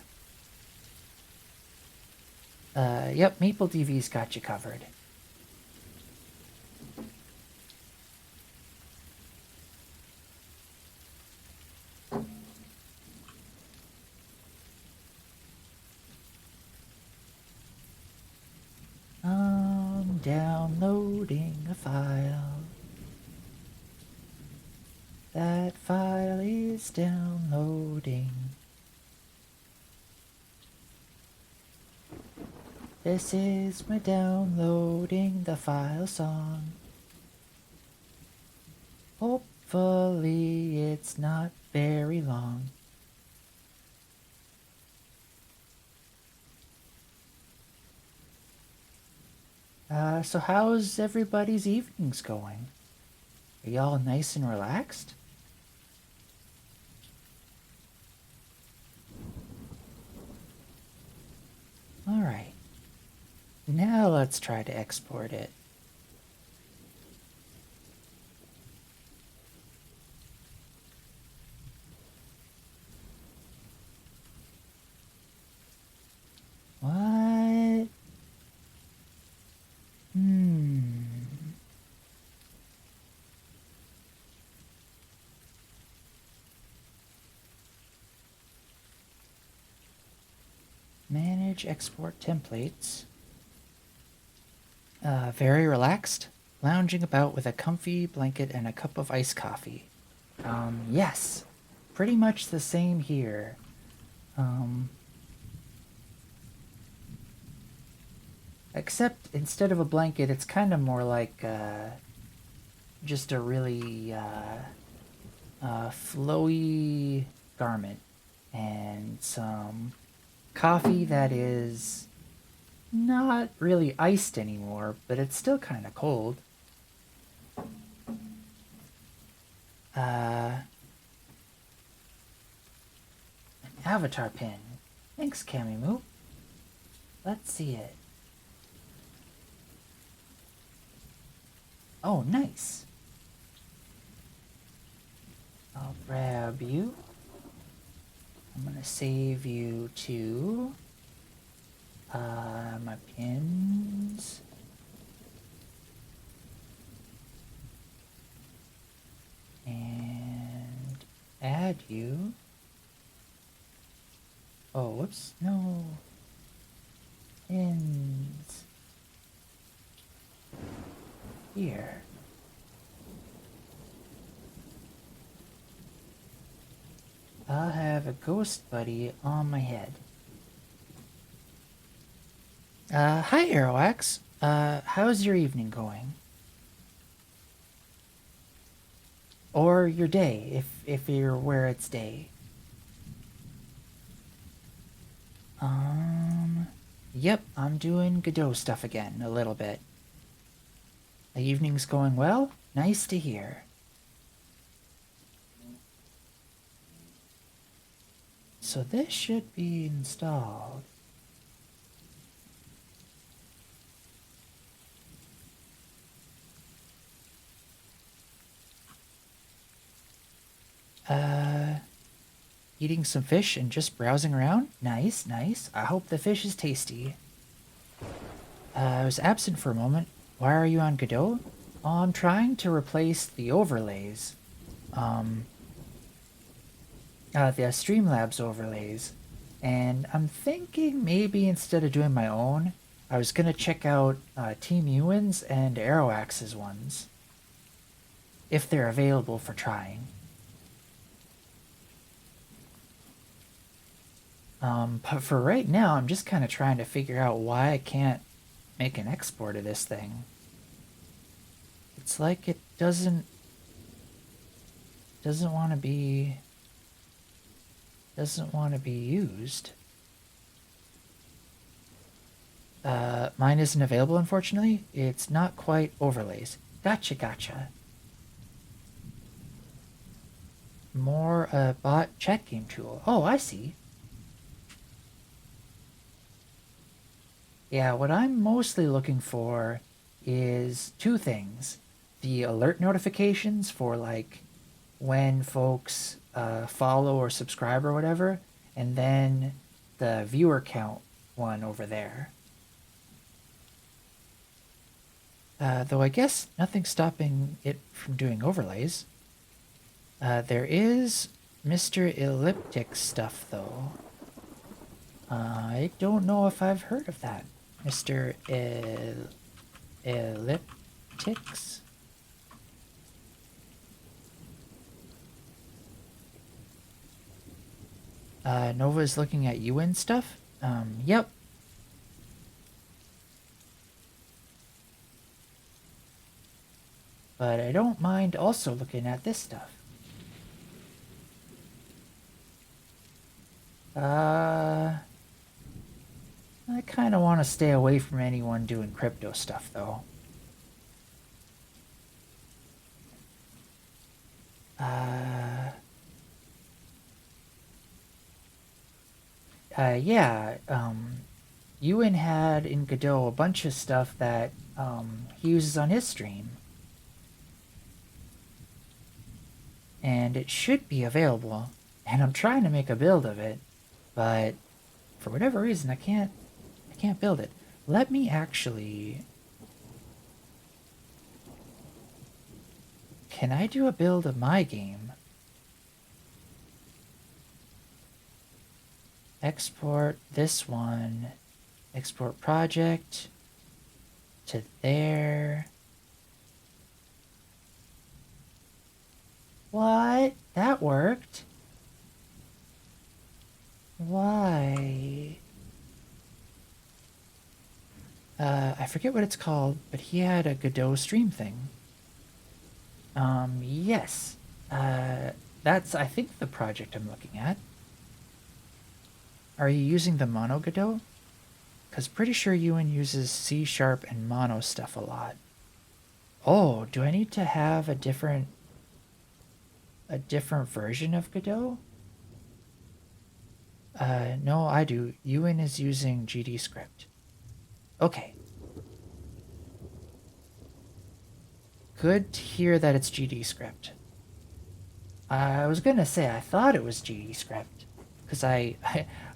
Speaker 1: Yep, MapleDV's got you covered. Downloading a file. That file is downloading. This is my downloading the file song. Hopefully it's not very long. So how's everybody's evenings going? Are y'all nice and relaxed? Alright. Now let's try to export it. What? Manage export templates. Very relaxed, lounging about with a comfy blanket and a cup of iced coffee. Yes, pretty much the same here. Except instead of a blanket, it's kind of more like just a really flowy garment and some coffee that is not really iced anymore, but it's still kind of cold. An avatar pin. Thanks, Camimoo. Let's see it. Oh, nice. I'll grab you. I'm gonna save you to my pins. And add you. Oh, whoops, no. Pins. Here. I'll have a ghost buddy on my head. Hi, Aeroax. How's your evening going? Or your day, if you're where it's day. Yep, I'm doing Godot stuff again, a little bit. The evening's going well? Nice to hear. So this should be installed. Eating some fish and just browsing around? Nice, nice. I hope the fish is tasty. I was absent for a moment. Why are you on Godot? Oh, I'm trying to replace the overlays. The Streamlabs overlays. And I'm thinking maybe instead of doing my own, I was going to check out Team Ewan's and Aeroax's ones. If they're available for trying. But for right now, I'm just kind of trying to figure out why I can't make an export of this thing. It's like it doesn't want to be used. Mine isn't available, unfortunately. It's not quite overlays. Gotcha. More bot chat game tool. Oh, I see. Yeah, what I'm mostly looking for is two things. The alert notifications for like when folks follow or subscribe or whatever, and then the viewer count one over there. Though I guess nothing's stopping it from doing overlays. There is Mr. Elliptic stuff, though. I don't know if I've heard of that. Mr. Elliptics? Nova's looking at UN stuff? Yep. But I don't mind also looking at this stuff. I kind of want to stay away from anyone doing crypto stuff, though. Yeah, Ewan had in Godot a bunch of stuff that he uses on his stream. And it should be available. And I'm trying to make a build of it, but for whatever reason I can't build it. Let me actually... Can I do a build of my game? Export this one. Export project to there. What? That worked? Why? I forget what it's called, but he had a Godot stream thing. Yes. That's, I think, the project I'm looking at. Are you using the Mono Godot? Because pretty sure Ewan uses C# and Mono stuff a lot. Oh, do I need to have a different version of Godot? No, I do. Ewan is using GDScript. Okay. Good to hear that it's GDScript. I was gonna say I thought it was GDScript, because I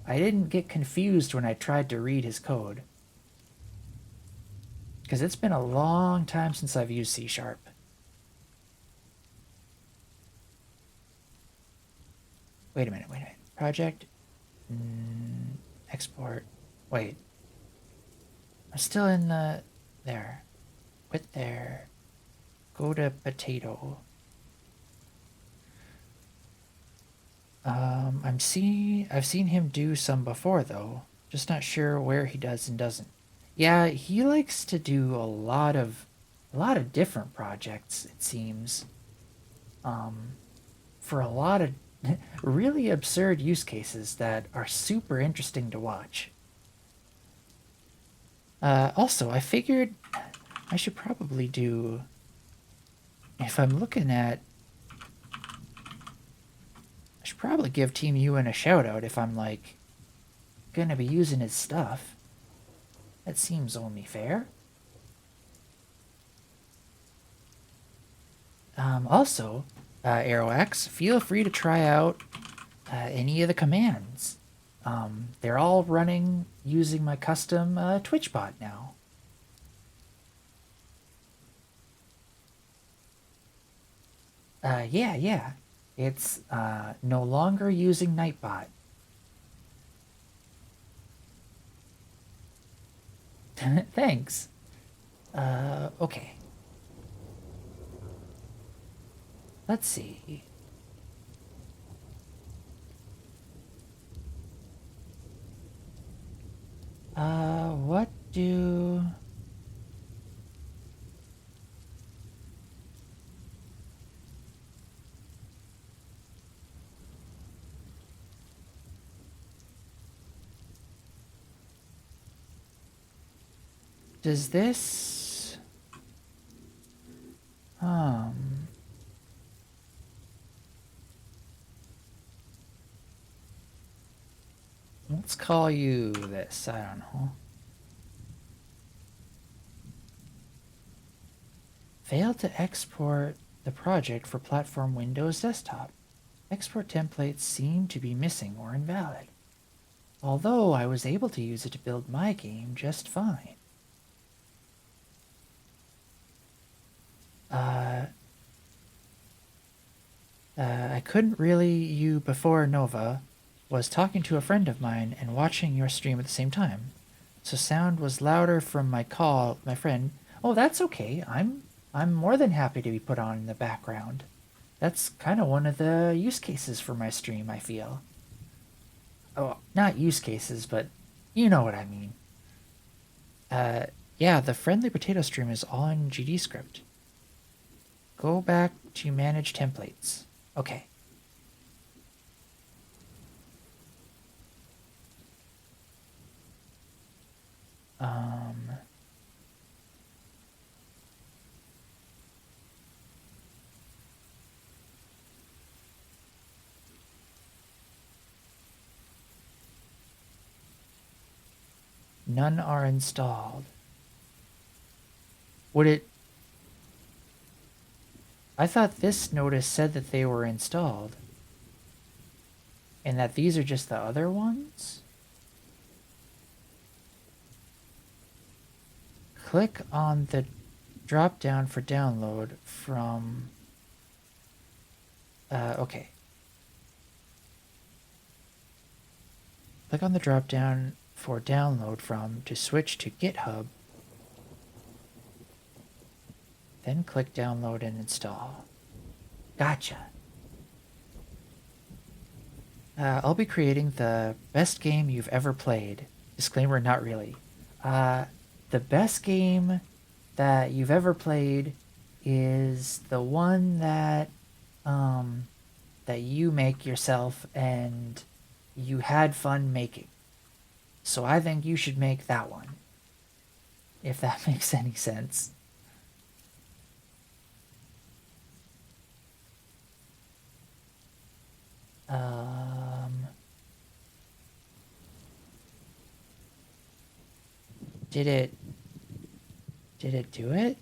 Speaker 1: didn't get confused when I tried to read his code. Because it's been a long time since I've used C#. Wait a minute. Project. Export. Wait. I'm still in the... There. Quit there. Go to potato. I've seen him do some before, though. Just not sure where he does and doesn't. Yeah, he likes to do a lot of different projects, it seems. for a lot of really absurd use cases that are super interesting to watch. Also, I figured I should probably do, if I'm looking at, I should probably give Team Ewan a shout out if I'm like gonna be using his stuff. That seems only fair. Also, Aerox, feel free to try out any of the commands. They're all running using my custom Twitch bot now. Yeah. It's no longer using Nightbot. Thanks. Okay. Let's see. What do... Does this... Let's call you this, I don't know. Failed to export the project for platform Windows Desktop. Export templates seem to be missing or invalid. Although I was able to use it to build my game just fine. I couldn't really you before Nova. Was talking to a friend of mine and watching your stream at the same time. So sound was louder from my call, my friend. Oh, that's okay. I'm more than happy to be put on in the background. That's kind of one of the use cases for my stream, I feel. Oh, not use cases, but you know what I mean. Yeah, the Friendly Potato stream is all in GD script. Go back to manage templates. Okay. None are installed. Would it... I thought this notice said that they were installed. And that these are just the other ones? Click on the drop down for download from... okay. Click on the drop down for download from to switch to GitHub. Then click download and install. Gotcha. I'll be creating the best game you've ever played. Disclaimer, not really. The best game that you've ever played is the one that that you make yourself and you had fun making. So I think you should make that one. If that makes any sense. Did it do it?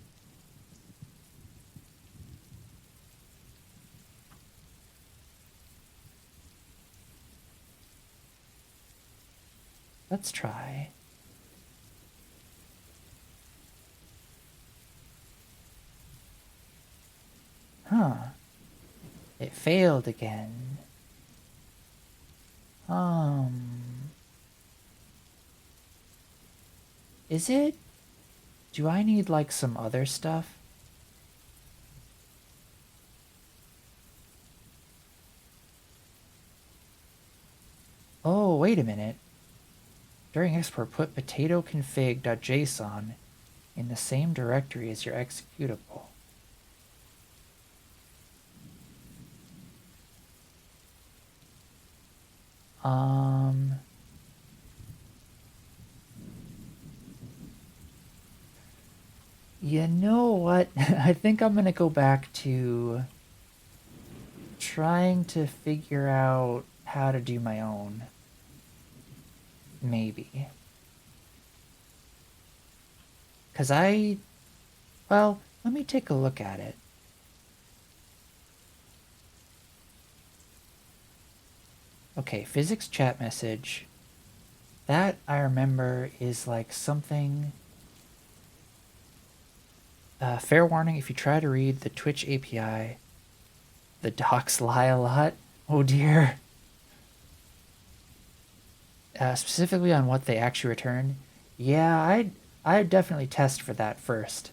Speaker 1: Let's try. Huh. It failed again. Is it? Do I need like some other stuff? Oh, wait a minute. During export, put potatoconfig.json in the same directory as your executable. Um, you know what? I think I'm gonna go back to trying to figure out how to do my own. Maybe. Because well, let me take a look at it. Okay, physics chat message. That I remember is like something. Fair warning, if you try to read the Twitch API, the docs lie a lot. Oh dear. Specifically on what they actually return. Yeah, I'd definitely test for that first.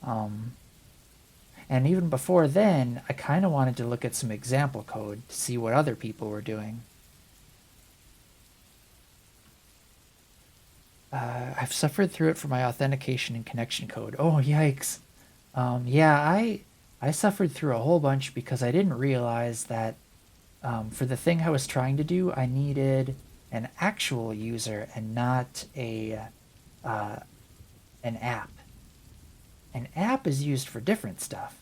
Speaker 1: And even before then, I kind of wanted to look at some example code to see what other people were doing. I've suffered through it for my authentication and connection code. Oh, yikes. Yeah, I suffered through a whole bunch because I didn't realize that for the thing I was trying to do, I needed an actual user and not an app. An app is used for different stuff.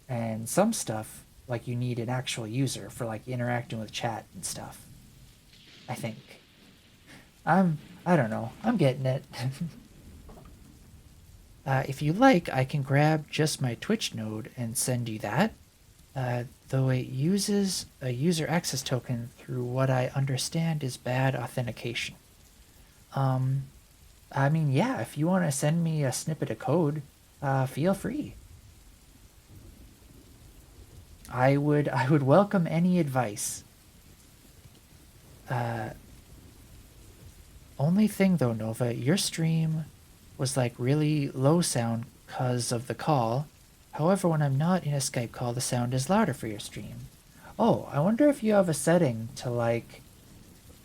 Speaker 1: And some stuff, like you need an actual user for like interacting with chat and stuff. I think. I don't know. I'm getting it. If you like, I can grab just my Twitch node and send you that. Though it uses a user access token through what I understand is bad authentication. I mean, yeah, if you want to send me a snippet of code, feel free. I would welcome any advice. Only thing though, Nova, your stream was like really low sound because of the call. However, when I'm not in a Skype call, the sound is louder for your stream. Oh, I wonder if you have a setting to like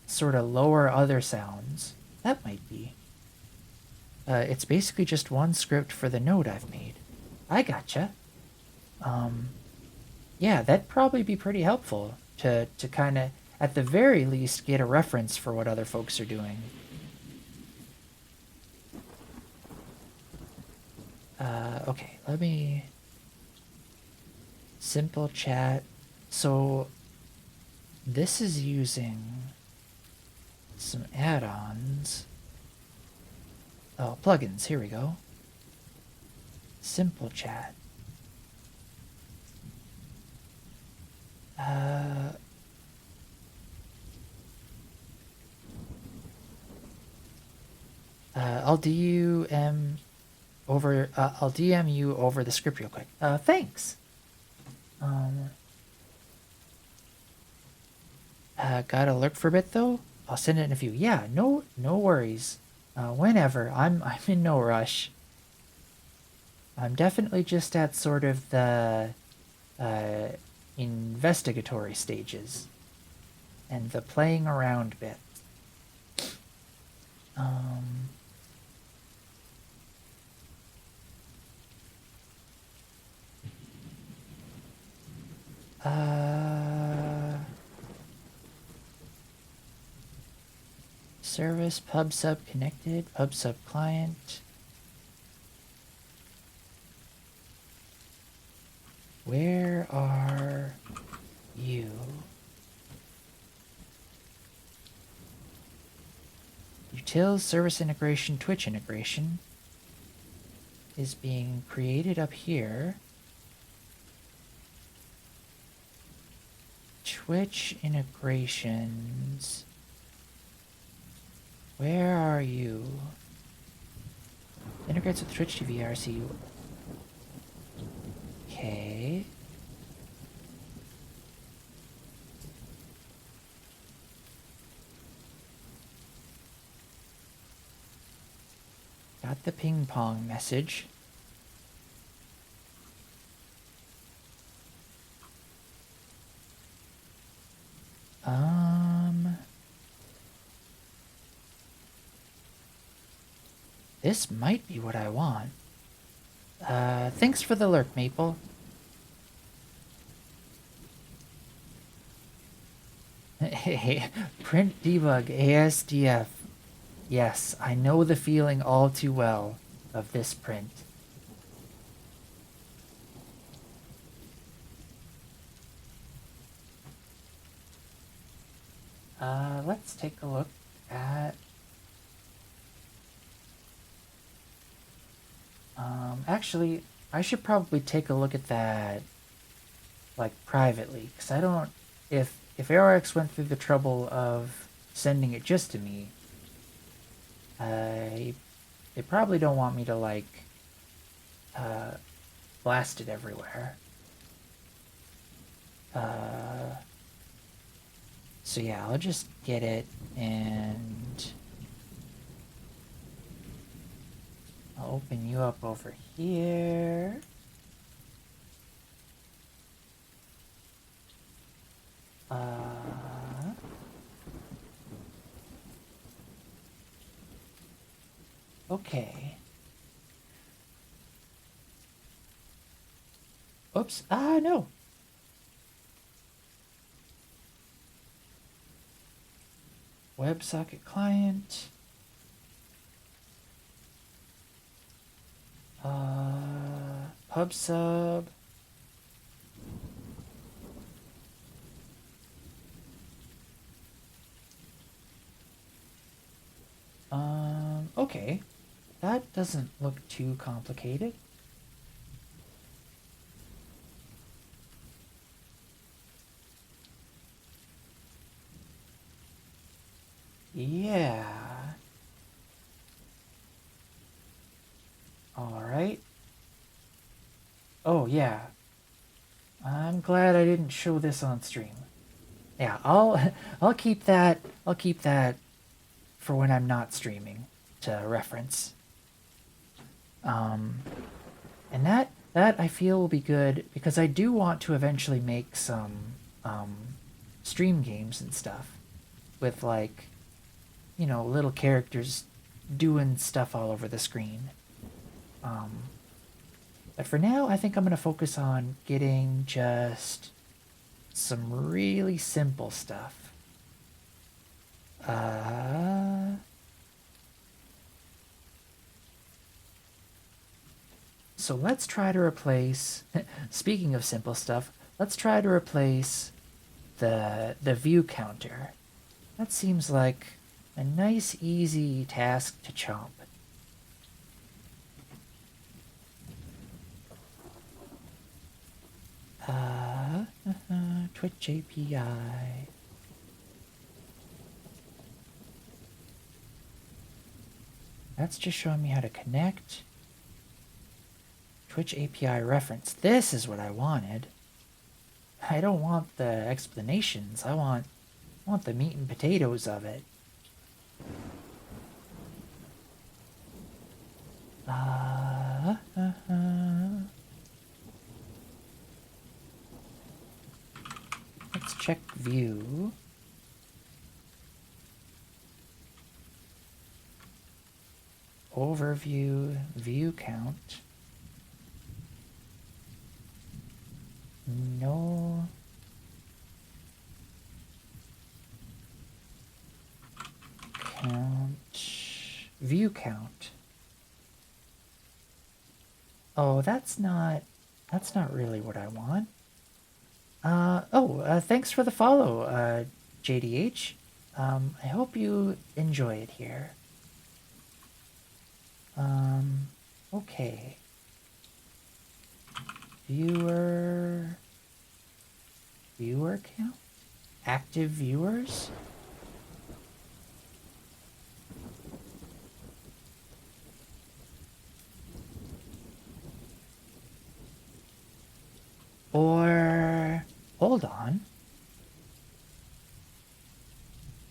Speaker 1: sort of lower other sounds. That might be. It's basically just one script for the node I've made. I gotcha. Yeah, that'd probably be pretty helpful to kind of, at the very least, get a reference for what other folks are doing. Okay, let me... Simple chat. So, this is using some add-ons. Oh, plugins, here we go. Simple chat. I'll DM over. I'll DM you over the script real quick. Thanks. Gotta lurk for a bit though. I'll send it in a few. Yeah, no worries. Whenever. I'm in no rush. I'm definitely just at sort of the investigatory stages and the playing around bit. Service, pub sub connected, pub sub client. Where are you? Utils service integration, Twitch integration is being created up here. Twitch integrations. Where are you? Integrates with Twitch TV RCU. Okay. Got the ping pong message. This might be what I want. Thanks for the lurk, Maple. Hey, print debug ASDF. Yes, I know the feeling all too well of this print. Let's take a look at... actually, I should probably take a look at that, like, privately, because I don't... If ARX went through the trouble of sending it just to me, they probably don't want me to, like, blast it everywhere. So yeah, I'll just get it, and I'll open you up over here. Okay. Oops. No. WebSocket client. PubSub. Okay. That doesn't look too complicated. Yeah. Alright. Oh, yeah. I'm glad I didn't show this on stream. Yeah, I'll keep that for when I'm not streaming to reference. And that I feel will be good because I do want to eventually make some stream games and stuff with, like, you know, little characters doing stuff all over the screen. But for now, I think I'm going to focus on getting just some really simple stuff. So let's try to replace, speaking of simple stuff, let's try to replace the view counter. That seems like a nice, easy task to chomp. Twitch API. That's just showing me how to connect. Twitch API reference. This is what I wanted. I don't want the explanations. I want the meat and potatoes of it. Let's check view. Overview, view count. No. Count. View count. Oh, that's not really what I want. Thanks for the follow, JDH. I hope you enjoy it here. Okay. Viewer count? Active viewers? Or, hold on.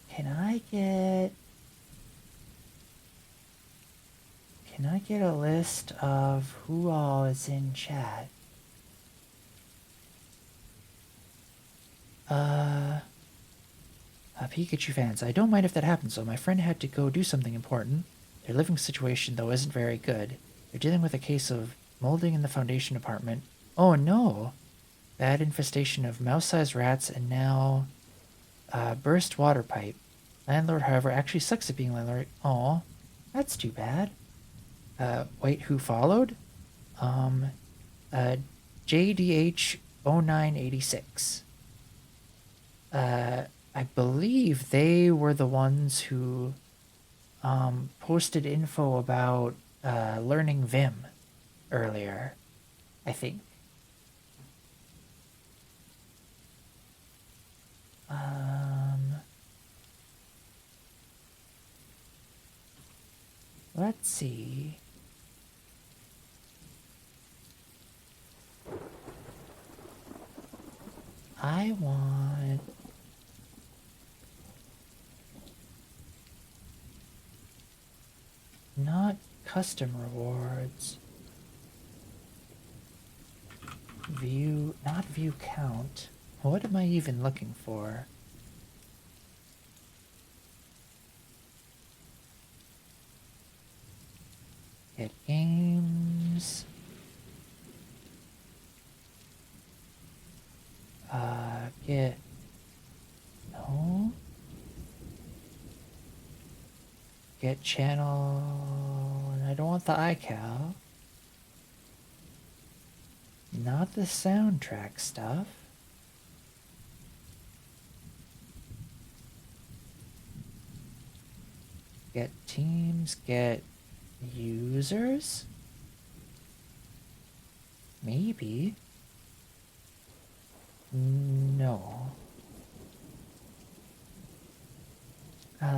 Speaker 1: Can I get a list of who all is in chat? Pikachu fans, I don't mind if that happens, though. My friend had to go do something important. Their living situation, though, isn't very good. They're dealing with a case of molding in the foundation apartment. Oh no! Bad infestation of mouse-sized rats, and now Burst water pipe. Landlord, however, actually sucks at being landlord. Aw, that's too bad. Wait, who followed? Um, JDH 0986. I believe they were the ones who posted info about learning Vim earlier, I think. Let's see. I want... Not custom rewards. View, not view count. What am I even looking for? Get games. Get... No. Get channel... And I don't want the iCal. Not the soundtrack stuff. Get teams, get users? Maybe. No.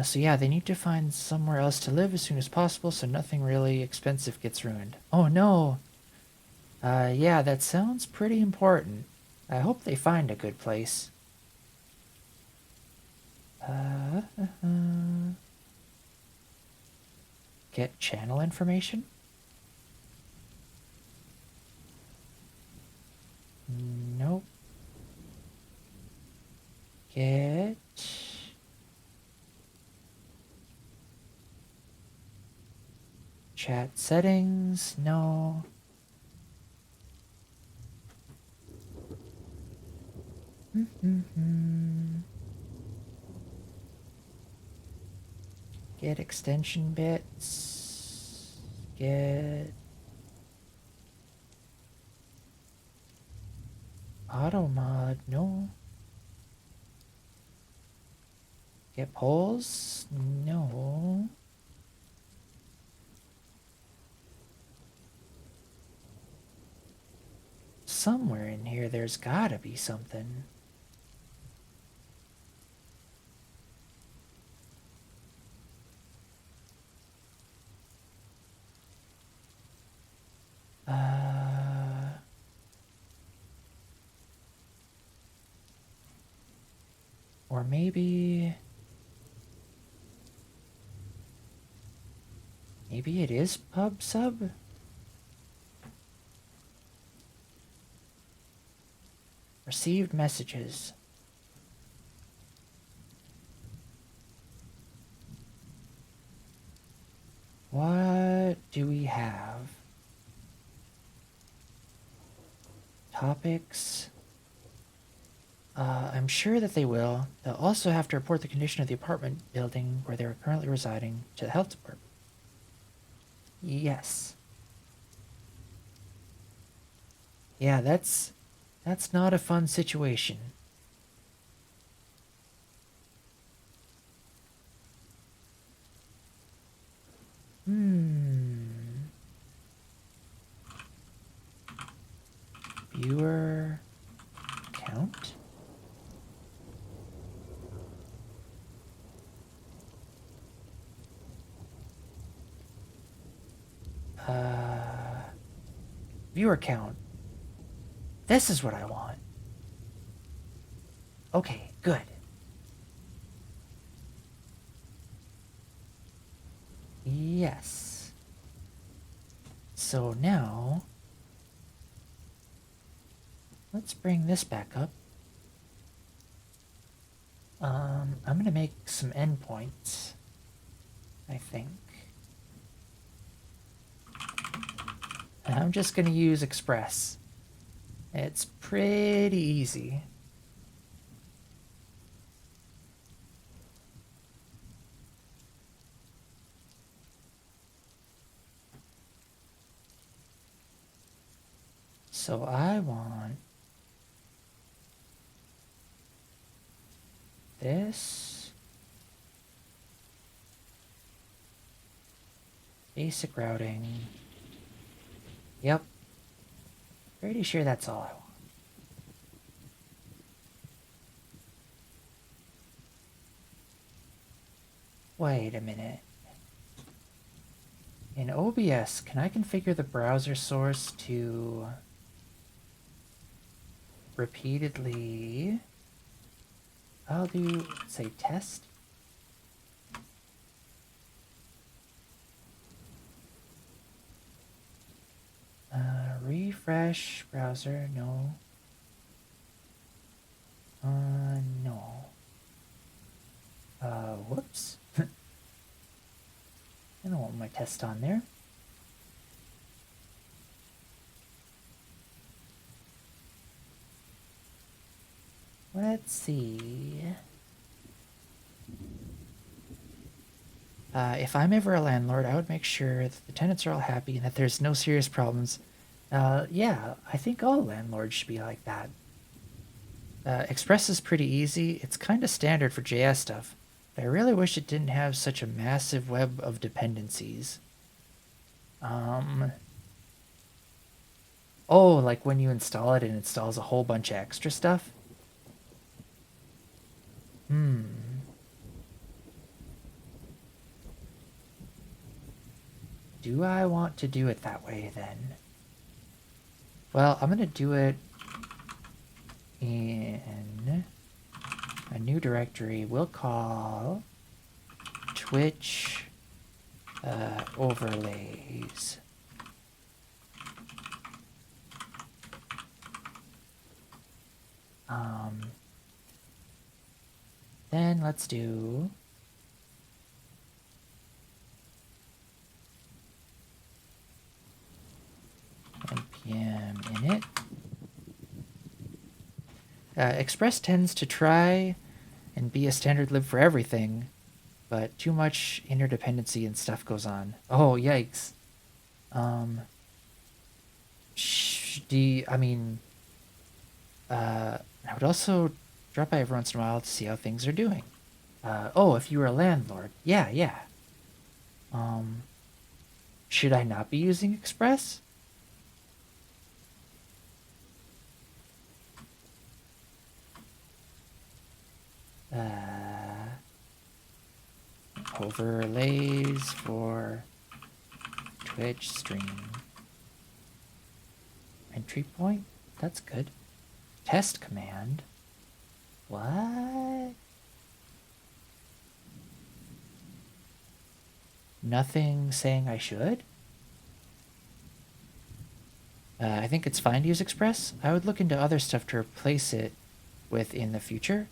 Speaker 1: So yeah, they need to find somewhere else to live as soon as possible so nothing really expensive gets ruined. Oh no! Yeah, that sounds pretty important. I hope they find a good place. Get channel information? Nope. Get... Chat settings? No. Get extension bits. Get... Auto mod? No. Get polls? No. Somewhere in here there's gotta be something. Or maybe... Maybe it is pub sub? Received messages. What do we have? Topics. I'm sure that they will. They'll also have to report the condition of the apartment building where they are currently residing to the health department. Yes. Yeah, that's not a fun situation. Viewer count? Viewer count. This is what I want. Okay, good. Yes. So now, let's bring this back up. I'm gonna make some endpoints, I think. And I'm just gonna use Express. It's pretty easy. So I want this basic routing. Yep. Pretty sure that's all I want. Wait a minute. In OBS, can I configure the browser source to repeatedly... I'll do, say, test? Refresh browser, no. No. Whoops. I don't want my test on there. Let's see. If I'm ever a landlord, I would make sure that the tenants are all happy and that there's no serious problems. Yeah, I think all landlords should be like that. Express is pretty easy. It's kind of standard for JS stuff. But I really wish it didn't have such a massive web of dependencies. Oh, like when you install it, it installs a whole bunch of extra stuff? Do I want to do it that way, then? Well, I'm going to do it in a new directory. We'll call Twitch overlays. Then let's do npm init. Express tends to try and be a standard lib for everything, but too much interdependency and stuff goes on. Oh, yikes. I would also drop by every once in a while to see how things are doing. Oh, if you were a landlord. Yeah. Should I not be using Express? Overlays for Twitch stream. Entry point? That's good. Test command? What? Nothing saying I should? I think it's fine to use Express. I would look into other stuff to replace it with in the future.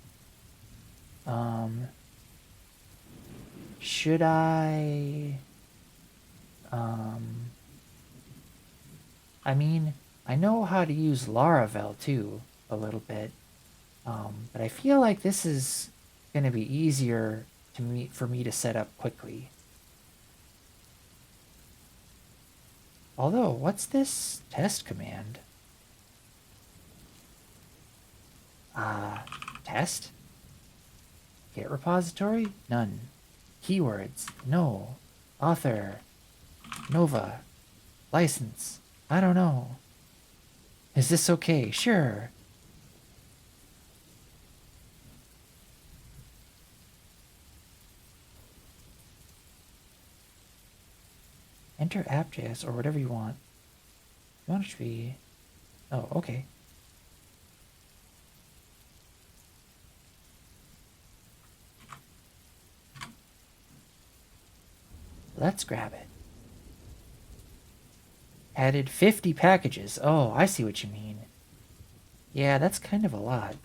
Speaker 1: Should I... I mean, I know how to use Laravel too, a little bit. But I feel like this is going to be easier for me to set up quickly. Although, what's this test command? Test? Git repository? None. Keywords? No. Author? Nova? License? I don't know. Is this okay? Sure. Enter app.js or whatever you want. You want it to be... Oh, okay. Let's grab it. Added 50 packages. Oh, I see what you mean. Yeah, that's kind of a lot.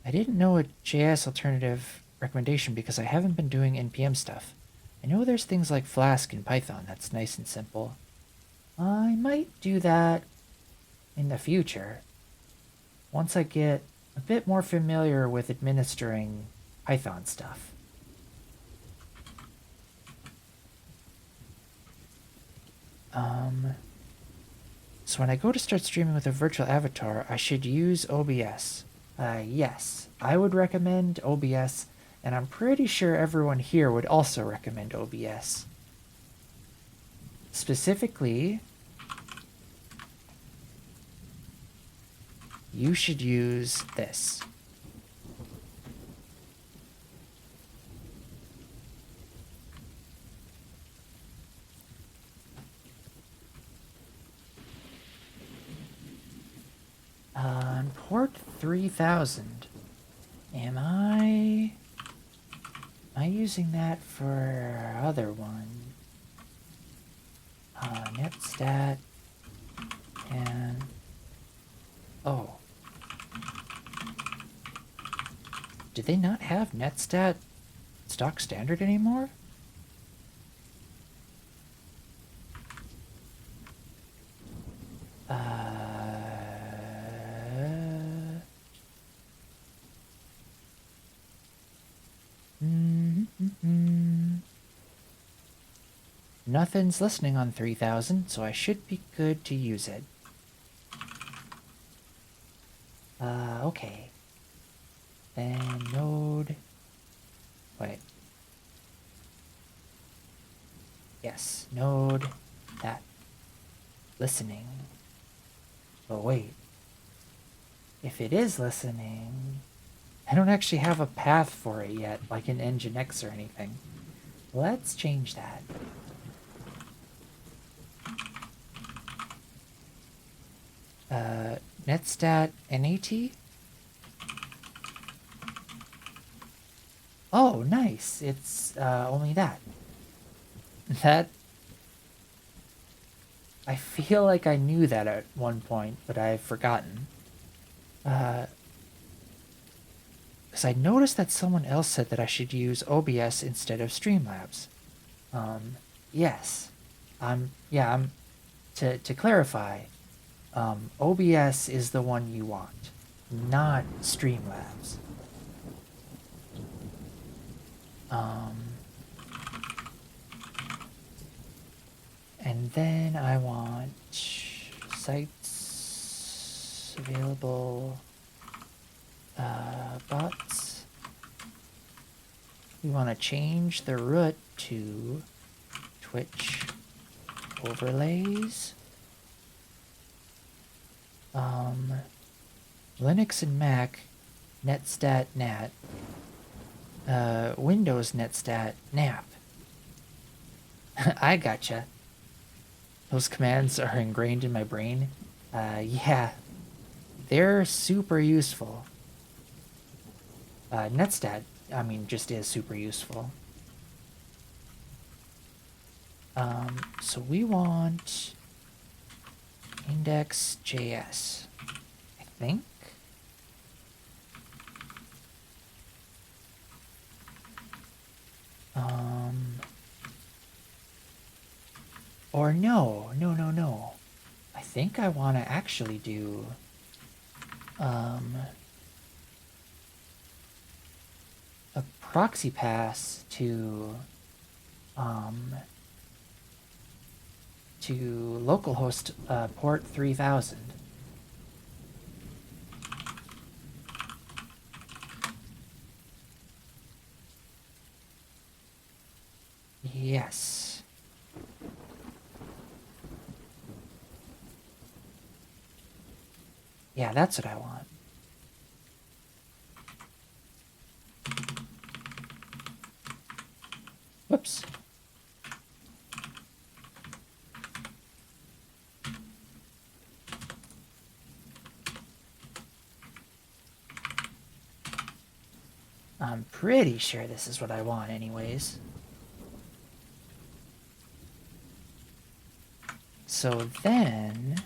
Speaker 1: I didn't know a JS alternative recommendation because I haven't been doing NPM stuff. I know there's things like Flask in Python that's nice and simple. I might do that in the future, once I get a bit more familiar with administering Python stuff. So when I go to start streaming with a virtual avatar, I should use OBS. Yes, I would recommend OBS, and I'm pretty sure everyone here would also recommend OBS. Specifically, you should use this. On port 3000, am I using that for other one? Netstat and oh, did they not have Netstat stock standard anymore? Nothing's listening on 3000, so I should be good to use it. Okay. Then node... Wait. Yes, node that. Listening. But wait. If it is listening, I don't actually have a path for it yet, like in Nginx or anything. Let's change that. Netstat NAT? Oh, nice. It's only that. That... I feel like I knew that at one point, but I've forgotten. Because I noticed that someone else said that I should use OBS instead of Streamlabs. Yes. To clarify, OBS is the one you want, not Streamlabs. And then I want sites available, bots. We want to change the root to Twitch overlays. Linux and Mac, netstat nat. Windows netstat nap. I gotcha. Those commands are ingrained in my brain. Yeah. They're super useful. Netstat, I mean, just is super useful. So we want index.js, I think. Or no. I think I want to actually do, a proxy pass to localhost port 3000. Yes. Yeah, that's what I want. Whoops. I'm pretty sure this is what I want anyways. So then...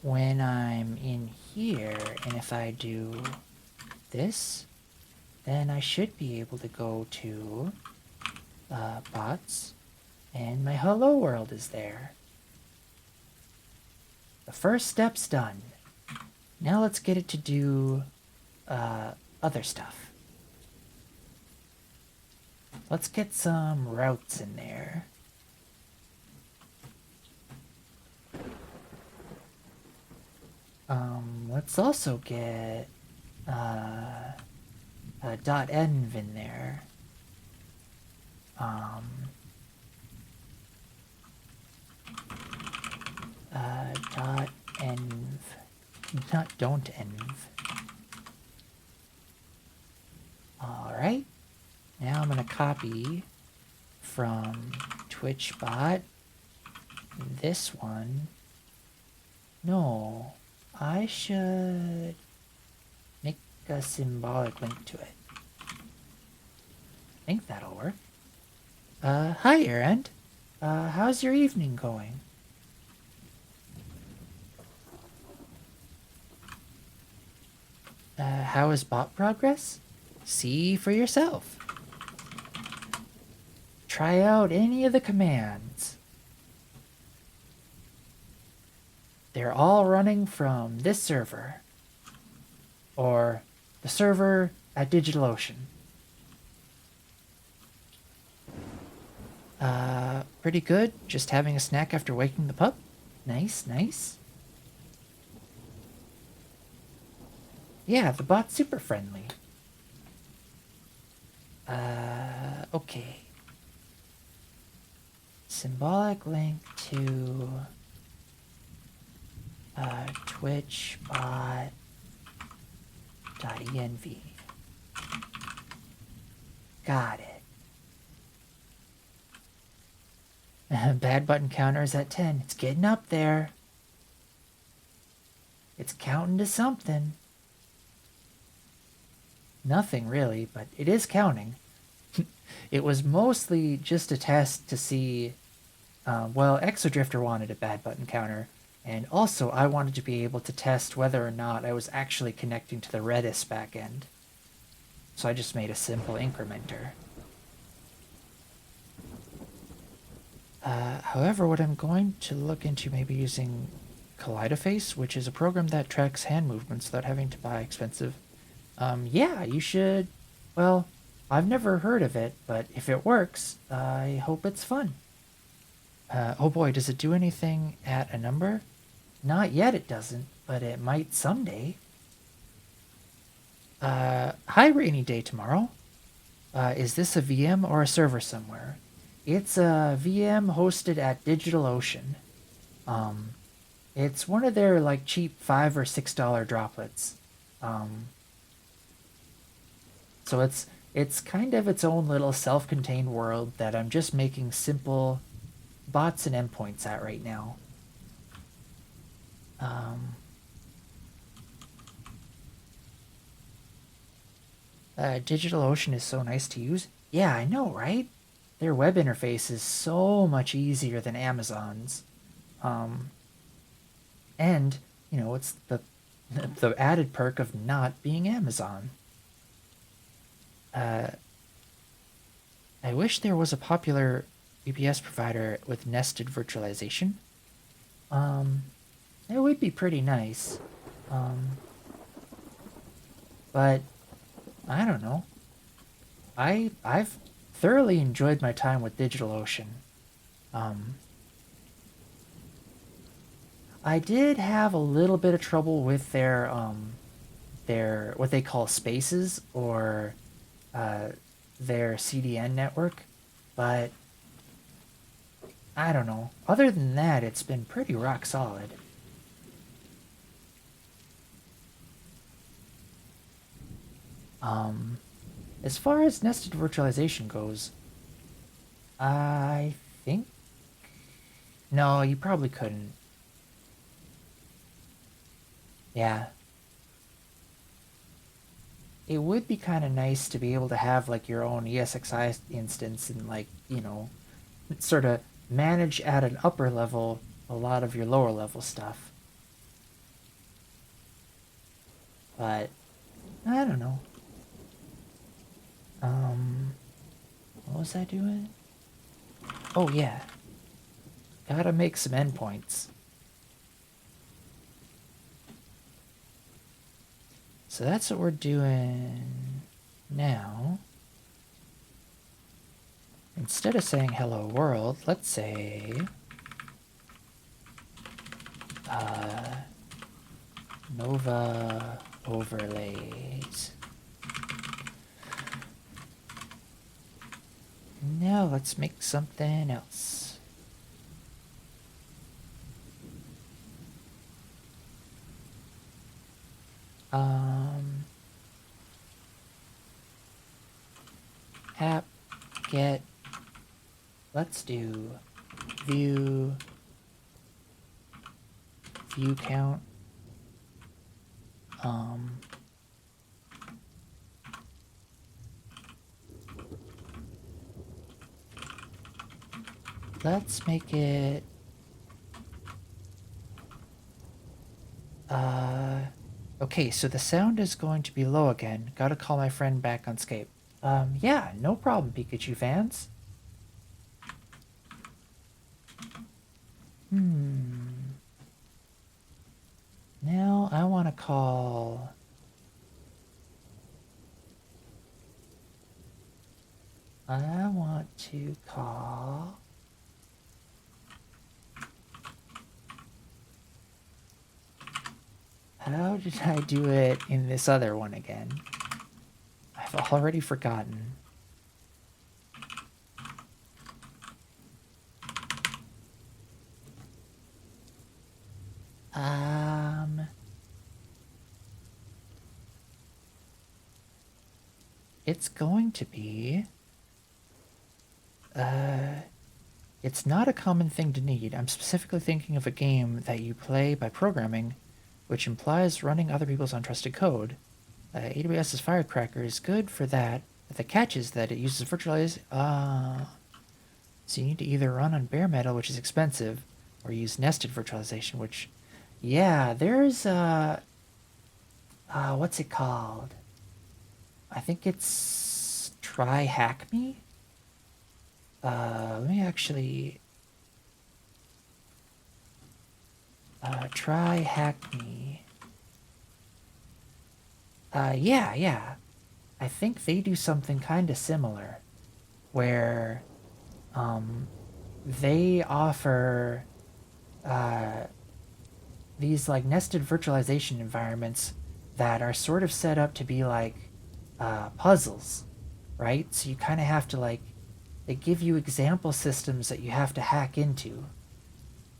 Speaker 1: when I'm in here, and if I do this, then I should be able to go to bots, And my hello world is there. The first step's done. Now let's get it to do other stuff. Let's get some routes in there. Let's also get a .env in there. .env, not don't env. All right. Now I'm gonna copy from TwitchBot this one. No, I should make a symbolic link to it. I think that'll work. Hi, Erend. How's your evening going? How is bot progress? See for yourself. Try out any of the commands. They're all running from this server. Or the server at DigitalOcean. Pretty good. Just having a snack after waking the pup. Nice, nice. Yeah, the bot's super friendly. Okay. Symbolic link to twitchbot.env. Got it. Bad button counter is at 10. It's getting up there. It's counting to something. Nothing really, but it is counting. It was mostly just a test to see, well, Exodrifter wanted a bad button counter, and also I wanted to be able to test whether or not I was actually connecting to the Redis backend. So I just made a simple incrementer. However, what I'm going to look into maybe using Kaleidoface, which is a program that tracks hand movements without having to buy expensive. Yeah, you should. Well, I've never heard of it, but if it works, I hope it's fun. Oh boy, does it do anything at a number? Not yet it doesn't, but it might someday. Hi Rainy Day tomorrow. Is this a VM or a server somewhere? It's a VM hosted at DigitalOcean. It's one of their like cheap $5 or $6 droplets. So it's kind of its own little self-contained world that I'm just making simple bots and endpoints at right now. DigitalOcean is so nice to use. Yeah, I know, right? Their web interface is so much easier than Amazon's. And, you know, it's the added perk of not being Amazon. I wish there was a popular VPS provider with nested virtualization. It would be pretty nice. But I don't know. I've thoroughly enjoyed my time with DigitalOcean. I did have a little bit of trouble with their what they call spaces, or their CDN network, but I don't know. Other than that, it's been pretty rock solid. As far as nested virtualization goes, I think... No, you probably couldn't. Yeah. It would be kind of nice to be able to have, like, your own ESXi instance and, like, you know, sort of manage at an upper level a lot of your lower level stuff. But, I don't know. What was I doing? Oh yeah, gotta make some endpoints. So that's what we're doing now. Instead of saying hello world, let's say Nova overlays. Now let's make something else. App get, let's do view count. Let's make it okay, so the sound is going to be low again. Gotta call my friend back on Skype. Yeah, no problem, Pikachu fans. Now I want to call... I want to call... How did I do it in this other one again? I've already forgotten. It's going to be... It's not a common thing to need. I'm specifically thinking of a game that you play by programming, which implies running other people's untrusted code. AWS's Firecracker is good for that, but the catch is that it uses virtualized... So you need to either run on bare metal, which is expensive, or use nested virtualization, which... Yeah, there's what's it called? I think it's Try Hack Me? Let me actually... Try Hack Me. Yeah. I think they do something kind of similar, where, they offer, these, like, nested virtualization environments that are sort of set up to be like, puzzles, right? So you kind of have to, like, they give you example systems that you have to hack into.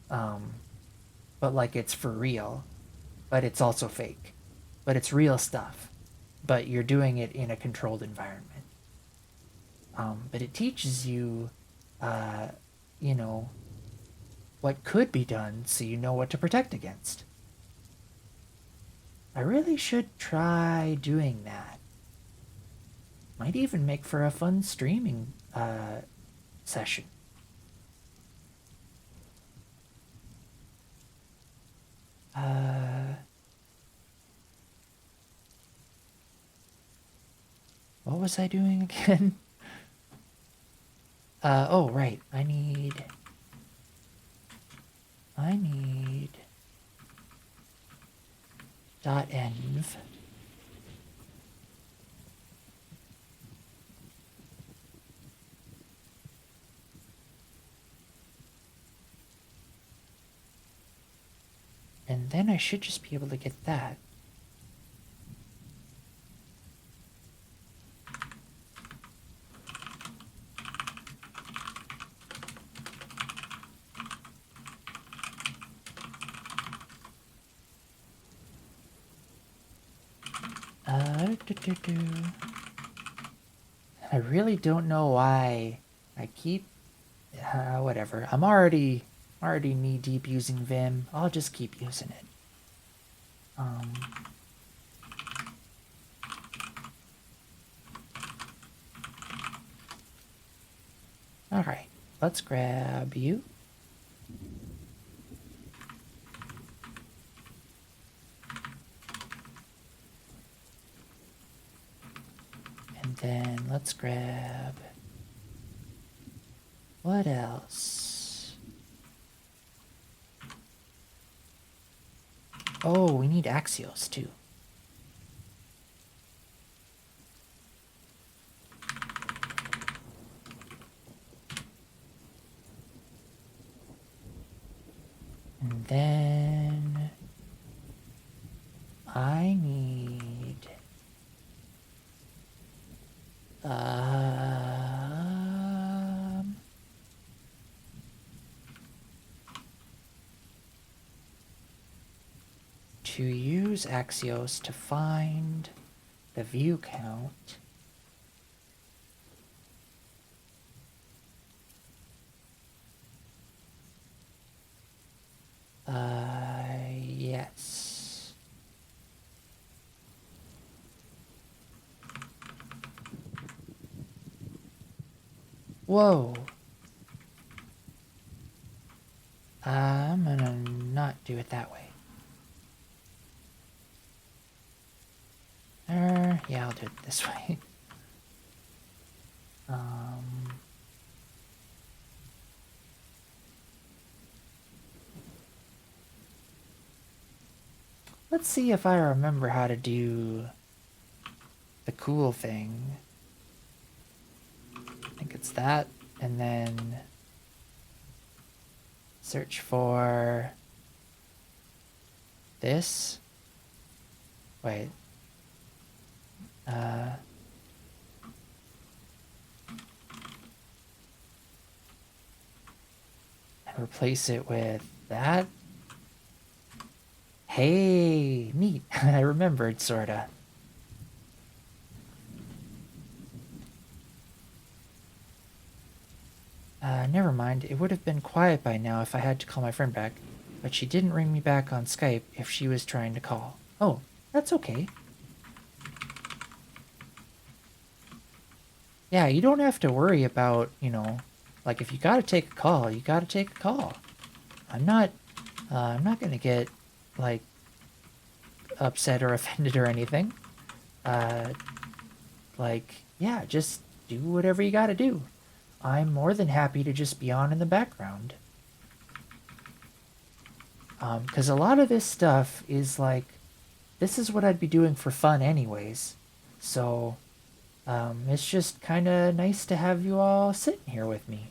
Speaker 1: But, like, it's for real. But it's also fake. But it's real stuff. But you're doing it in a controlled environment. But it teaches you, you know, what could be done so you know what to protect against. I really should try doing that. Might even make for a fun streaming session. What was I doing again? Oh, right. I need .env. And then I should just be able to get that. I really don't know why I keep... whatever. I'm already knee deep using Vim. I'll just keep using it. Alright, let's grab you. And then let's grab What else? Oh, we need Axios too. And then I need to use Axios to find the view count. Yes. Whoa. I'm gonna not do it that way. Yeah, I'll do it this way. Let's see if I remember how to do the cool thing. I think it's that, and then search for this. Wait. And replace it with that. Hey, neat. I remembered, sorta. Never mind. It would have been quiet by now if I had to call my friend back, but she didn't ring me back on Skype if she was trying to call. Oh, that's okay. Yeah, you don't have to worry about, you know, like if you gotta take a call, you gotta take a call. I'm not gonna get, like, upset or offended or anything. Like, yeah, just do whatever you gotta do. I'm more than happy to just be on in the background. Because a lot of this stuff is like, this is what I'd be doing for fun anyways. So, it's just kind of nice to have you all sitting here with me.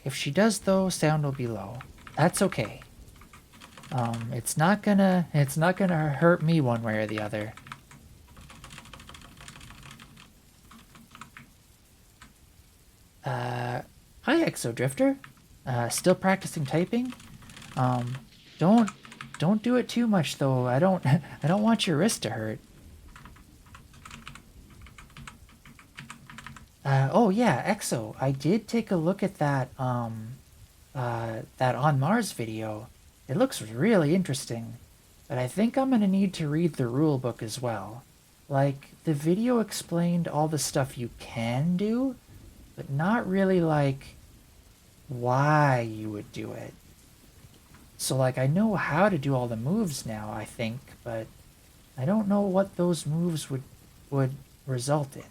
Speaker 1: If she does though, sound will be low. That's okay. It's not gonna hurt me one way or the other. Hi Exodrifter. Still practicing typing? Don't do it too much though. I don't I don't want your wrist to hurt. Oh yeah, Exo. I did take a look at that that On Mars video. It looks really interesting, but I think I'm gonna need to read the rule book as well. Like, the video explained all the stuff you can do, but not really like why you would do it. So like, I know how to do all the moves now, I think, but I don't know what those moves would result in.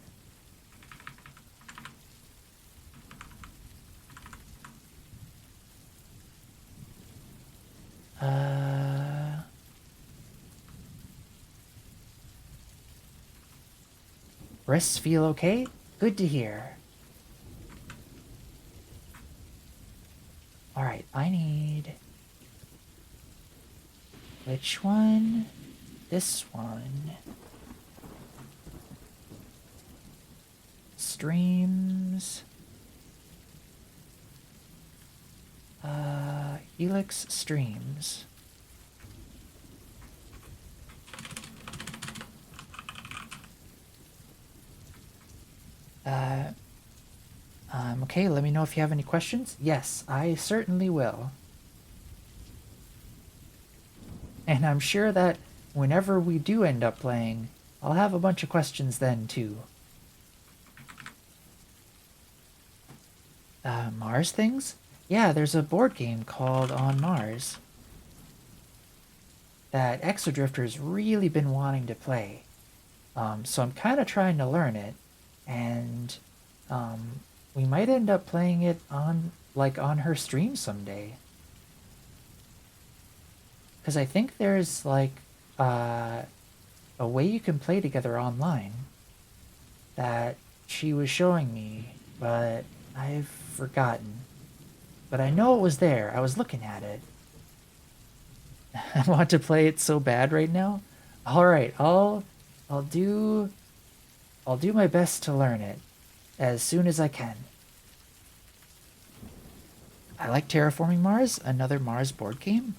Speaker 1: Wrists feel okay? Good to hear. Alright, I need... Which one? This one. Streams. Helix streams. Okay, let me know if you have any questions. Yes, I certainly will. And I'm sure that whenever we do end up playing, I'll have a bunch of questions then, too. Mars things? Yeah, there's a board game called On Mars that Exodrifter's really been wanting to play. So I'm kind of trying to learn it, and we might end up playing it on her stream someday. Because I think there's uh, a way you can play together online that she was showing me, but I've forgotten. But I know it was there. I was looking at it. I want to play it so bad right now. All right, I'll do I'll do my best to learn it as soon as I can. I like Terraforming Mars, another Mars board game.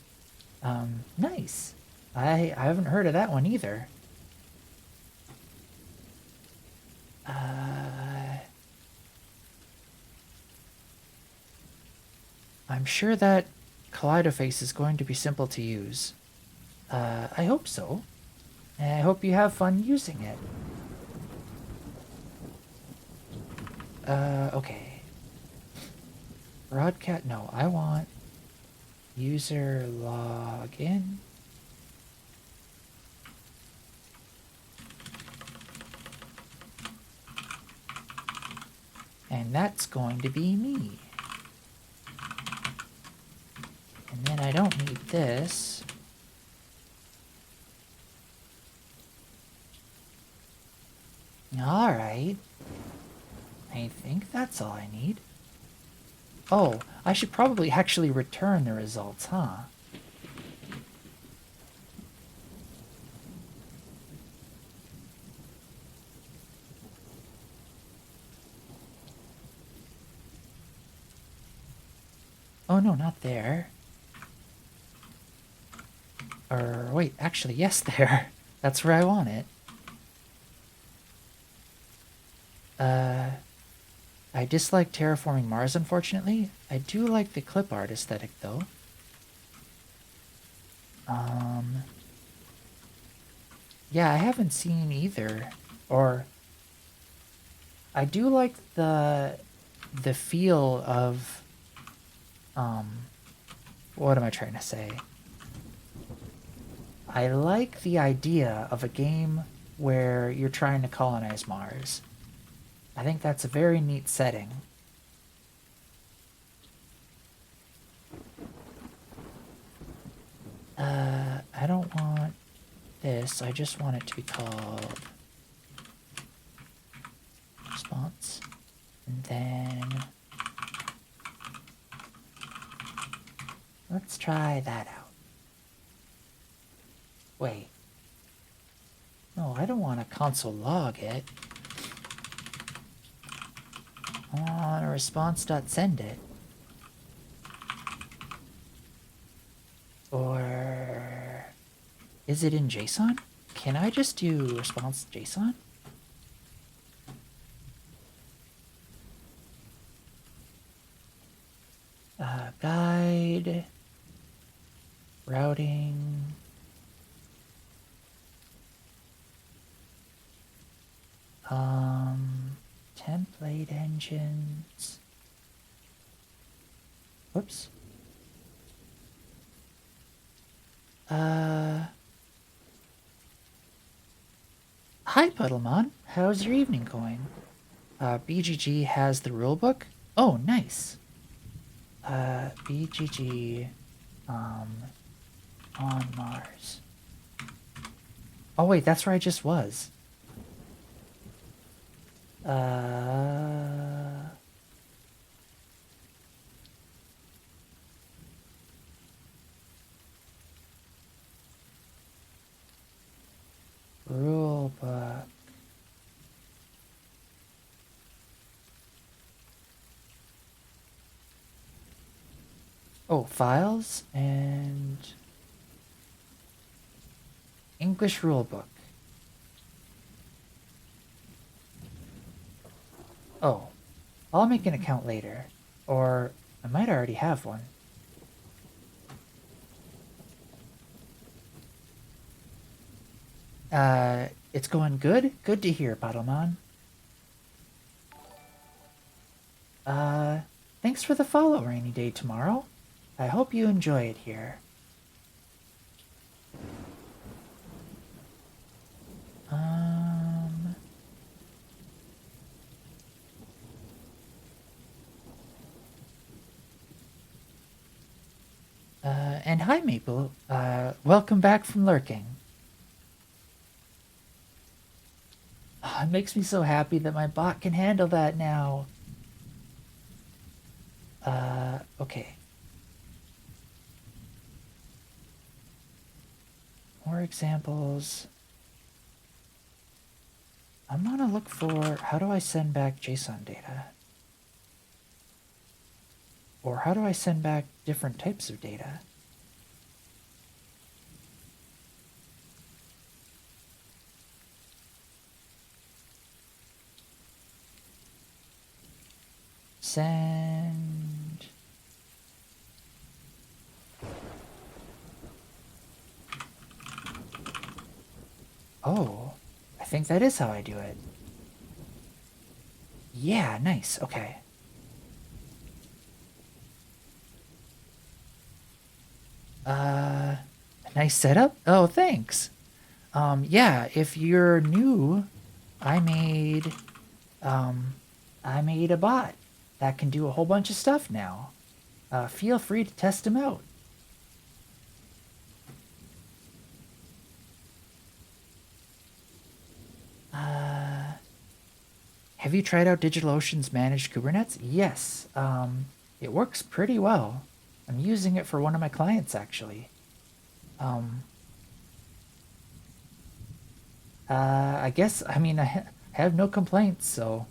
Speaker 1: Nice. I haven't heard of that one either. I'm sure that Kaleidoface is going to be simple to use. I hope so. And I hope you have fun using it. Okay. Broadcast. No, I want user login. And that's going to be me. And then I don't need this. Alright. I think that's all I need. Oh, I should probably actually return the results, huh? Oh no, not there. Or wait, actually, yes, there. That's where I want it. I dislike Terraforming Mars, unfortunately. I do like the clip art aesthetic, though. Yeah, I haven't seen either. Or, I do like the feel of, what am I trying to say? I like the idea of a game where you're trying to colonize Mars. I think that's a very neat setting. I don't want this. I just want it to be called response. And then let's try that out. Wait. No, I don't want to console log it. I want a response.send it. Or is it in JSON? Can I just do response JSON? Guide, routing, template engines. Whoops. Hi, Puddlemon. How's your evening going? BGG has the rulebook? Oh, nice. BGG, on Mars. Oh, wait, that's where I just was. Rulebook. Oh, files and English rulebook. Oh, I'll make an account later, or I might already have one. It's going good? Good to hear, Battlemon. Thank Thanks for the follow, Rainy Day Tomorrow. I hope you enjoy it here. Um... and hi, Maple. Welcome back from lurking. It makes me so happy that my bot can handle that now. Okay. More examples. I'm gonna look for, how do I send back JSON data? Or how do I send back different types of data? Send. Oh, I think that is how I do it. Yeah, nice. Okay. Nice setup. Oh, thanks. Yeah, if you're new, I made, I made a bot that can do a whole bunch of stuff now. Feel free to test them out. Have you tried out DigitalOcean's managed Kubernetes? Yes. It works pretty well. I'm using it for one of my clients, actually. I guess, I mean, I have no complaints, so.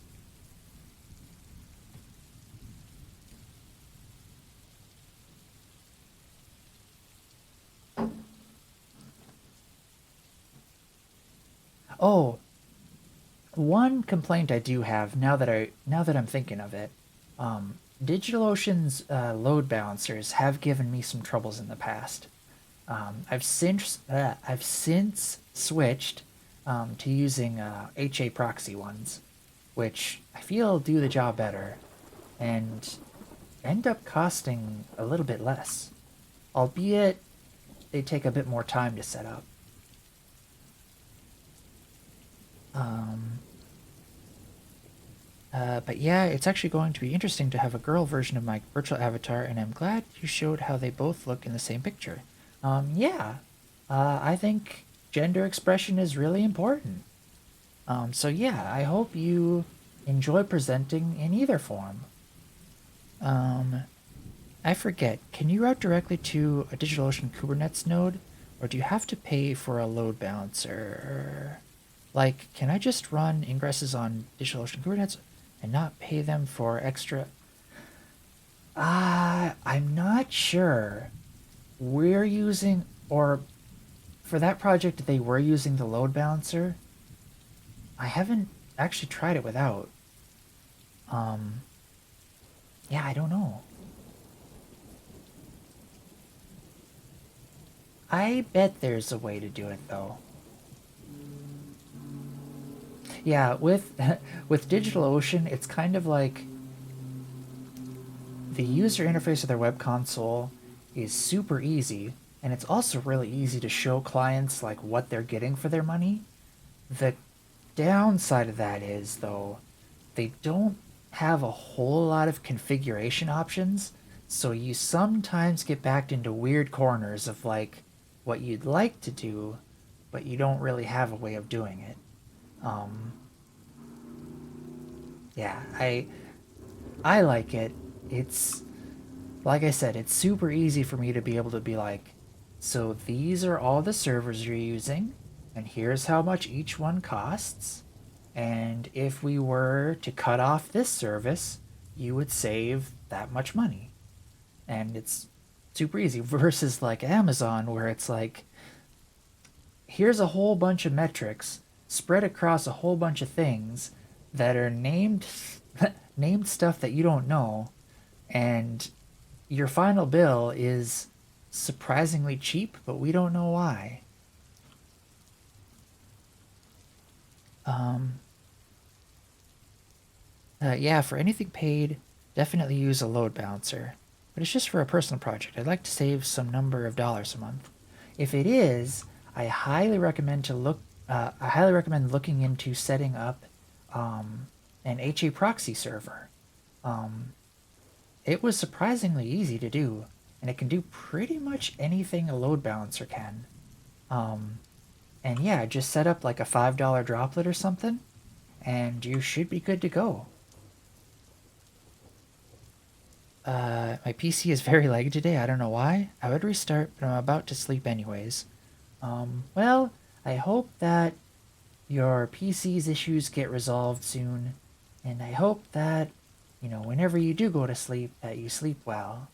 Speaker 1: Oh, one complaint I do have now that I'm thinking of it, DigitalOcean's load balancers have given me some troubles in the past. I've since switched to using HA proxy ones, which I feel do the job better, and end up costing a little bit less, albeit they take a bit more time to set up. But yeah, it's actually going to be interesting to have a girl version of my virtual avatar, and I'm glad you showed how they both look in the same picture. Yeah, I think gender expression is really important. So yeah, I hope you enjoy presenting in either form. I forget, can you route directly to a DigitalOcean Kubernetes node, or do you have to pay for a load balancer? Like, can I just run ingresses on DigitalOcean Kubernetes and not pay them for extra? I'm not sure. We're using, or for that project, they were using the load balancer. I haven't actually tried it without. Yeah, I don't know. I bet there's a way to do it though. Yeah, with with DigitalOcean, it's kind of like the user interface of their web console is super easy, and it's also really easy to show clients like what they're getting for their money. The downside of that is though, they don't have a whole lot of configuration options, so you sometimes get backed into weird corners of like what you'd like to do, but you don't really have a way of doing it. Um, yeah, I like it. It's like I said, it's super easy for me to be able to be like, so these are all the servers you're using, and here's how much each one costs. And if we were to cut off this service, you would save that much money. And it's super easy versus like Amazon, where it's like, here's a whole bunch of metrics spread across a whole bunch of things that are named named stuff that you don't know, and your final bill is surprisingly cheap, but we don't know why. Um, yeah, for anything paid, definitely use a load balancer, but it's just for a personal project. I'd like to save some number of dollars a month. If it is, I highly recommend looking into setting up an HA proxy server. Um, it was surprisingly easy to do, and it can do pretty much anything a load balancer can. Um, and yeah, just set up like a $5 droplet or something, and you should be good to go. My PC is very laggy today. I don't know why. I would restart, but I'm about to sleep anyways. Well, I hope that your PC's issues get resolved soon, and I hope that, whenever you do go to sleep, that you sleep well.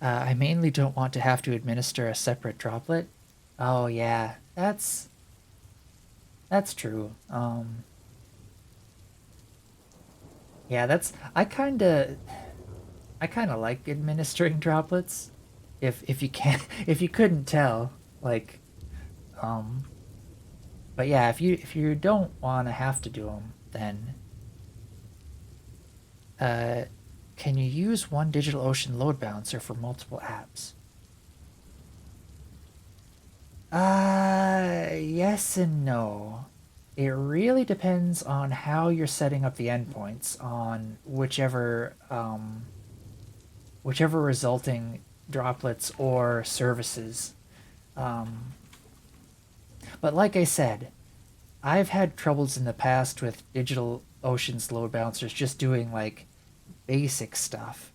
Speaker 1: I mainly don't want to have to administer a separate droplet. Oh yeah, that's true. Yeah, that's I kinda like administering droplets. If you can't if you couldn't tell, like, um, but yeah, if you don't want to have to do them, then uh, can you use one DigitalOcean load balancer for multiple apps? Yes and no. It really depends on how you're setting up the endpoints on whichever resulting droplets or services. Um, but like I said, I've had troubles in the past with DigitalOcean's load balancers just doing like basic stuff,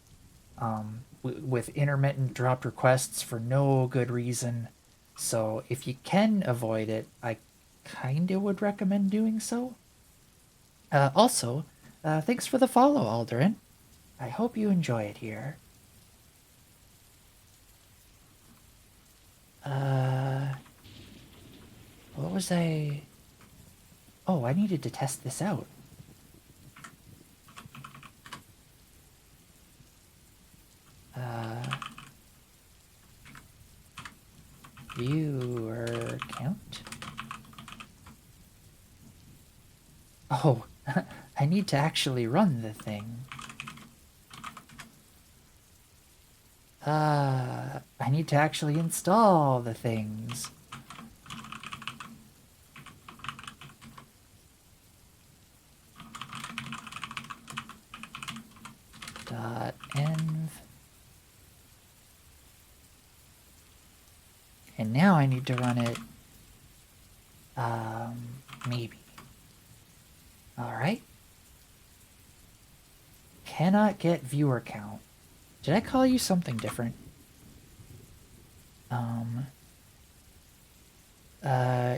Speaker 1: with intermittent dropped requests for no good reason. So if you can avoid it, I kinda would recommend doing so. Also, thanks for the follow, Alderin. I hope you enjoy it here. Uh, what was I? Oh, I needed to test this out. Uh, viewer count. Oh, I need to actually run the thing. I need to actually install the things. .env. And now I need to run it, maybe. Alright. Cannot get viewer count. Did I call you something different?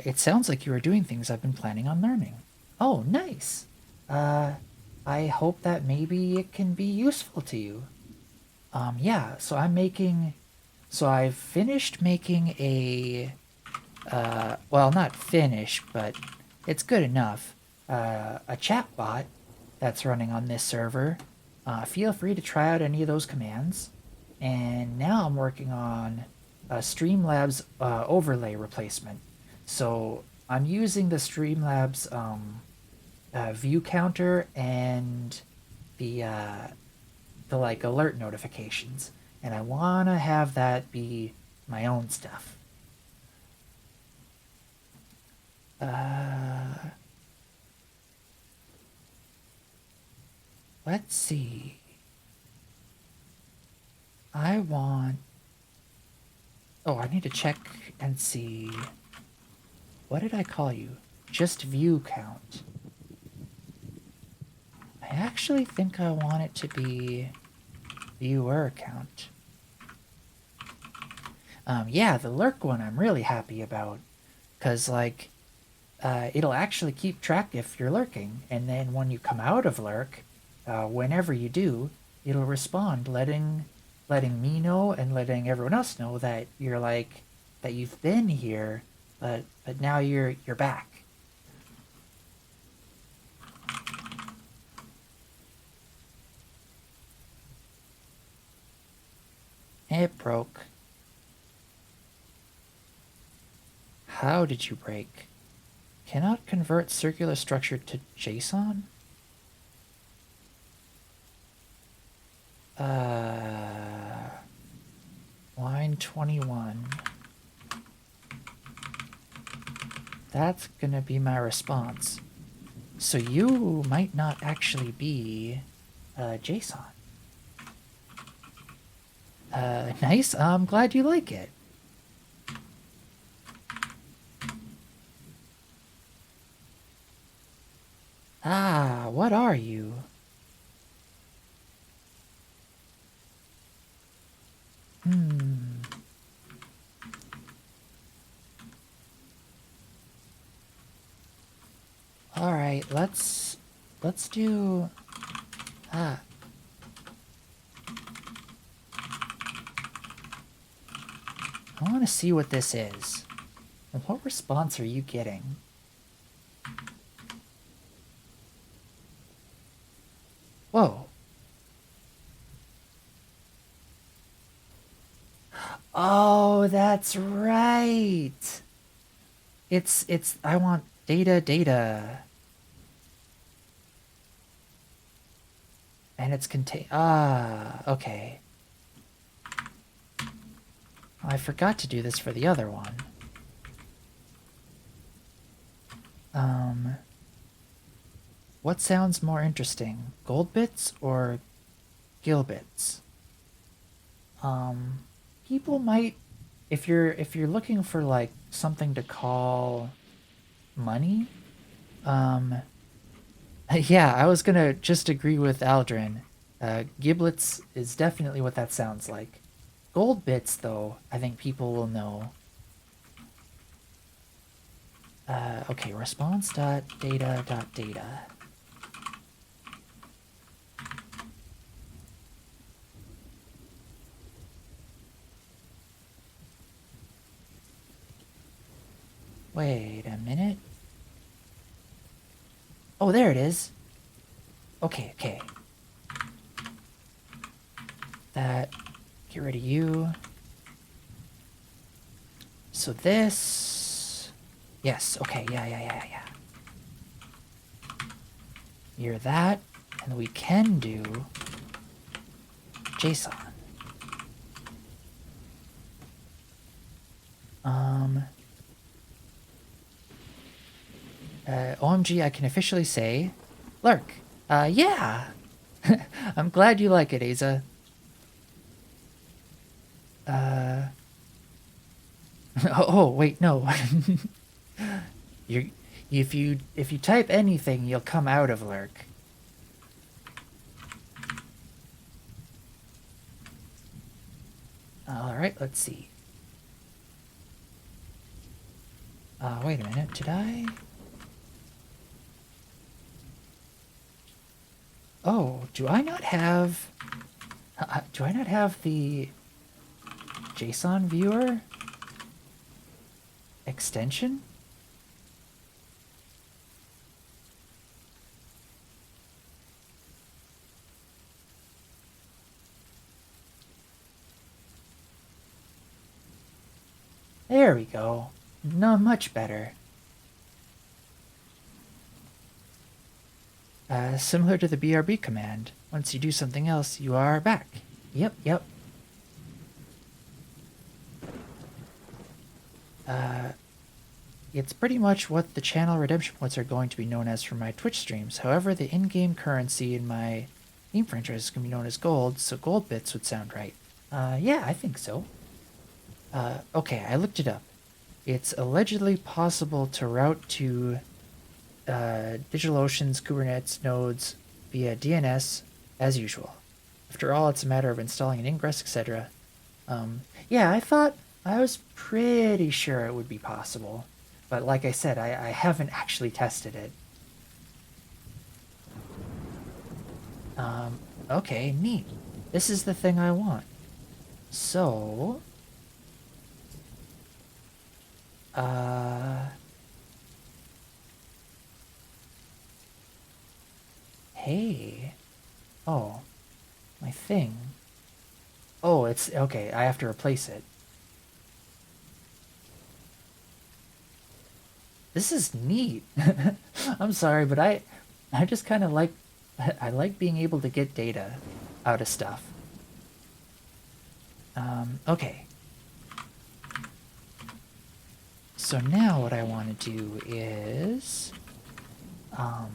Speaker 1: It sounds like you are doing things I've been planning on learning. Oh, nice. Uh, I hope that maybe it can be useful to you. Yeah, so I've finished making well, not finished, but it's good enough. A chatbot that's running on this server. Feel free to try out any of those commands. And now I'm working on a Streamlabs overlay replacement. So I'm using the Streamlabs view counter and the like alert notifications, and I want to have that be my own stuff. Let's see. I want. Oh, I need to check and see. What did I call you? Just view count. I actually think I want it to be viewer count. Yeah, the lurk one I'm really happy about, because like it'll actually keep track if you're lurking, and then when you come out of lurk, whenever you do, it'll respond, letting me know and letting everyone else know that you're like that you've been here, but now you're back. It broke. How did you break? Cannot convert circular structure to JSON? Line 21. That's gonna be my response. So you might not actually be JSON. Nice. I'm glad you like it. Ah, what are you? All right, let's do ah. I want to see what this is. What response are you getting? Whoa. Oh, that's right. I want data. And it's okay. I forgot to do this for the other one. What sounds more interesting, gold bits or gil bits? People might, if you're looking for like something to call money, yeah, I was gonna just agree with Aldrin. Giblets is definitely what that sounds like. Gold bits, though, I think people will know. Okay, response.data.data. Wait a minute. Oh, there it is. Okay. That, get rid of you. So this, yes, okay, yeah. You're that, and we can do JSON. OMG, I can officially say, Lurk. Yeah. I'm glad you like it, Aza. Oh, wait, no. If you type anything, you'll come out of Lurk. All right, let's see. Wait a minute. Did I? Oh, do I not have the JSON viewer extension? There we go. No, much better. Similar to the BRB command. Once you do something else, you are back. Yep. It's pretty much what the channel redemption points are going to be known as for my Twitch streams. However, the in-game currency in my game franchise is going to be known as gold, so gold bits would sound right. Yeah, I think so. Okay, I looked it up. It's allegedly possible to route to DigitalOcean's Kubernetes nodes via DNS as usual. After all, it's a matter of installing an ingress, etc. Yeah, I was pretty sure it would be possible. But like I said, I haven't actually tested it. Okay, neat. This is the thing I want. So... Hey. Oh. My thing. Oh, it's... Okay, I have to replace it. This is neat. I'm sorry, but I just kind of like... I like being able to get data out of stuff. Okay. So now what I want to do is, I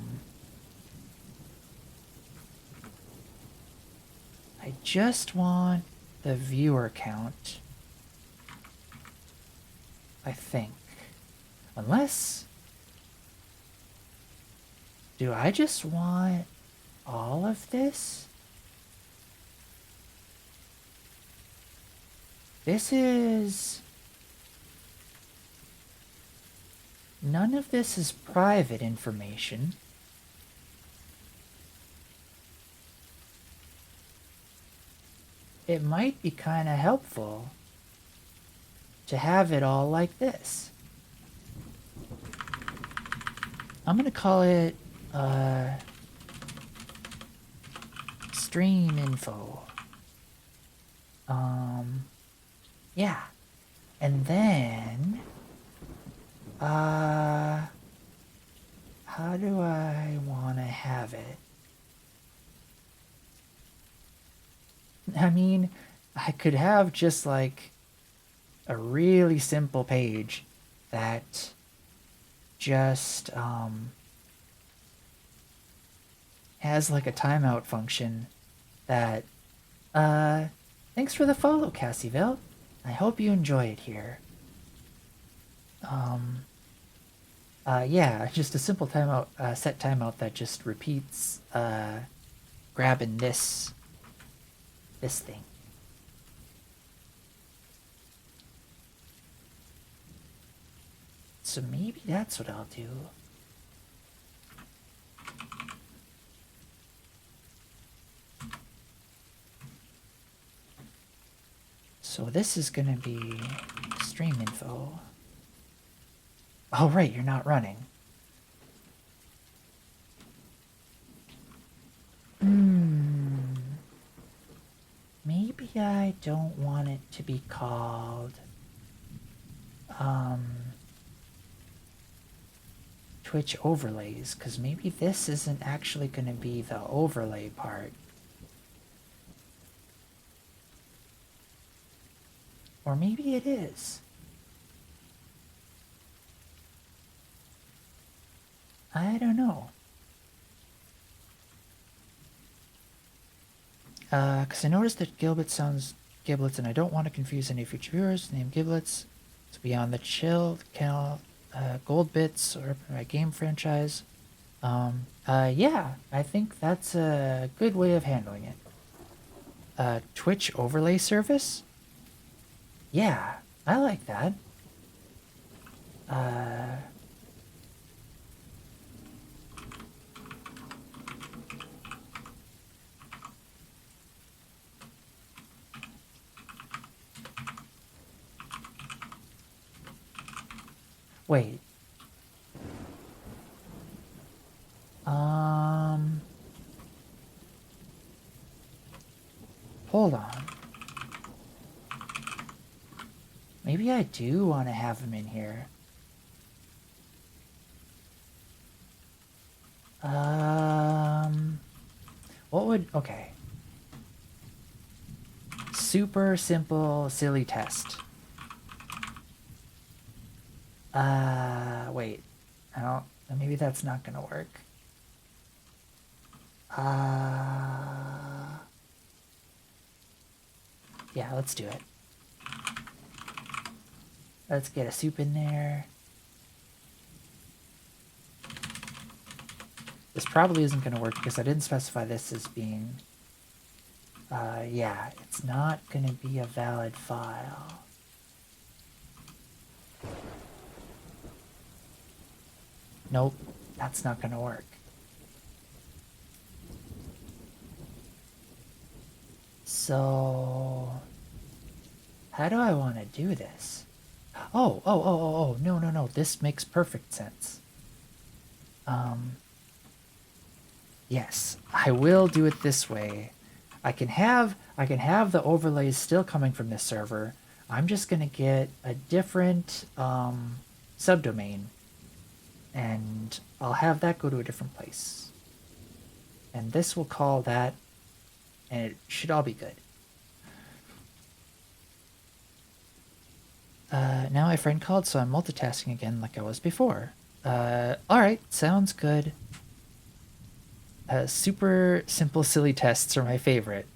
Speaker 1: just want the viewer count, I think. Unless, do I just want all of this? This is... None of this is private information. It might be kind of helpful to have it all like this. I'm gonna call it, stream info. Yeah. And then, how do I want to have it? I mean, I could have just like a really simple page that just has like a timeout function that thanks for the follow, Cassiville. I hope you enjoy it here. Yeah, just a simple timeout, set timeout that just repeats grabbing this thing. So maybe that's what I'll do. So this is gonna be stream info. Oh right, you're not running. Maybe I don't want it to be called Twitch overlays, because maybe this isn't actually going to be the overlay part. Or maybe it is. I don't know. Because I noticed that Gilbert sounds Giblets, and I don't want to confuse any future viewers. Name Giblets. It's Beyond the Chill, Gold Bits, or my game franchise. Yeah, I think that's a good way of handling it. Twitch overlay service? Yeah, I like that. Wait. Hold on. Maybe I do want to have him in here. What would... Okay. Super simple, silly test. Wait. No, maybe that's not gonna work. Yeah, let's do it. Let's get a soup in there. This probably isn't gonna work because I didn't specify this as being... yeah, it's not gonna be a valid file. Nope, that's not gonna work. So, how do I want to do this? Oh, no, this makes perfect sense. Yes, I will do it this way. I can have the overlays still coming from this server. I'm just gonna get a different subdomain, and I'll have that go to a different place. And this will call that, and it should all be good. Now my friend called, so I'm multitasking again like I was before. Alright, sounds good. Super simple, silly tests are my favorite.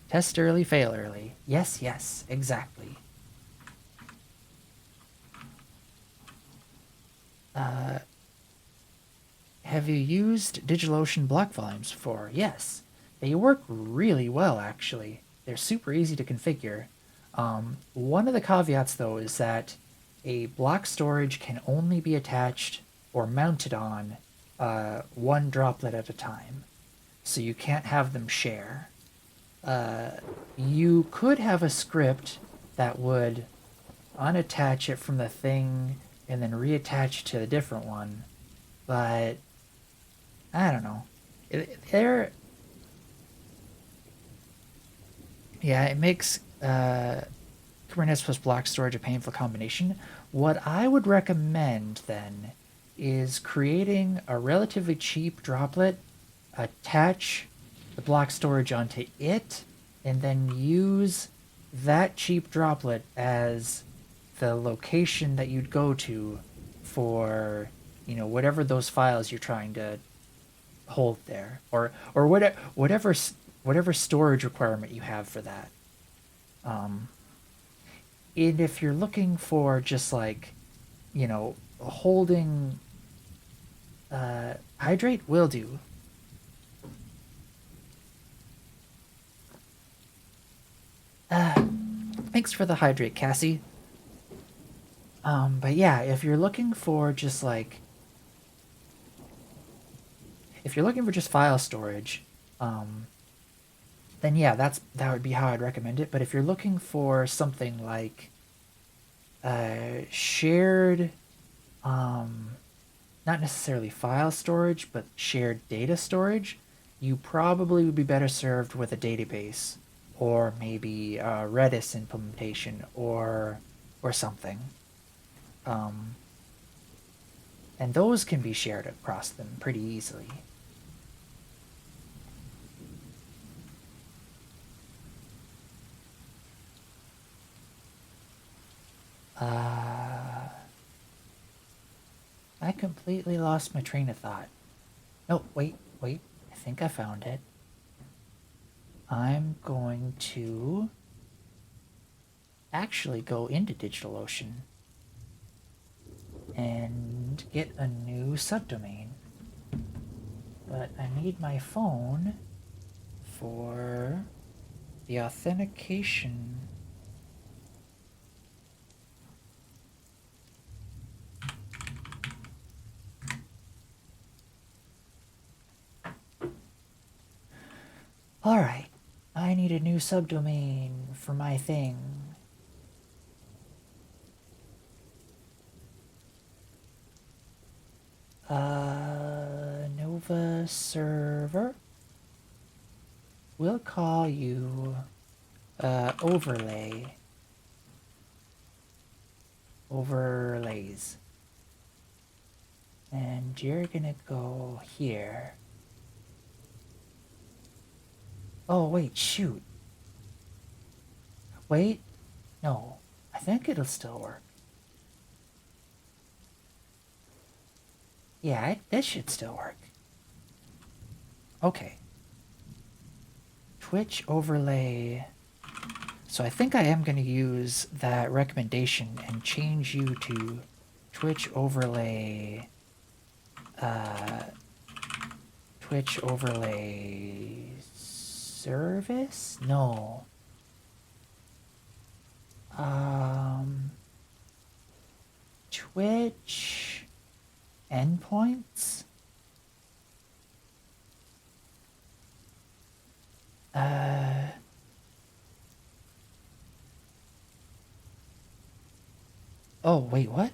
Speaker 1: Test early, fail early. Yes, yes, exactly. Have you used DigitalOcean block volumes before? Yes. They work really well, actually. They're super easy to configure. One of the caveats, though, is that a block storage can only be attached or mounted on one droplet at a time. So you can't have them share. You could have a script that would unattach it from the thing and then reattach it to a different one, but I don't know. They're yeah, it makes Kubernetes plus block storage a painful combination. What I would recommend then is creating a relatively cheap droplet, attach the block storage onto it, and then use that cheap droplet as the location that you'd go to for, whatever those files you're trying to hold there, or whatever storage requirement you have for that. And if you're looking for just like, holding, hydrate will do. Thanks for the hydrate, Cassie. But yeah, if you're looking for just like, if you're looking for just file storage, then yeah, that would be how I'd recommend it. But if you're looking for something like shared, not necessarily file storage, but shared data storage, you probably would be better served with a database, or maybe a Redis implementation, or something. And those can be shared across them pretty easily. I completely lost my train of thought. No, wait. I think I found it. I'm going to actually go into DigitalOcean and get a new subdomain. But I need my phone for the authentication. Alright, I need a new subdomain for my thing. Nova server. We'll call you overlay. Overlays. And you're gonna go here. Oh, wait, shoot. Wait. No. I think it'll still work. Yeah, this should still work. Okay. Twitch overlay. So I think I am going to use that recommendation and change you to Twitch overlay. Twitch overlay service? No. Twitch endpoints? Oh, wait, what?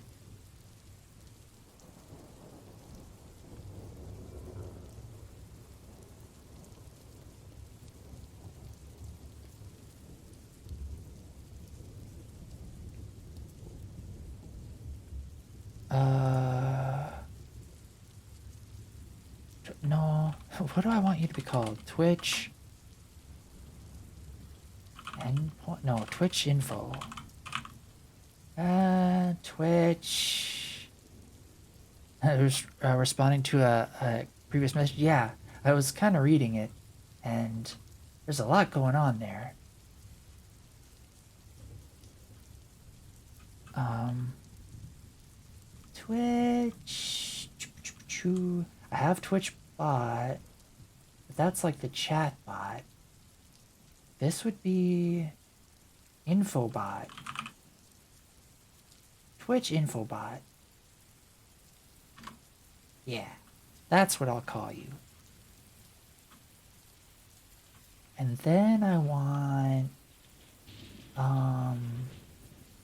Speaker 1: No. What do I want you to be called? Twitch endpoint? No, Twitch info. Twitch. I was responding to a previous message. Yeah, I was kind of reading it, and there's a lot going on there. Um, Twitch. I have Twitch bot, but that's like the chat bot. This would be Infobot. Twitch Infobot. Yeah, that's what I'll call you. And then I want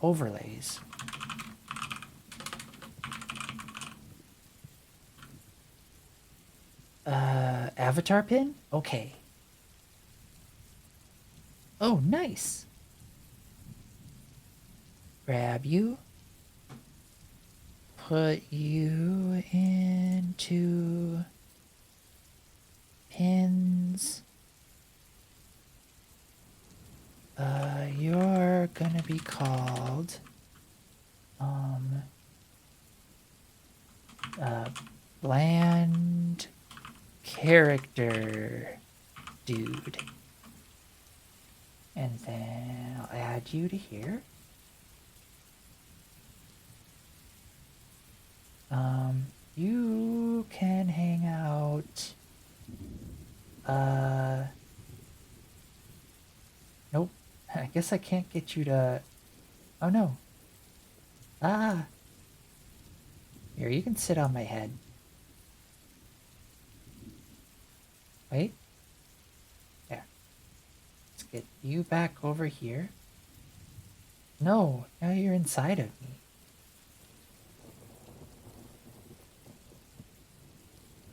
Speaker 1: overlays. Avatar pin? Okay. Oh, nice. Grab you. Put you into pins. You're gonna be called bland character dude. And then I'll add you to here. You can hang out. Nope. I guess I can't get you to. Oh no. Ah. Here, you can sit on my head. Wait. There. Let's get you back over here. No, now you're inside of me.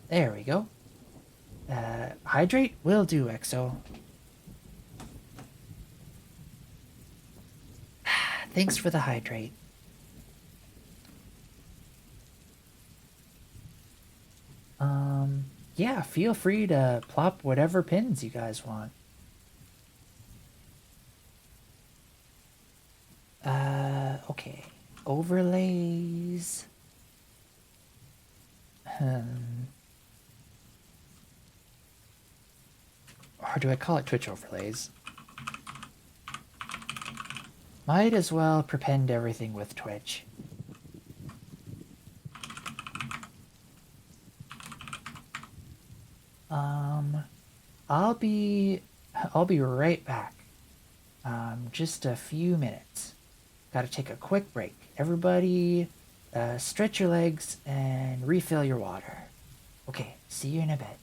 Speaker 1: There we go. Hydrate will do, Exo. Thanks for the hydrate. Yeah, feel free to plop whatever pins you guys want. Okay. Overlays. Or do I call it Twitch overlays? Might as well prepend everything with Twitch. I'll be right back. Just a few minutes. Gotta take a quick break. Everybody, stretch your legs and refill your water. Okay, see you in a bit.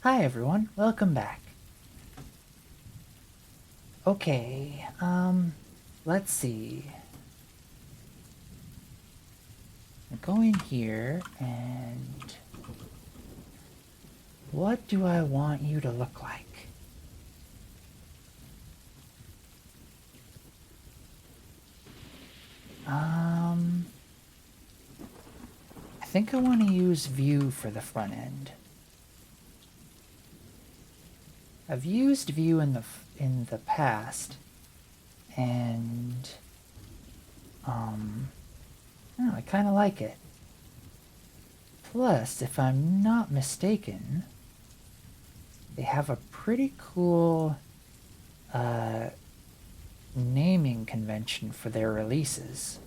Speaker 1: Hi everyone, welcome back. Okay, let's see. Go in here and what do I want you to look like? I think I want to use view for the front end. I've used view in the past, and I kind of like it. Plus, if I'm not mistaken, they have a pretty cool naming convention for their releases.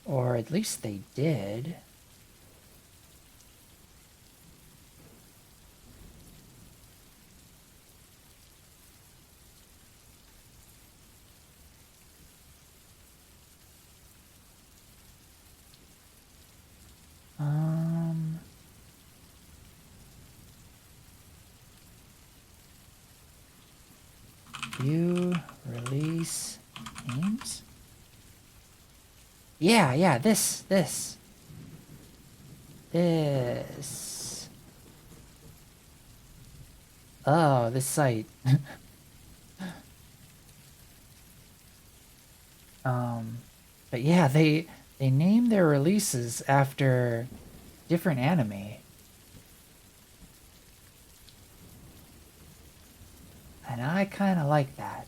Speaker 1: Or at least they did. View release names? Yeah, this. Oh, this site. But yeah, they name their releases after different anime. And I kind of like that.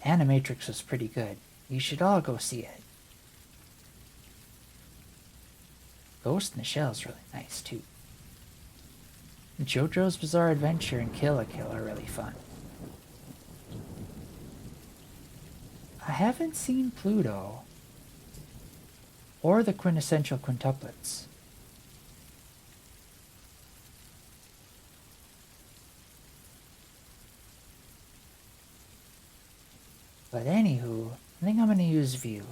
Speaker 1: Animatrix was pretty good. You should all go see it. Ghost in the Shell is really nice too. JoJo's Bizarre Adventure and Kill la Kill are really fun. I haven't seen Pluto or the Quintessential Quintuplets. But anywho, I think I'm gonna use view.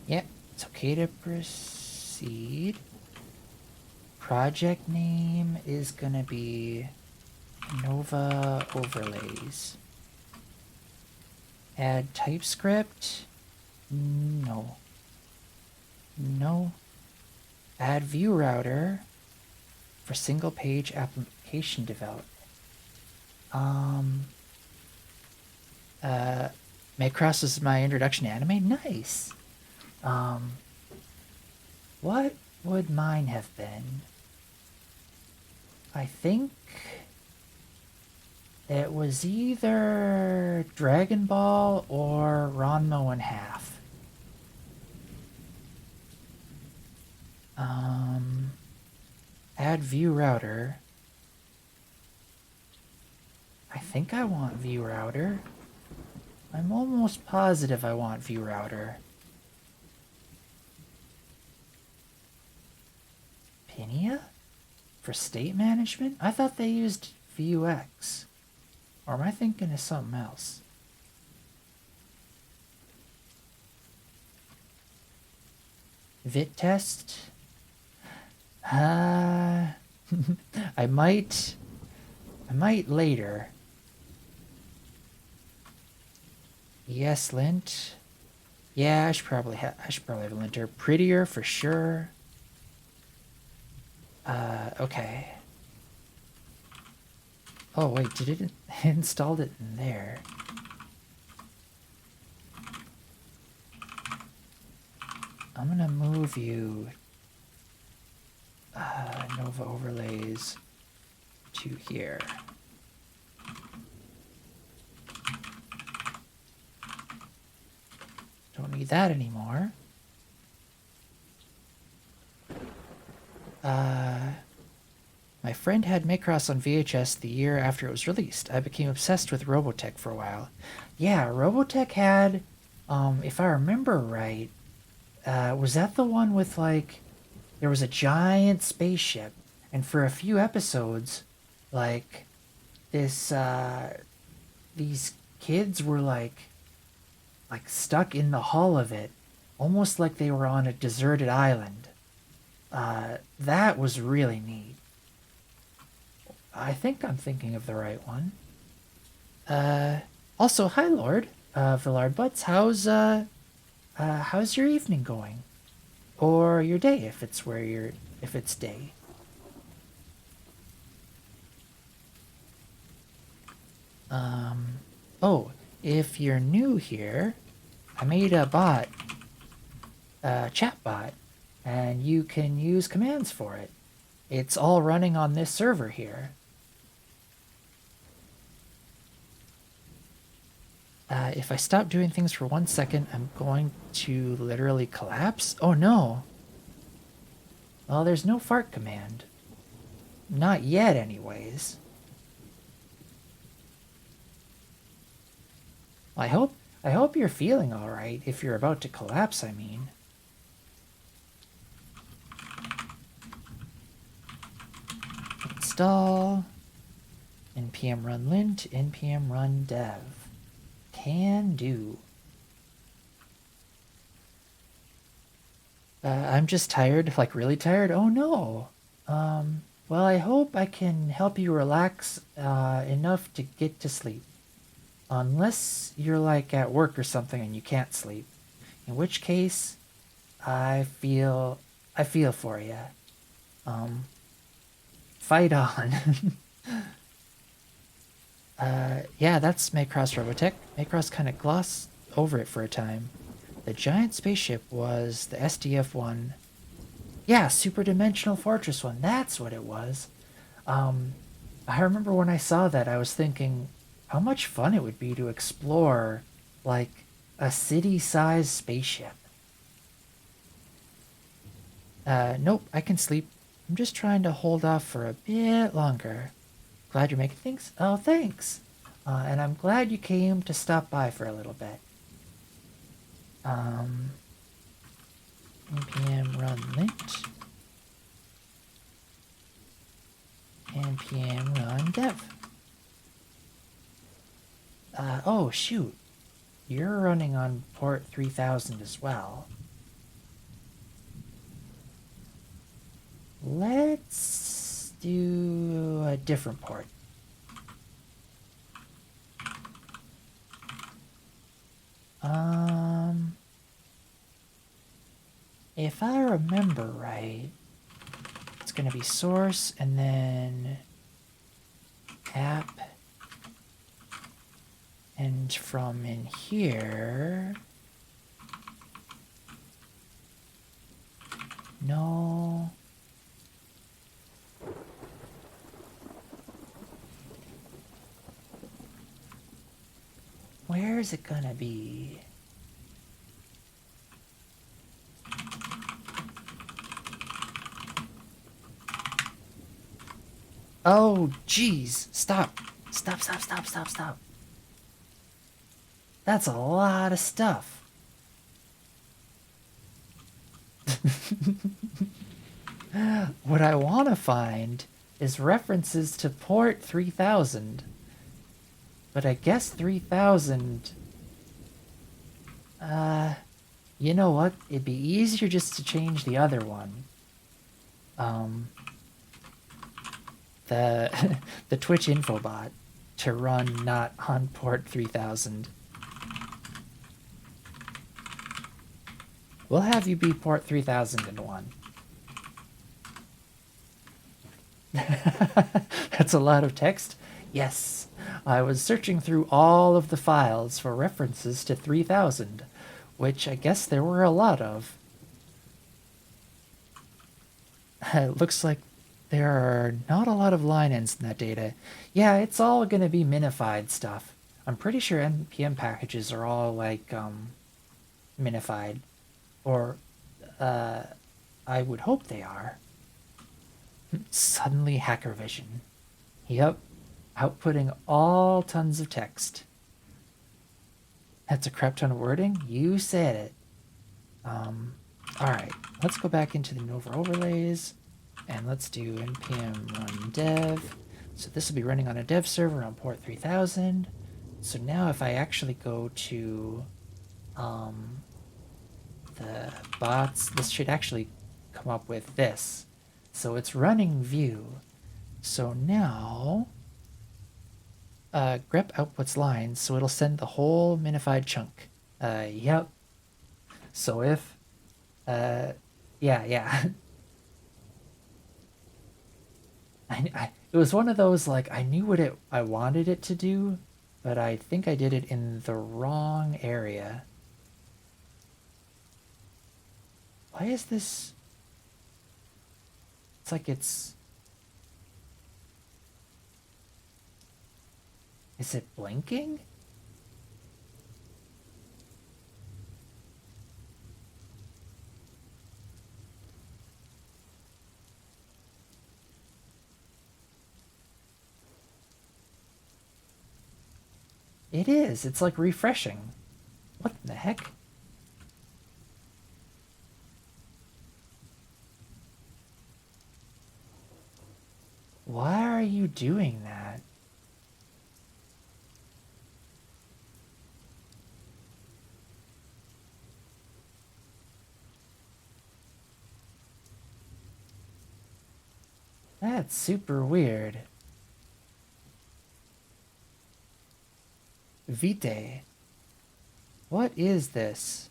Speaker 1: Yep, it's okay to proceed. Project name is gonna be Nova Overlays. Add TypeScript? No. No. Add view router for single page application development. Macross is my introduction to anime? Nice. What would mine have been? I think it was either Dragon Ball or Ranma in half. Add view router. I think I want view router. I'm almost positive I want view router. Pinia? For state management? I thought they used Vux. Or am I thinking of something else? VitTest? I might later. Yes, lint. Yeah, I should probably have a linter. Prettier for sure. Okay. Oh wait, did it installed it in there? I'm gonna move you Nova Overlays to here. Don't need that anymore. My friend had Macross on VHS the year after it was released. I became obsessed with Robotech for a while. Yeah, Robotech had, if I remember right, was that the one with like, there was a giant spaceship, and for a few episodes, like, this, these kids were like stuck in the hull of it, almost like they were on a deserted island. That was really neat. I think I'm thinking of the right one. Also, hi, Lord, Villard Butts. How's your evening going? Or your day, if it's day. Oh, if you're new here, I made a bot, a chat bot, and you can use commands for it. It's all running on this server here. If I stop doing things for 1 second, I'm going to literally collapse. Oh no. Well, there's no fart command. Not yet, anyways. I hope you're feeling all right if you're about to collapse, I mean. Install npm run lint, npm run dev. Can do. I'm just tired, like really tired. Oh no. Well, I hope I can help you relax enough to get to sleep. Unless you're like at work or something and you can't sleep. In which case, I feel for you. Fight on. Yeah, that's Macross Robotech. Macross kind of glossed over it for a time. The giant spaceship was the SDF-1. Yeah, Super Dimensional Fortress one. That's what it was. I remember when I saw that, I was thinking how much fun it would be to explore, like, a city-sized spaceship. Nope, I can sleep. I'm just trying to hold off for a bit longer. Glad you're making things. Oh, thanks. And I'm glad you came to stop by for a little bit. npm run lint. npm run dev. Oh, shoot. You're running on port 3000 as well. Let's do a different port. If I remember right, it's going to be source and then app. And from in here, no. Where is it gonna be? Oh, geez. Stop. Stop, stop, stop, stop, stop. That's a lot of stuff. What I want to find is references to port 3000. But I guess 3000... you know what? It'd be easier just to change the other one. The the Twitch infobot to run not on port 3000. We'll have you be port 3001. That's a lot of text. Yes, I was searching through all of the files for references to 3000, which I guess there were a lot of. It looks like there are not a lot of line ends in that data. Yeah, it's all going to be minified stuff. I'm pretty sure npm packages are all like minified, or I would hope they are. Suddenly hacker vision. Yep, outputting all tons of text. That's a crap ton of wording? You said it. Alright, let's go back into the Nova overlays and let's do npm run dev. So this will be running on a dev server on port 3000. So now if I actually go to the bots, this should actually come up with this. So it's running Vue. So now grep outputs lines, so it'll send the whole minified chunk. Yep. So if yeah. It was one of those, like, I knew what I wanted it to do, but I think I did it in the wrong area. Why is this? It's like it's... Is it blinking? It is. It's like refreshing. What the heck? Why are you doing that? That's super weird. Vite. What is this?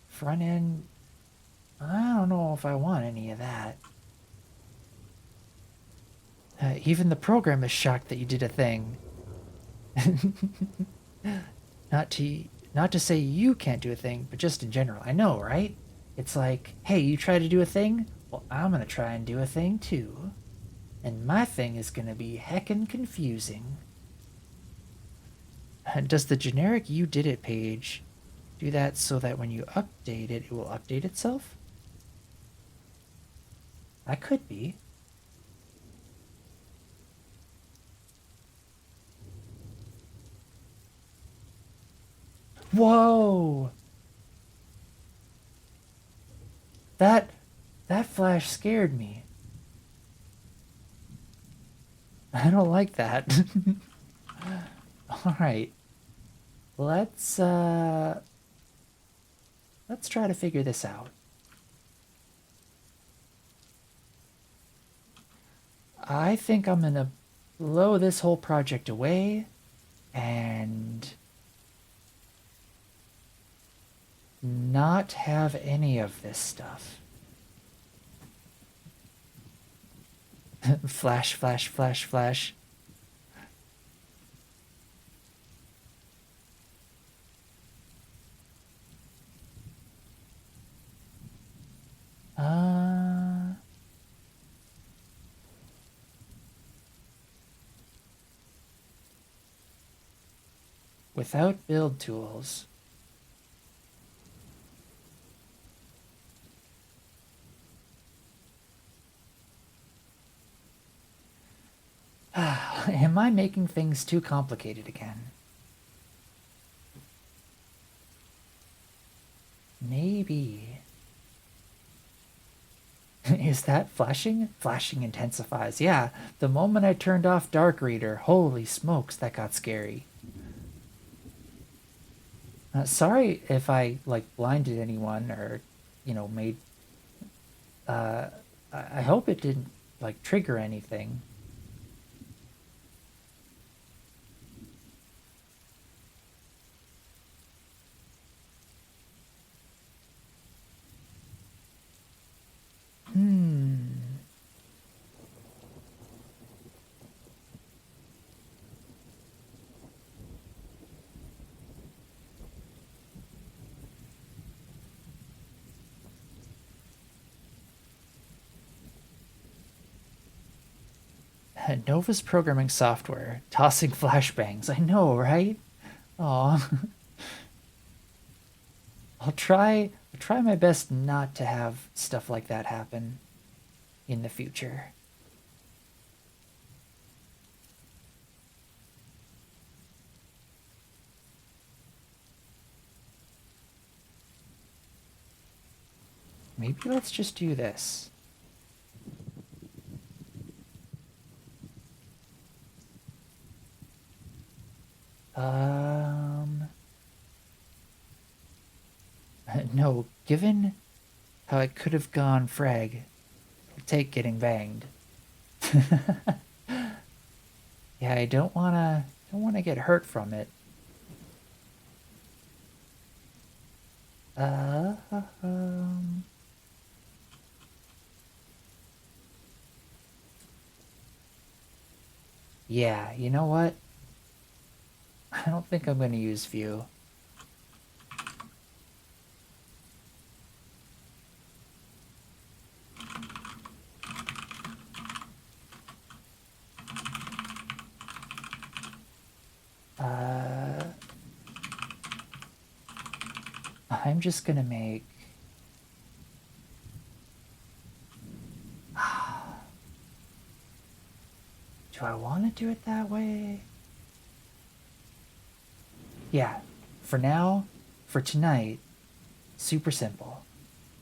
Speaker 1: Front end? I don't know if I want any of that. Even the program is shocked that you did a thing. Not to say you can't do a thing, but just in general. I know, right? It's like, hey, you try to do a thing? Well, I'm gonna try and do a thing too. And my thing is gonna be heckin' confusing. Does the generic you did it page do that so that when you update it, it will update itself? That could be. Whoa! That flash scared me. I don't like that. All right. Let's try to figure this out. I think I'm gonna blow this whole project away and not have any of this stuff. Flash, flash, flash, flash. Without build tools. Am I making things too complicated again? Maybe. Is that flashing? Flashing intensifies. Yeah, the moment I turned off Dark Reader, holy smokes, that got scary. Sorry if I, like, blinded anyone or, made... I hope it didn't, like, trigger anything. Nova's programming software, tossing flashbangs. I know, right? Aw. I'll try my best not to have stuff like that happen. in the future. Maybe let's just do this. No, given how it could have gone, Frag, I'll take getting banged. Yeah, I don't wanna get hurt from it. Uh, um, yeah, you know what? I don't think I'm gonna use view. I'm just gonna make... Do I want to do it that way? Yeah, for now, for tonight, super simple.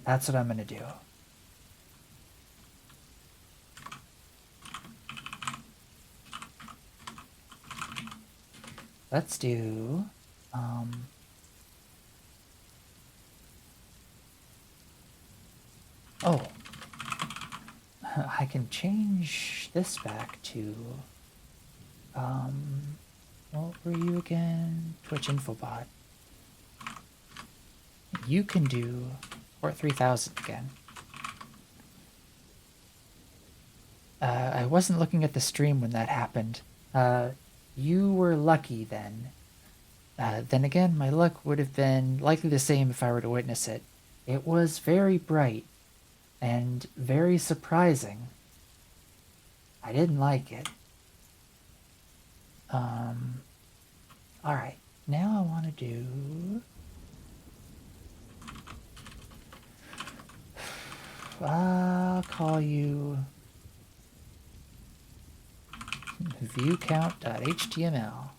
Speaker 1: That's what I'm gonna do. Let's do... Oh, I can change this back to... What were you again? Twitch Infobot. You can do Port 3000 again. I wasn't looking at the stream when that happened. You were lucky then. Then again, my luck would have been likely the same if I were to witness it. It was very bright and very surprising. I didn't like it. Alright, now I want to do... I'll call you viewcount.html.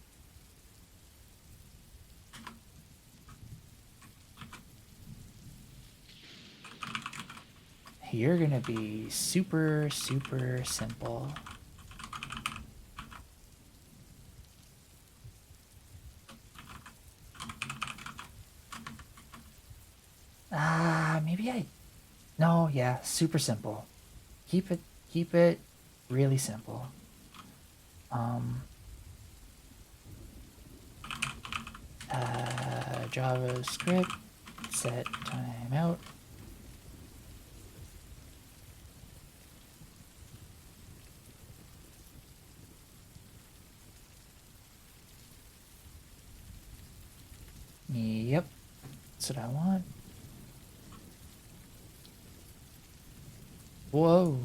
Speaker 1: You're gonna be super, super simple. Maybe I... No, yeah, super simple. Keep it really simple. JavaScript, set timeout. Yep, that's what I want. Whoa.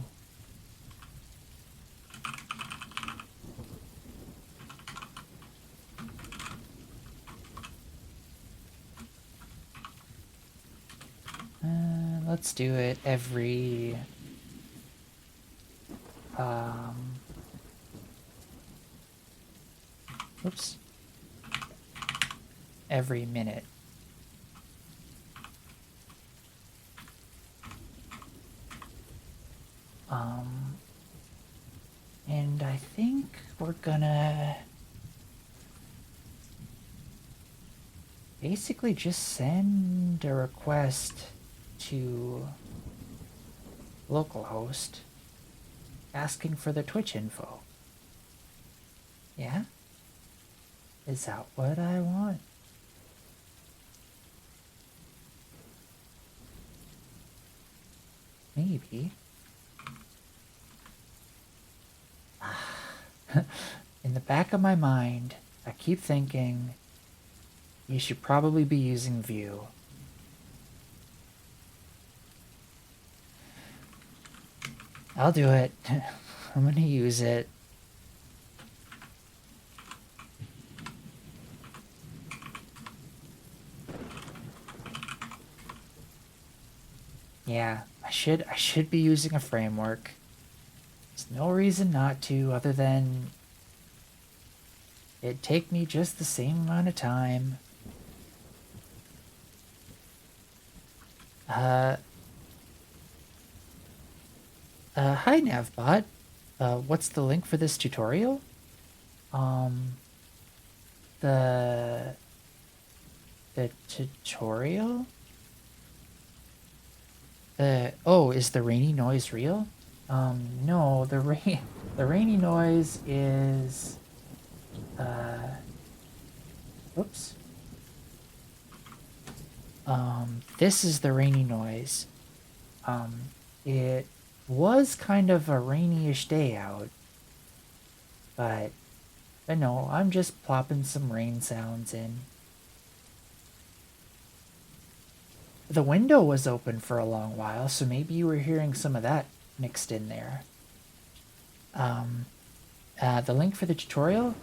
Speaker 1: Let's do it every... Oops. Every minute. And I think we're gonna basically just send a request to localhost asking for the Twitch info. Yeah? Is that what I want? Maybe. In the back of my mind, I keep thinking you should probably be using Vue. I'll do it. I'm gonna use it. Yeah, I should be using a framework. There's no reason not to, other than it'd take me just the same amount of time. Uh, Hi Navbot. What's the link for this tutorial? Um, the the tutorial? Oh, is the rainy noise real? No, the rainy noise is oops. This is the rainy noise. It was kind of a rainy-ish day out, but no, I'm just plopping some rain sounds in. The window was open for a long while, so maybe you were hearing some of that mixed in there. The link for the tutorial,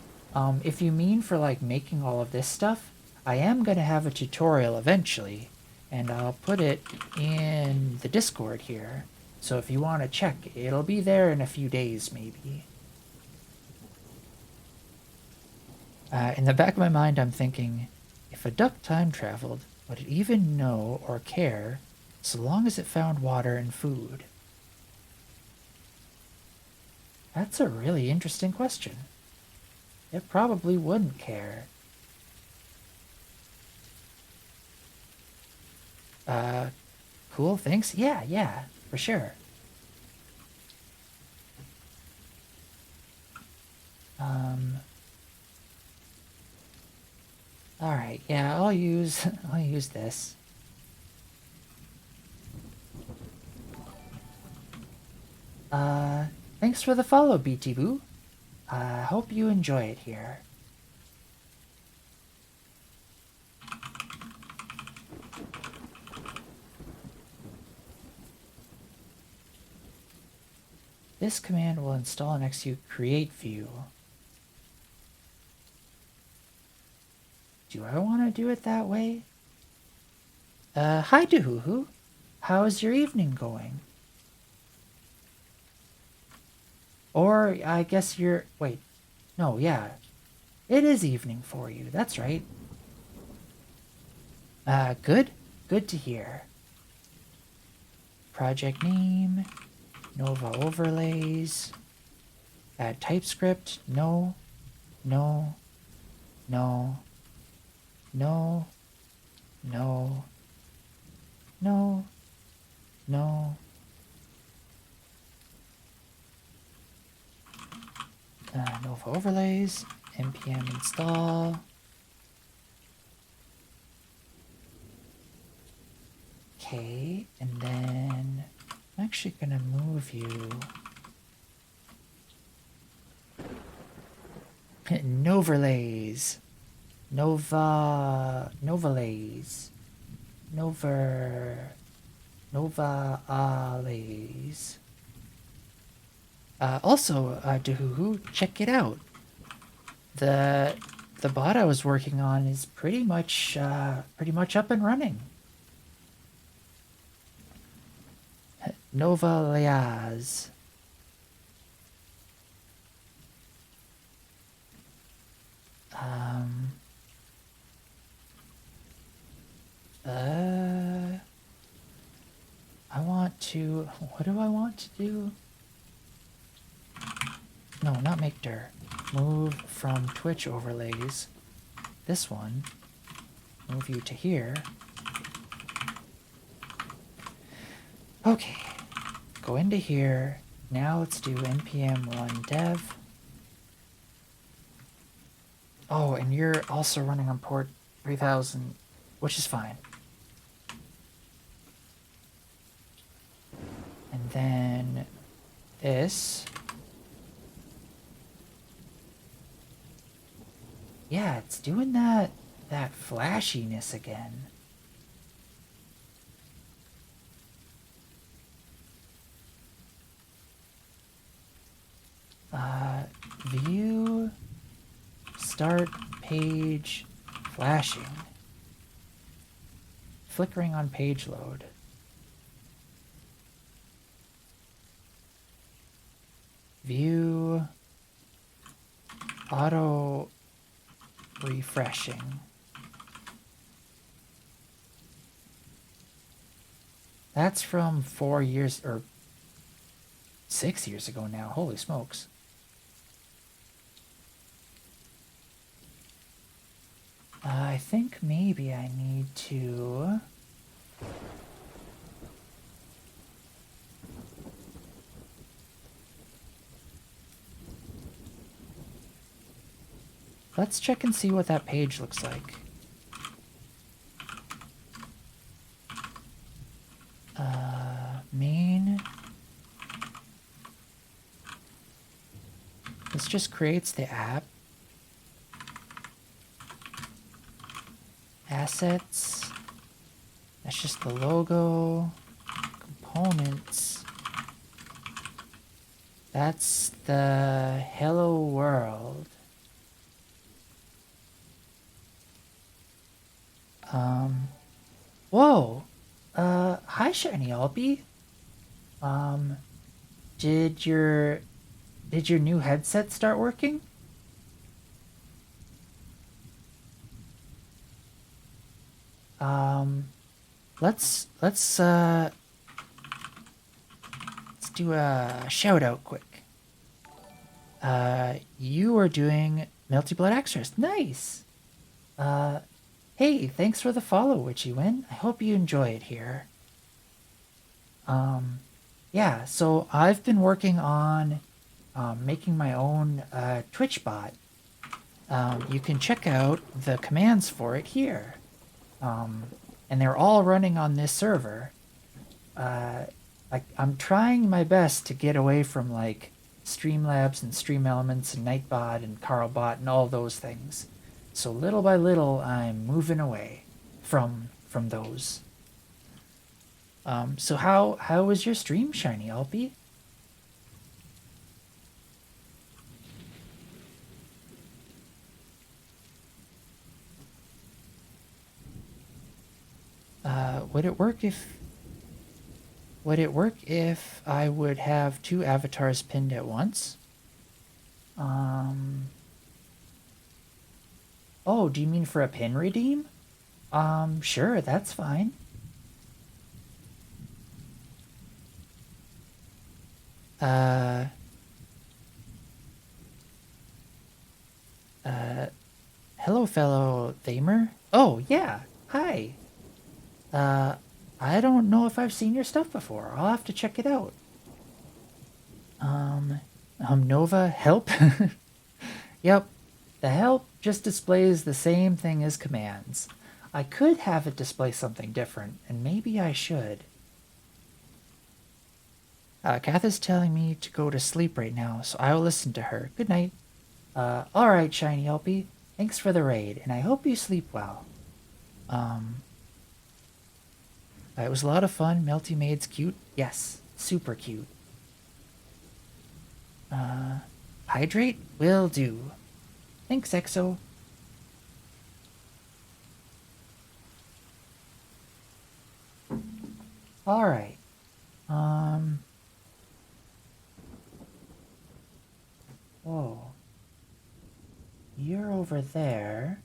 Speaker 1: if you mean for like making all of this stuff, I am going to have a tutorial eventually, and I'll put it in the Discord here. So if you want to check, it'll be there in a few days maybe. In the back of my mind, I'm thinking, if a duck time traveled, would it even know or care so long as it found water and food? That's a really interesting question. It probably wouldn't care. Cool, thanks. Yeah, for sure. All right, yeah, I'll use I'll use this. Thanks for the follow, BT Boo. Hope you enjoy it here. This command will install and execute create view. Do I want to do it that way? Hi Duhuhu. How's your evening going? Or I guess you're... Wait. No, yeah. It is evening for you. That's right. Good. Good to hear. Project name. Nova overlays. Add TypeScript. No. No. No. No. No. No. No. Nova overlays. npm install. Okay, and then I'm actually gonna move you. Noverlays. Novalays. Novalays. Also, Duhuhu, check it out. The bot I was working on is pretty much up and running. Novalayas. I want to... What do I want to do? No, not make dir. Move from Twitch overlays. This one. Move you to here. Okay. Go into here. Now let's do npm run dev. Oh, and you're also running on port 3000, which is fine. And then this. Yeah, it's doing that flashiness again. View start page flashing. Flickering on page load. View auto refreshing. That's from 4 years or 6 years ago now. Holy smokes. I think maybe I need to... Let's check and see what that page looks like. Main. This just creates the app. Assets. That's just the logo. Components. That's the hello world. Whoa. Hi Shiny Alpy. Did your new headset start working? Let's do a shout out quick. You are doing Melty Blood Extras. Nice. Hey, thanks for the follow, Witchy Win. I hope you enjoy it here. Yeah, so I've been working on making my own Twitch bot. You can check out the commands for it here. And they're all running on this server. I'm trying my best to get away from like Streamlabs and Stream Elements and Nightbot and Carlbot and all those things. So little by little, I'm moving away from those. So how was your stream, Shiny Alpy? Would it work if I would have 2 avatars pinned at once? Oh, do you mean for a pin redeem? Sure, that's fine. Hello, fellow Thamer. Oh, yeah. Hi. I don't know if I've seen your stuff before. I'll have to check it out. Nova, help? Yep. The help just displays the same thing as commands. I could have it display something different, and maybe I should. Kath is telling me to go to sleep right now, so I will listen to her. Good night. Alright, Shiny Helpy. Thanks for the raid, and I hope you sleep well. It was a lot of fun. Melty Maid's cute. Yes, super cute. Hydrate? Will do. Thanks, Exo. Alright. Whoa. You're over there.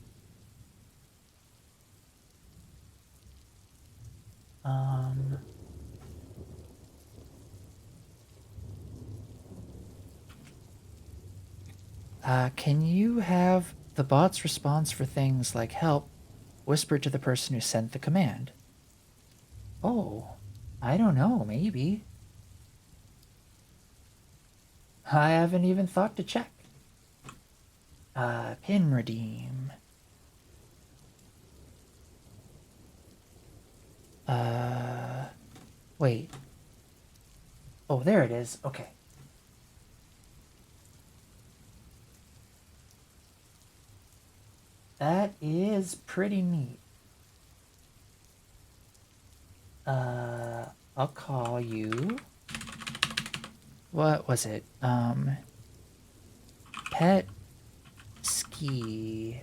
Speaker 1: Can you have the bot's response for things like help whispered to the person who sent the command? Oh, I don't know, maybe. I haven't even thought to check. Pin redeem. Wait. Oh, there it is. Okay. That is pretty neat. I'll call you... What was it? Pet Ski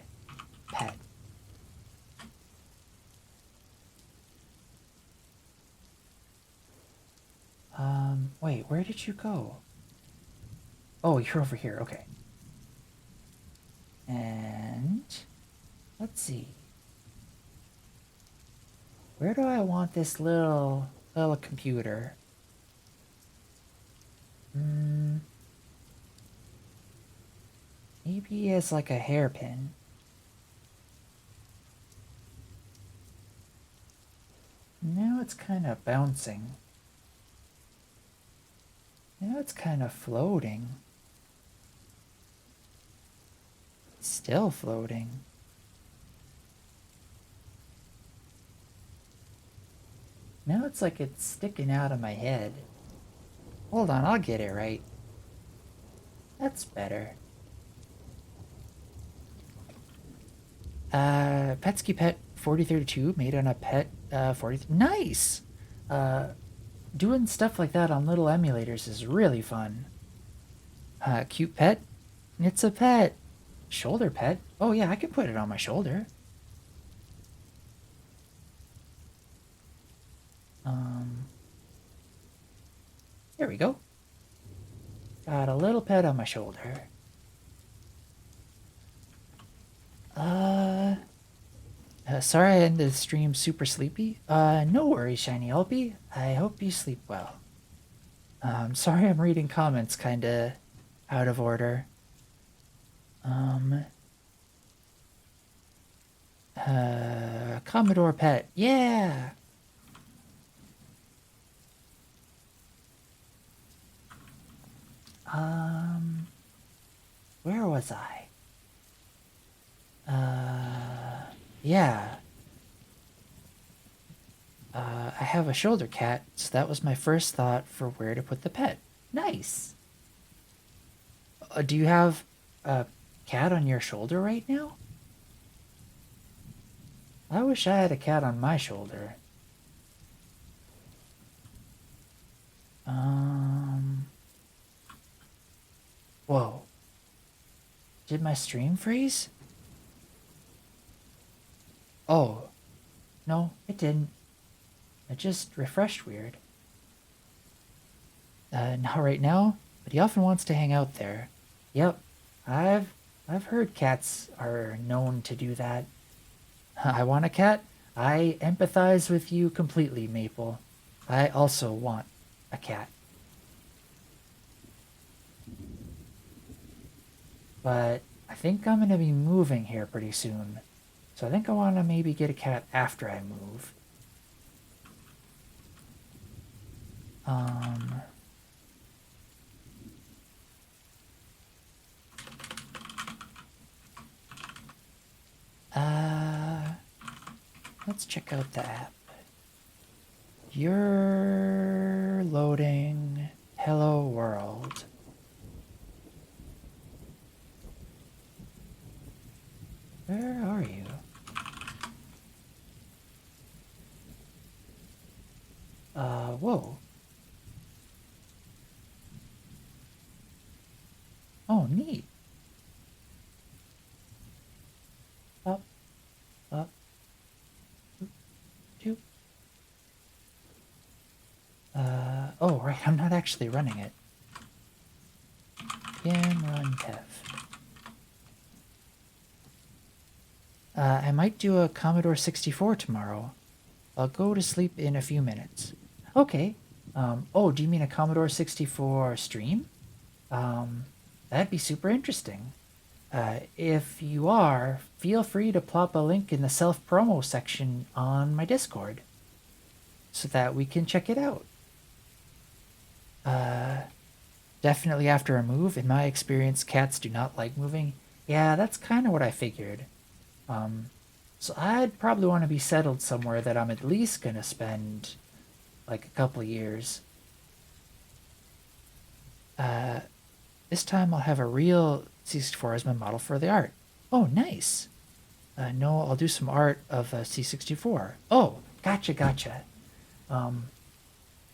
Speaker 1: Pet. Wait, where did you go? Oh, you're over here. Okay. And let's see. Where do I want this little computer? Hmm. Maybe as like a hairpin. Now it's kind of bouncing. Now it's kind of floating. Still floating. Now it's like it's sticking out of my head. Hold on, I'll get it right. That's better. Petsky Pet 4032 made on a Pet 40. Nice! Uh, Doing stuff like that on little emulators is really fun. Cute pet? It's a pet. Shoulder pet? Oh yeah, I can put it on my shoulder. There we go. Got a little pet on my shoulder. Sorry I ended the stream super sleepy. No worries, Shiny Elpy. I hope you sleep well. Sorry I'm reading comments kinda out of order. Commodore Pet. Yeah! Where was I? Yeah. I have a shoulder cat, so that was my first thought for where to put the pet. Nice. Do you have a cat on your shoulder right now? I wish I had a cat on my shoulder. Whoa. Did my stream freeze? Oh. No, it didn't. It just refreshed weird. Not right now, but he often wants to hang out there. Yep, I've heard cats are known to do that. I want a cat. I empathize with you completely, Maple. I also want a cat. But I think I'm gonna be moving here pretty soon. So I think I want to maybe get a cat after I move. Let's check out the app. You're loading Hello World. Where are you? Whoa. Oh, neat. Up, up, two. Oh, right, I'm not actually running it. Can run Tev. I might do a Commodore 64 tomorrow. I'll go to sleep in a few minutes. Okay. Oh, do you mean a Commodore 64 stream? That'd be super interesting. If you are, feel free to plop a link in the self-promo section on my Discord so that we can check it out. Definitely after a move. In my experience, cats do not like moving. Yeah, that's kind of what I figured. So I'd probably want to be settled somewhere that I'm at least going to spend like a couple of years. This time I'll have a real C64 as my model for the art. Oh, nice. No, I'll do some art of a C64. Oh, gotcha.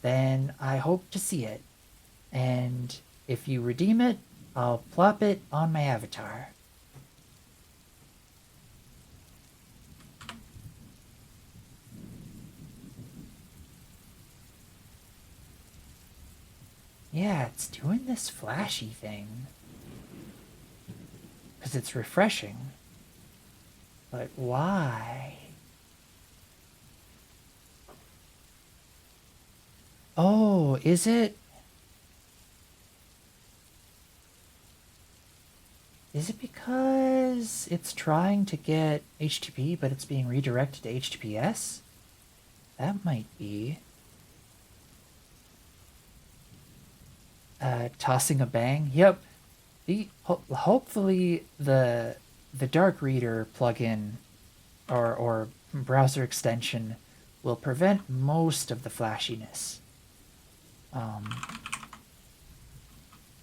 Speaker 1: Then I hope to see it. And if you redeem it, I'll plop it on my avatar. Yeah, it's doing this flashy thing. Because it's refreshing. But why? Oh, is it? Is it because it's trying to get HTTP, but it's being redirected to HTTPS? That might be. Tossing a bang? Yep. Hopefully the Dark Reader plugin or browser extension will prevent most of the flashiness. Um,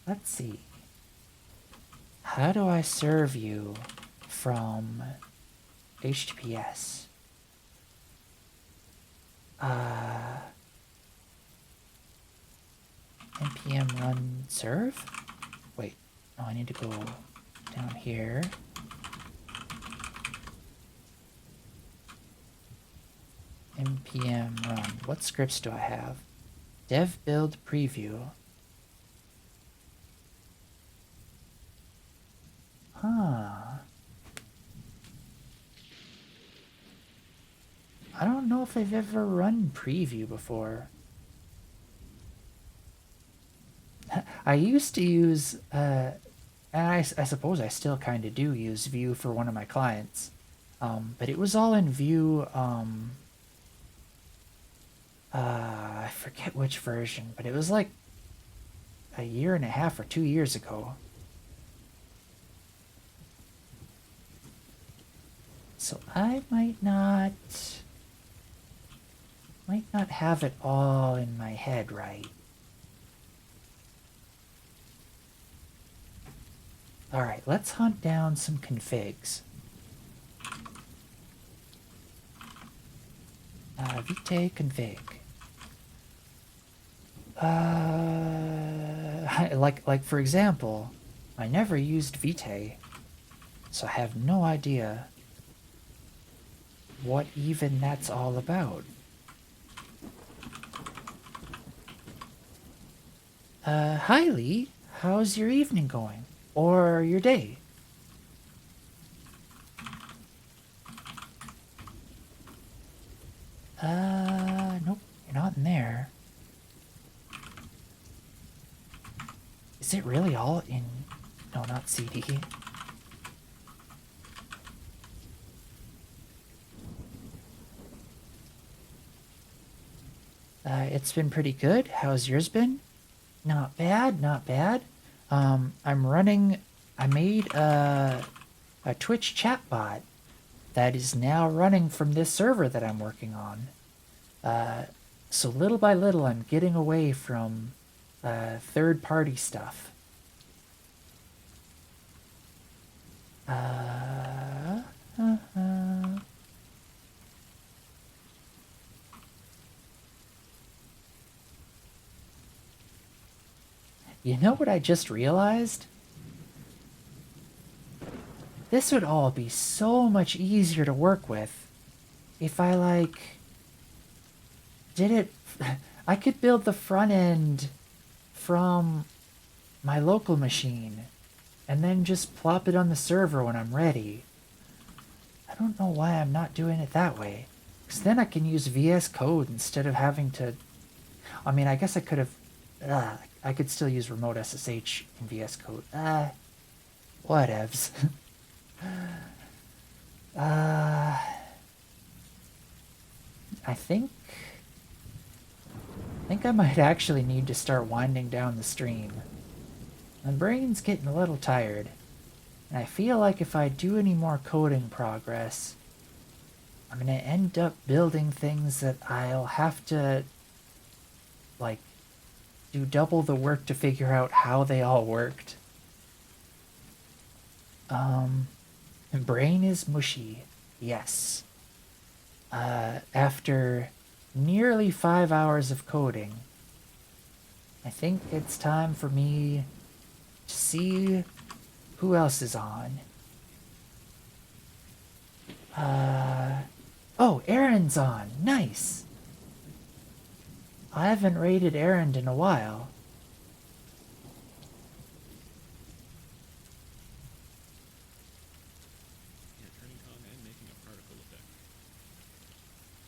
Speaker 1: let's see. How do I serve you from HTTPS? npm run serve? Wait, no, I need to go down here. npm run. What scripts do I have? Dev build preview. Huh. I don't know if I've ever run preview before. I used to use, and I suppose I still kind of do use Vue for one of my clients. But it was all in Vue, I forget which version, but it was like a year and a half or 2 years ago. So I might not have it all in my head right. Alright, let's hunt down some configs. Vite config. Like for example, I never used Vite, so I have no idea what even that's all about. Hi Lee, how's your evening going? Or your day? Nope, you're not in there. Is it really all in... No, not CD. It's been pretty good. How's yours been? Not bad, not bad. I'm running... I made a Twitch chatbot that is now running from this server that I'm working on. So little by little, I'm getting away from third-party stuff. You know what I just realized? This would all be so much easier to work with if I, like, did it... I could build the front end from my local machine and then just plop it on the server when I'm ready. I don't know why I'm not doing it that way. Because then I can use VS Code instead of having to... I mean, I guess I could have... I could still use remote SSH in VS Code. Whatevs. I think I might actually need to start winding down the stream. My brain's getting a little tired, and I feel like if I do any more coding progress, I'm gonna end up building things that I'll have to, like, do double the work to figure out how they all worked. Brain is mushy. Yes. After nearly 5 hours of coding, I think it's time for me to see who else is on. Oh, Aaron's on. Nice. I haven't raided Aaron in a while.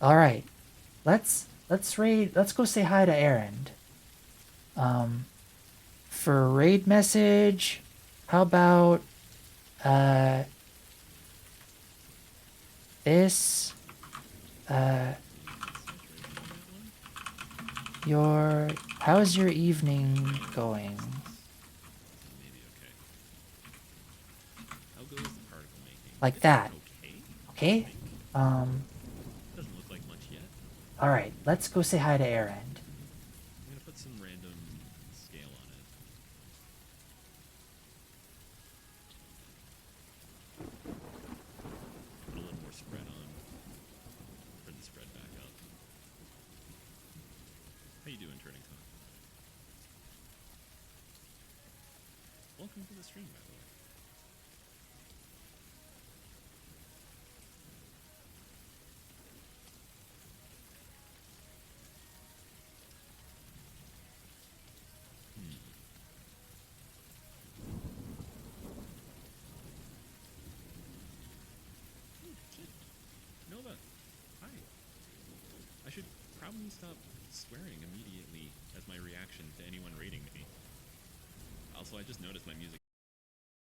Speaker 1: All right. Let's raid. Let's go say hi to Erend. For raid message, how about uh this
Speaker 2: Saturation on that one.
Speaker 1: your how's your evening
Speaker 2: Oh,
Speaker 1: going?
Speaker 2: useless. Maybe okay. How goes the particle making?
Speaker 1: Like
Speaker 2: It's going
Speaker 1: that.
Speaker 2: okay, I
Speaker 1: Okay?
Speaker 2: think.
Speaker 1: Um
Speaker 2: Doesn't look like much yet.
Speaker 1: all right. Let's go say hi to Erend.
Speaker 2: I'm gonna put some random scale on it. Put a little more spread on. Turn the spread back up. How you doing, Turning Con? Welcome to the stream, by the way. Hmm. Oh, shit. Nova, hi. I should probably stop swearing immediately as my reaction to anyone raiding me. Also, I just noticed my music